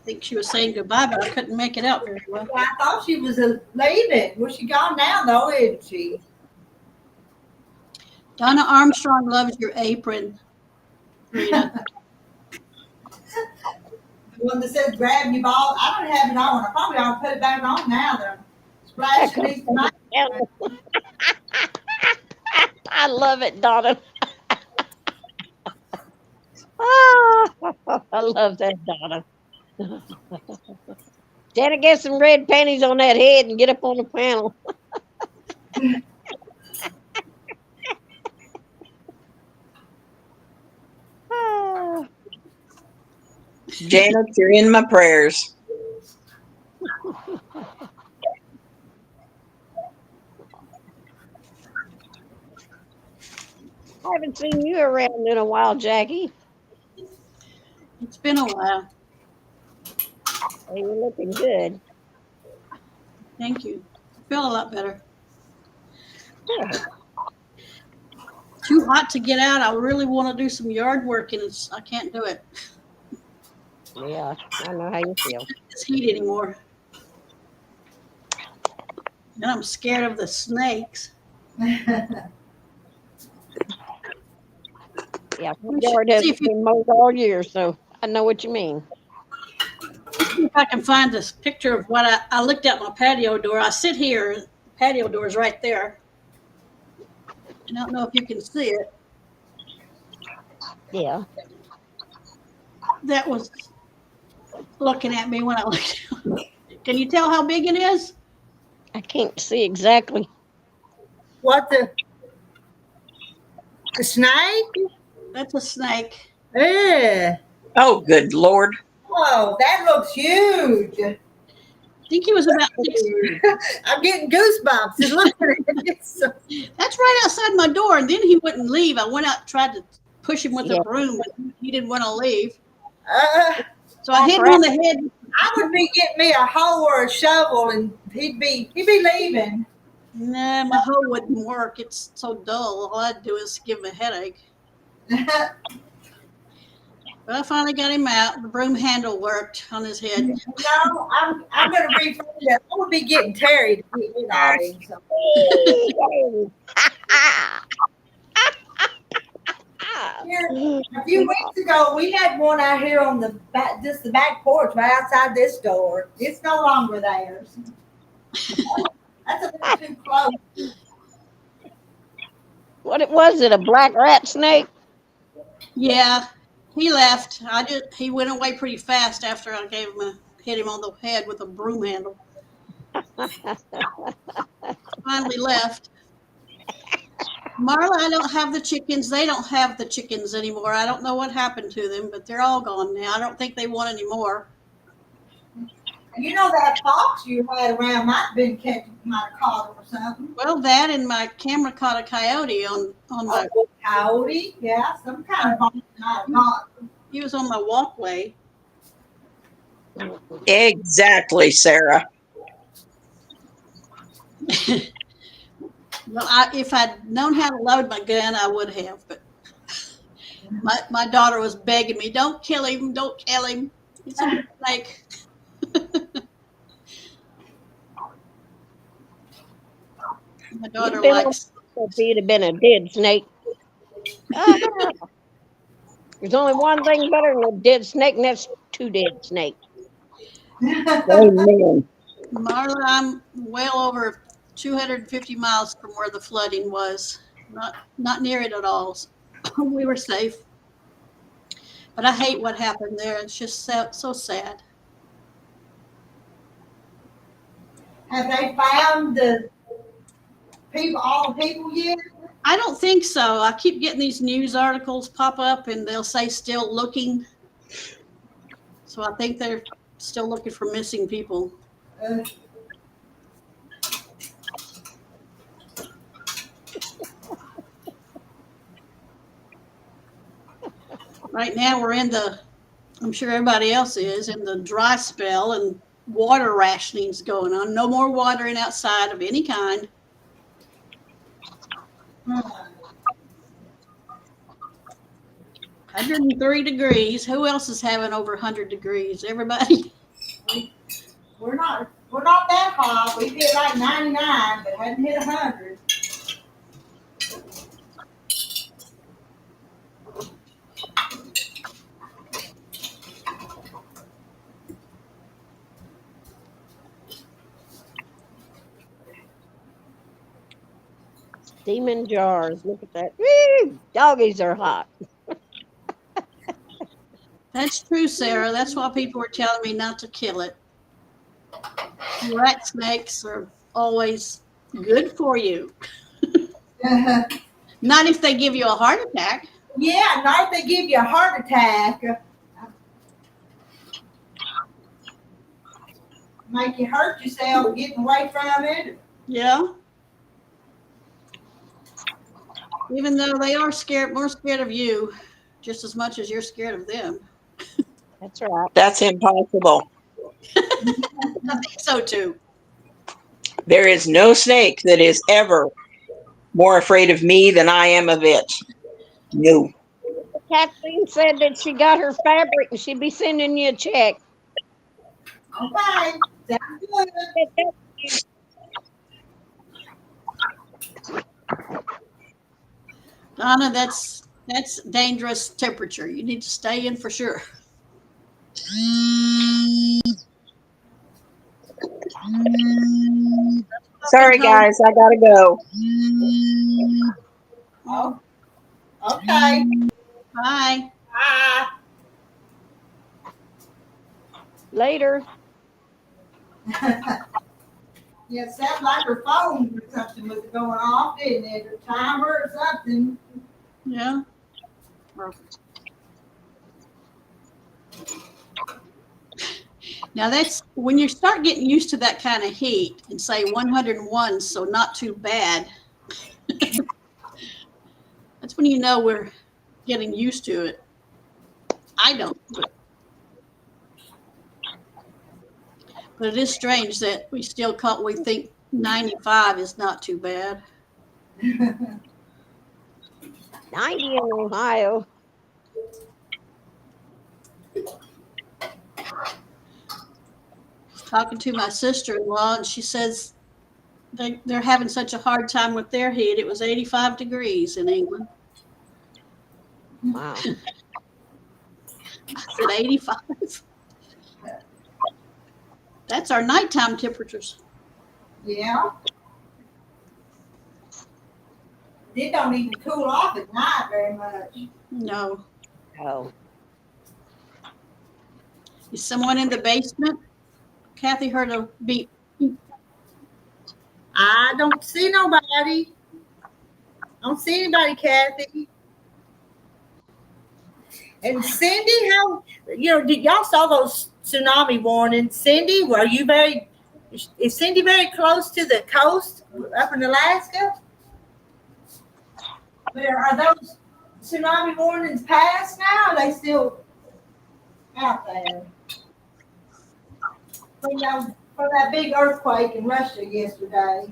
think she was saying goodbye, but I couldn't make it out very well. I thought she was leaving. Well, she gone now, though, isn't she? Donna Armstrong loves your apron, Rita. The one that says grab your ball. I don't have it on. I probably ought to put it back on now. They're splashing these tomatoes. I love it, Donna. I love that, Donna. Janet, get some red panties on that head and get up on the panel. Janet, you're in my prayers. I haven't seen you around in a while, Jackie. It's been a while. Hey, you're looking good. Thank you. I feel a lot better. Too hot to get out. I really want to do some yard work, and I can't do it. Yeah, I know how you feel. This heat anymore. And I'm scared of the snakes. Yeah, my yard hasn't been mowed all year, so I know what you mean. See if I can find this picture of what I looked at my patio door. I sit here, the patio door is right there. I don't know if you can see it. Yeah. That was looking at me when I looked. Can you tell how big it is? I can't see exactly. What the snake? That's a snake. Yeah. Oh, good Lord. Whoa, that looks huge. I think he was about 6. I'm getting goosebumps just looking at it. That's right outside my door, and then he wouldn't leave. I went out and tried to push him with a broom, but he didn't want to leave. So I hit him on the head. I would be getting me a hoe or a shovel, and he'd be leaving. Nah, my hoe wouldn't work. It's so dull. All I'd do is give him a headache. But I finally got him out. The broom handle worked on his head. No, I'm going to reframe that. I would be getting Terry to get rid of him. So. Here, a few weeks ago, we had one out here on the back, just the back porch, right outside this door. It's no longer theirs. That's a little too close. What was it? A black rat snake? Yeah, he left. He went away pretty fast after I hit him on the head with a broom handle. Finally left. Marla, I don't have the chickens. They don't have the chickens anymore. I don't know what happened to them, but they're all gone now. I don't think they want any more. You know that fox you had around might have might have caught him or something. Well, that and my camera caught a coyote on my. Oh, coyote, yeah, some kind of fox might have caught him. He was on my walkway. Exactly, Sarah. Well, if I'd known how to load my gun, I would have. But my daughter was begging me, "Don't kill him! Don't kill him! It's a snake." My daughter likes. If he'd have been a dead snake. Ah, there's only one thing better than a dead snake, and that's two dead snakes. Amen. Marla, I'm well over 250 miles from where the flooding was. Not near it at all. We were safe. But I hate what happened there. It's just so sad. Have they found all the people yet? I don't think so. I keep getting these news articles pop up and they'll say still looking. So I think they're still looking for missing people. Right now we're I'm sure everybody else is, in the dry spell and water rationing's going on. No more watering outside of any kind. 103 degrees. Who else is having over 100 degrees? Everybody. We're not that hot. We hit like 99, but hadn't hit 100. Steaming jars. Look at that. Woo! Doggies are hot. That's true, Sarah. That's why people were telling me not to kill it. Rat snakes are always good for you. Not if they give you a heart attack. Yeah, not if they give you a heart attack. Make you hurt yourself getting away from it. Yeah. Even though they are more scared of you, just as much as you're scared of them. That's right. That's impossible. I think so too. There is no snake that is ever more afraid of me than I am of it. No. Kathleen said that she got her fabric and she'd be sending you a check. Okay, sounds good. Donna, that's dangerous temperature. You need to stay in for sure. Sorry, guys, I gotta go. Oh, okay. Bye. Bye. Later. Yeah, it sounded like her phone or something was going off, didn't it? Her timer or something. Yeah. Now that's when you start getting used to that kind of heat and say 101, so not too bad. That's when you know we're getting used to it. I don't, but it is strange that we think 95 is not too bad. 90 in Ohio. Talking to my sister-in-law, and she says they're having such a hard time with their heat. It was 85 degrees in England. Wow. I said 85. That's our nighttime temperatures. Yeah. It don't even cool off at night very much. No. Oh, Is someone in the basement? Kathy heard a beep. I don't see nobody. I don't see anybody, Kathy. And Cindy, how did y'all saw those tsunami warnings? Cindy, is Cindy very close to the coast up in Alaska? Are those tsunami warnings passed now? Or are they still out there? From that big earthquake in Russia yesterday.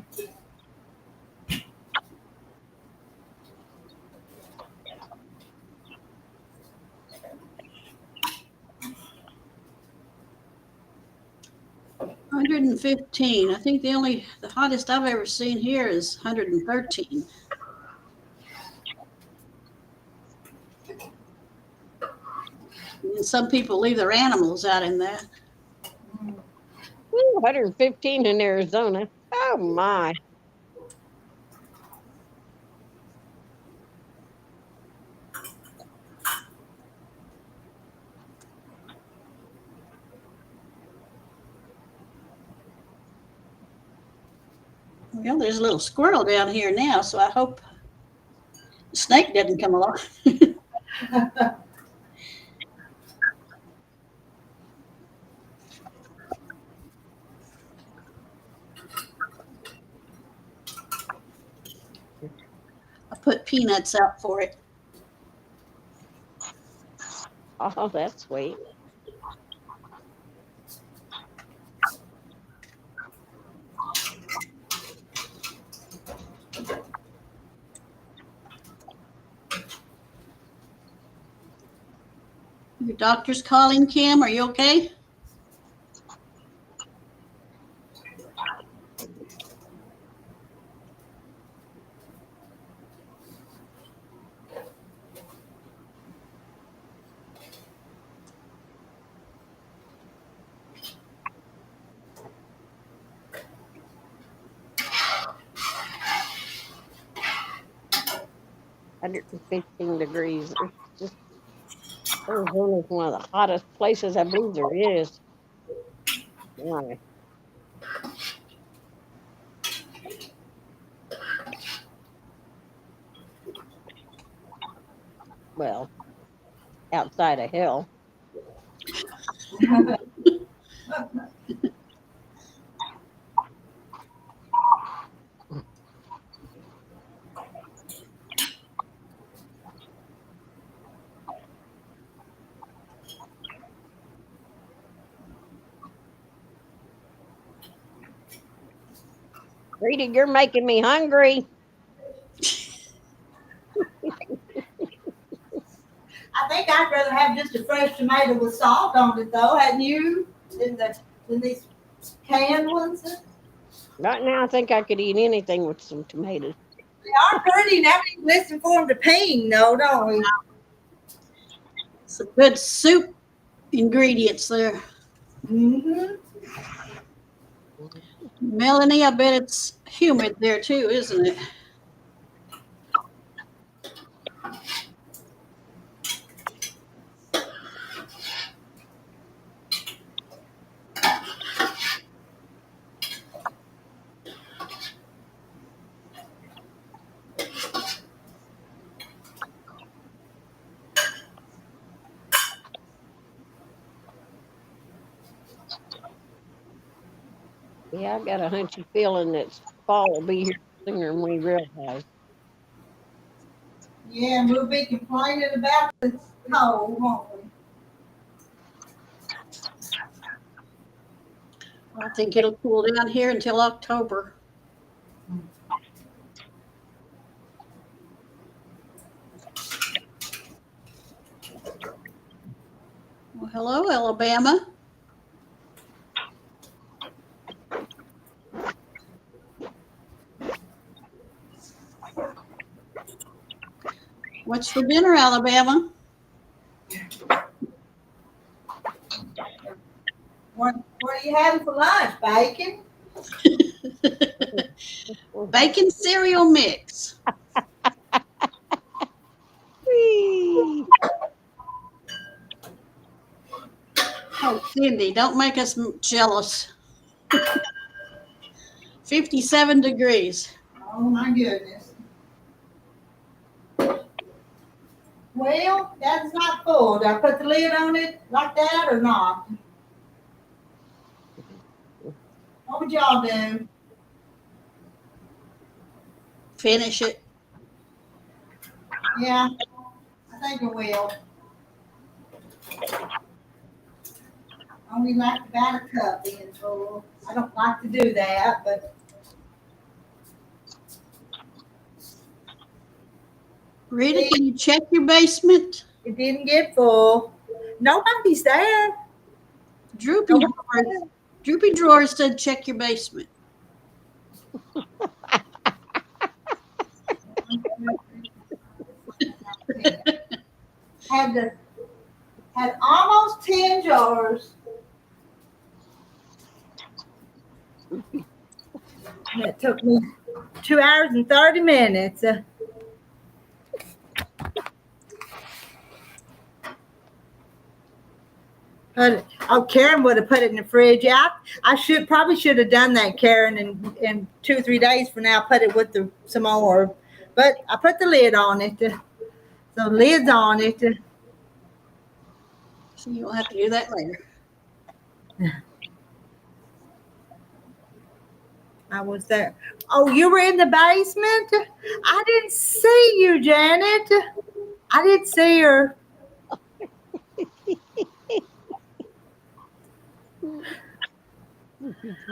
Hundred and 15. I think the hottest I've ever seen here is 113. And some people leave their animals out in that. 115 in Arizona. Oh my. Well, there's a little squirrel down here now, so I hope the snake doesn't come along. I put peanuts out for it. Oh, that's sweet. Your doctor's calling, Kim. Are you okay? Hundred and 15 degrees. Arizona is one of the hottest places I believe there is. My. Well, outside of hell. Rita, you're making me hungry. I think I'd rather have just a fresh tomato with salt on it, though, hadn't you? Than these canned ones. Right now, I think I could eat anything with some tomatoes. They are pretty. Now we listen for them to ping, though, don't we? Some good soup ingredients there. Mm-hmm. Melanie, I bet it's humid there too, isn't it? Yeah, I got a hunchy feeling that fall will be here sooner than we realize. Yeah, and we'll be complaining about the cold, won't we? I think it'll cool down here until October. Well, hello, Alabama. What's for dinner, Alabama? What are you having for lunch? Bacon? Bacon cereal mix. Oh, Cindy, don't make us jealous. 57 degrees. Oh my goodness. Well, that's not full. Did I put the lid on it like that or not? What would y'all do? Finish it. Yeah, I think I will. Only like about a cup in full. I don't like to do that, but Rita, can you check your basement? it didn't get full. Nobody's there. Droopy Drawer said check your basement. Had almost 10 jars. And it took me 2 hours and 30 minutes. Karen would have put it in the fridge. Yeah, I probably should have done that, Karen, and in 2 or 3 days from now, put it with some more. But I put the lid on it. So lid's on it. So you'll have to do that later. I was there. Oh, you were in the basement? I didn't see you, Janet. I didn't see her.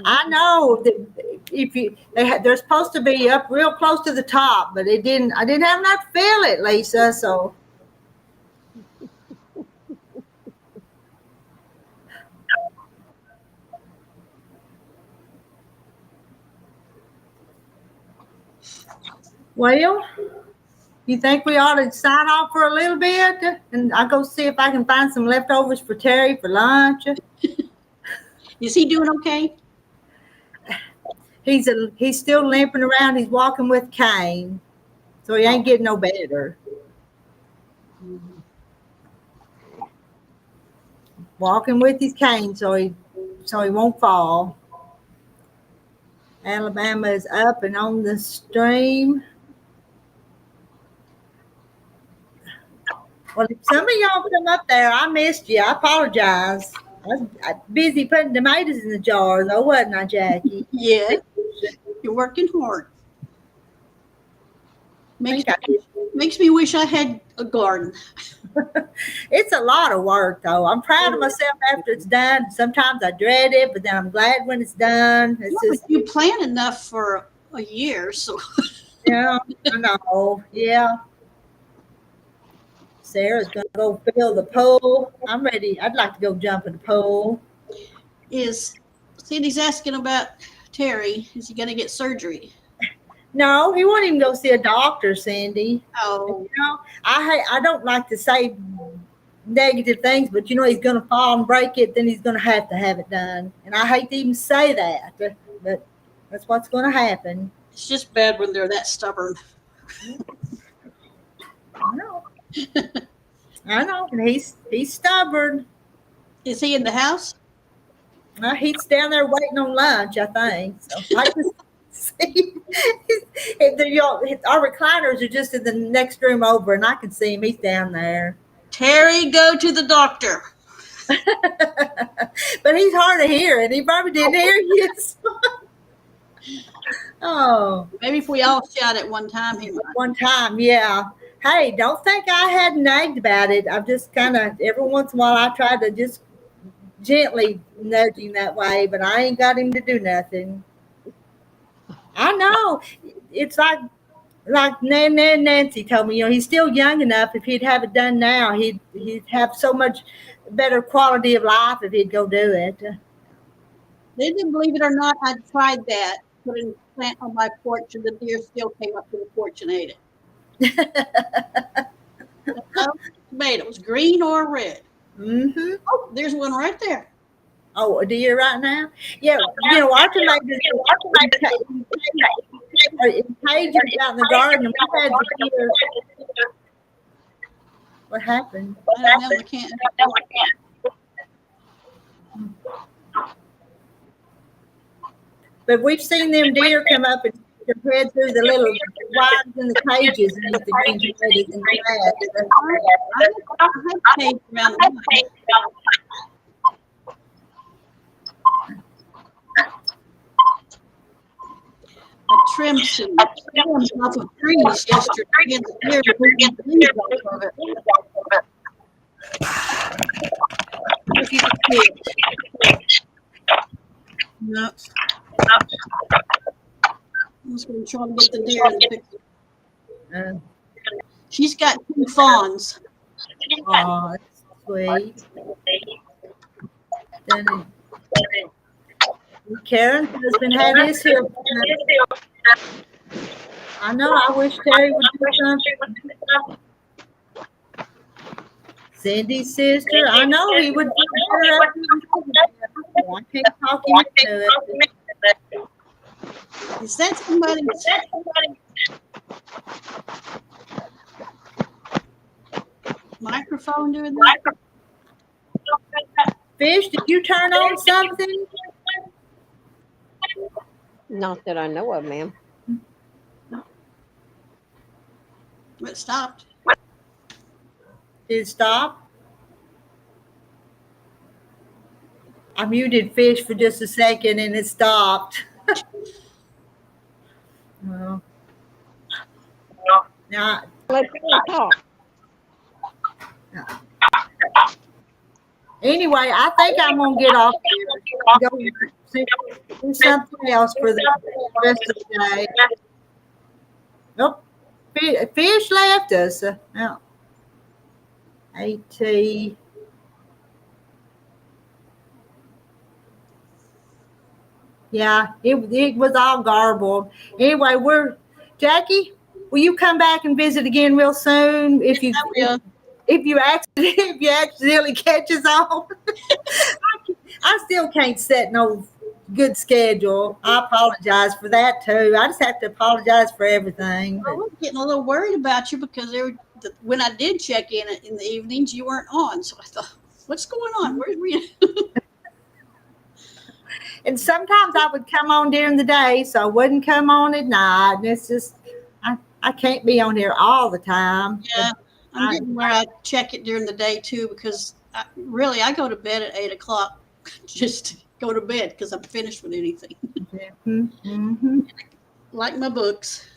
I know that they're supposed to be up real close to the top, but it didn't. I didn't have enough to feel it, Lisa. So. Well, you think we ought to sign off for a little bit, and I'll go see if I can find some leftovers for Terry for lunch. Is he doing okay? He's still limping around. He's walking with a cane, so he ain't getting no better. Walking with his cane, so he won't fall. Alabama is up and on the stream. Well, if some of y'all come up there, I missed you. I apologize. I was busy putting tomatoes in the jars, though, wasn't I, Jackie? Yeah. You're working hard. Makes me wish I had a garden. It's a lot of work, though. I'm proud of myself after it's done. Sometimes I dread it, but then I'm glad when it's done. It's just, you plan enough for a year, so. Yeah, I know. Yeah. Sarah's going to go fill the pool. I'm ready. I'd like to go jump in the pool. Cindy's asking about Terry. Is he going to get surgery? No, he won't even go see a doctor, Cindy. Oh. You know, I don't like to say negative things, but he's going to fall and break it, then he's going to have it done. And I hate to even say that, but that's what's going to happen. It's just bad when they're that stubborn. I know. I know, and he's stubborn. Is he in the house? He's down there waiting on lunch, I think. So I just see our recliners are just in the next room over, and I can see him. He's down there. Terry, go to the doctor. But he's hard of hearing. He probably didn't hear you. Oh, maybe if we all shout at one time, he might. One time, yeah. Hey, don't think I had nagged about it. I've just kind of, every once in a while, I try to just gently nudge him that way, but I ain't got him to do nothing. I know. It's like Nancy told me, he's still young enough. If he'd have it done now, he'd have so much better quality of life if he'd go do it. They didn't believe it or not, I tried that, putting a plant on my porch, and the deer still came up to the porch and ate it. Tomatoes, green or red. Mm-hmm. Oh, there's one right there. Oh, a deer right now? Yeah, our tomatoes in cages out in the garden. We've had deer. What happened? I don't know. I can't. But we've seen them deer come up and stick their head through the little wires in the cages and eat the green tomatoes in the grass. I have cage around the house. I trimmed some limbs off of trees yesterday. And the deer were eating the leaves off of it. Look at the kids. No. I'm just going to try to get the deer and fix it. She's got 2 fawns. Oh, that's sweet. Then Karen's husband had his here. I know. I wish Terry would do something. Cindy's sister. I know he would do better. I can't talk him into it. Is that somebody? Microphone doing that? Fish, did you turn on something? Not that I know of, ma'am. It stopped. Did it stop? I muted Fish for just a second and it stopped. Well, now, Let me talk. anyway, I think I'm going to get off here. Go do something else for the rest of the day. Nope. Fish left us. No. AT. Yeah, it was all garbled. Anyway, Jackie, will you come back and visit again real soon if you accidentally catch us on? I still can't set no good schedule. I apologize for that too. I just have to apologize for everything. I was getting a little worried about you because when I did check in the evenings, you weren't on. So I thought, what's going on? Where's Rita? And sometimes I would come on during the day, so I wouldn't come on at night. And it's just, I can't be on here all the time. Yeah, I'm getting where I check it during the day too because I go to bed at 8 o'clock just to go to bed because I'm finished with anything. Mm-hmm. Like my books.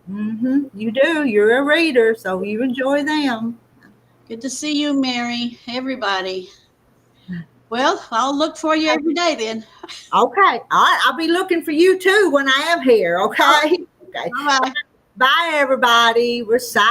Mm-hmm. You do. You're a reader, so you enjoy them. Good to see you, Mary. Everybody. Well, I'll look for you every day then. Okay. All right. I'll be looking for you too when I am here. Okay. Okay. Bye-bye. Bye, everybody. We're signing.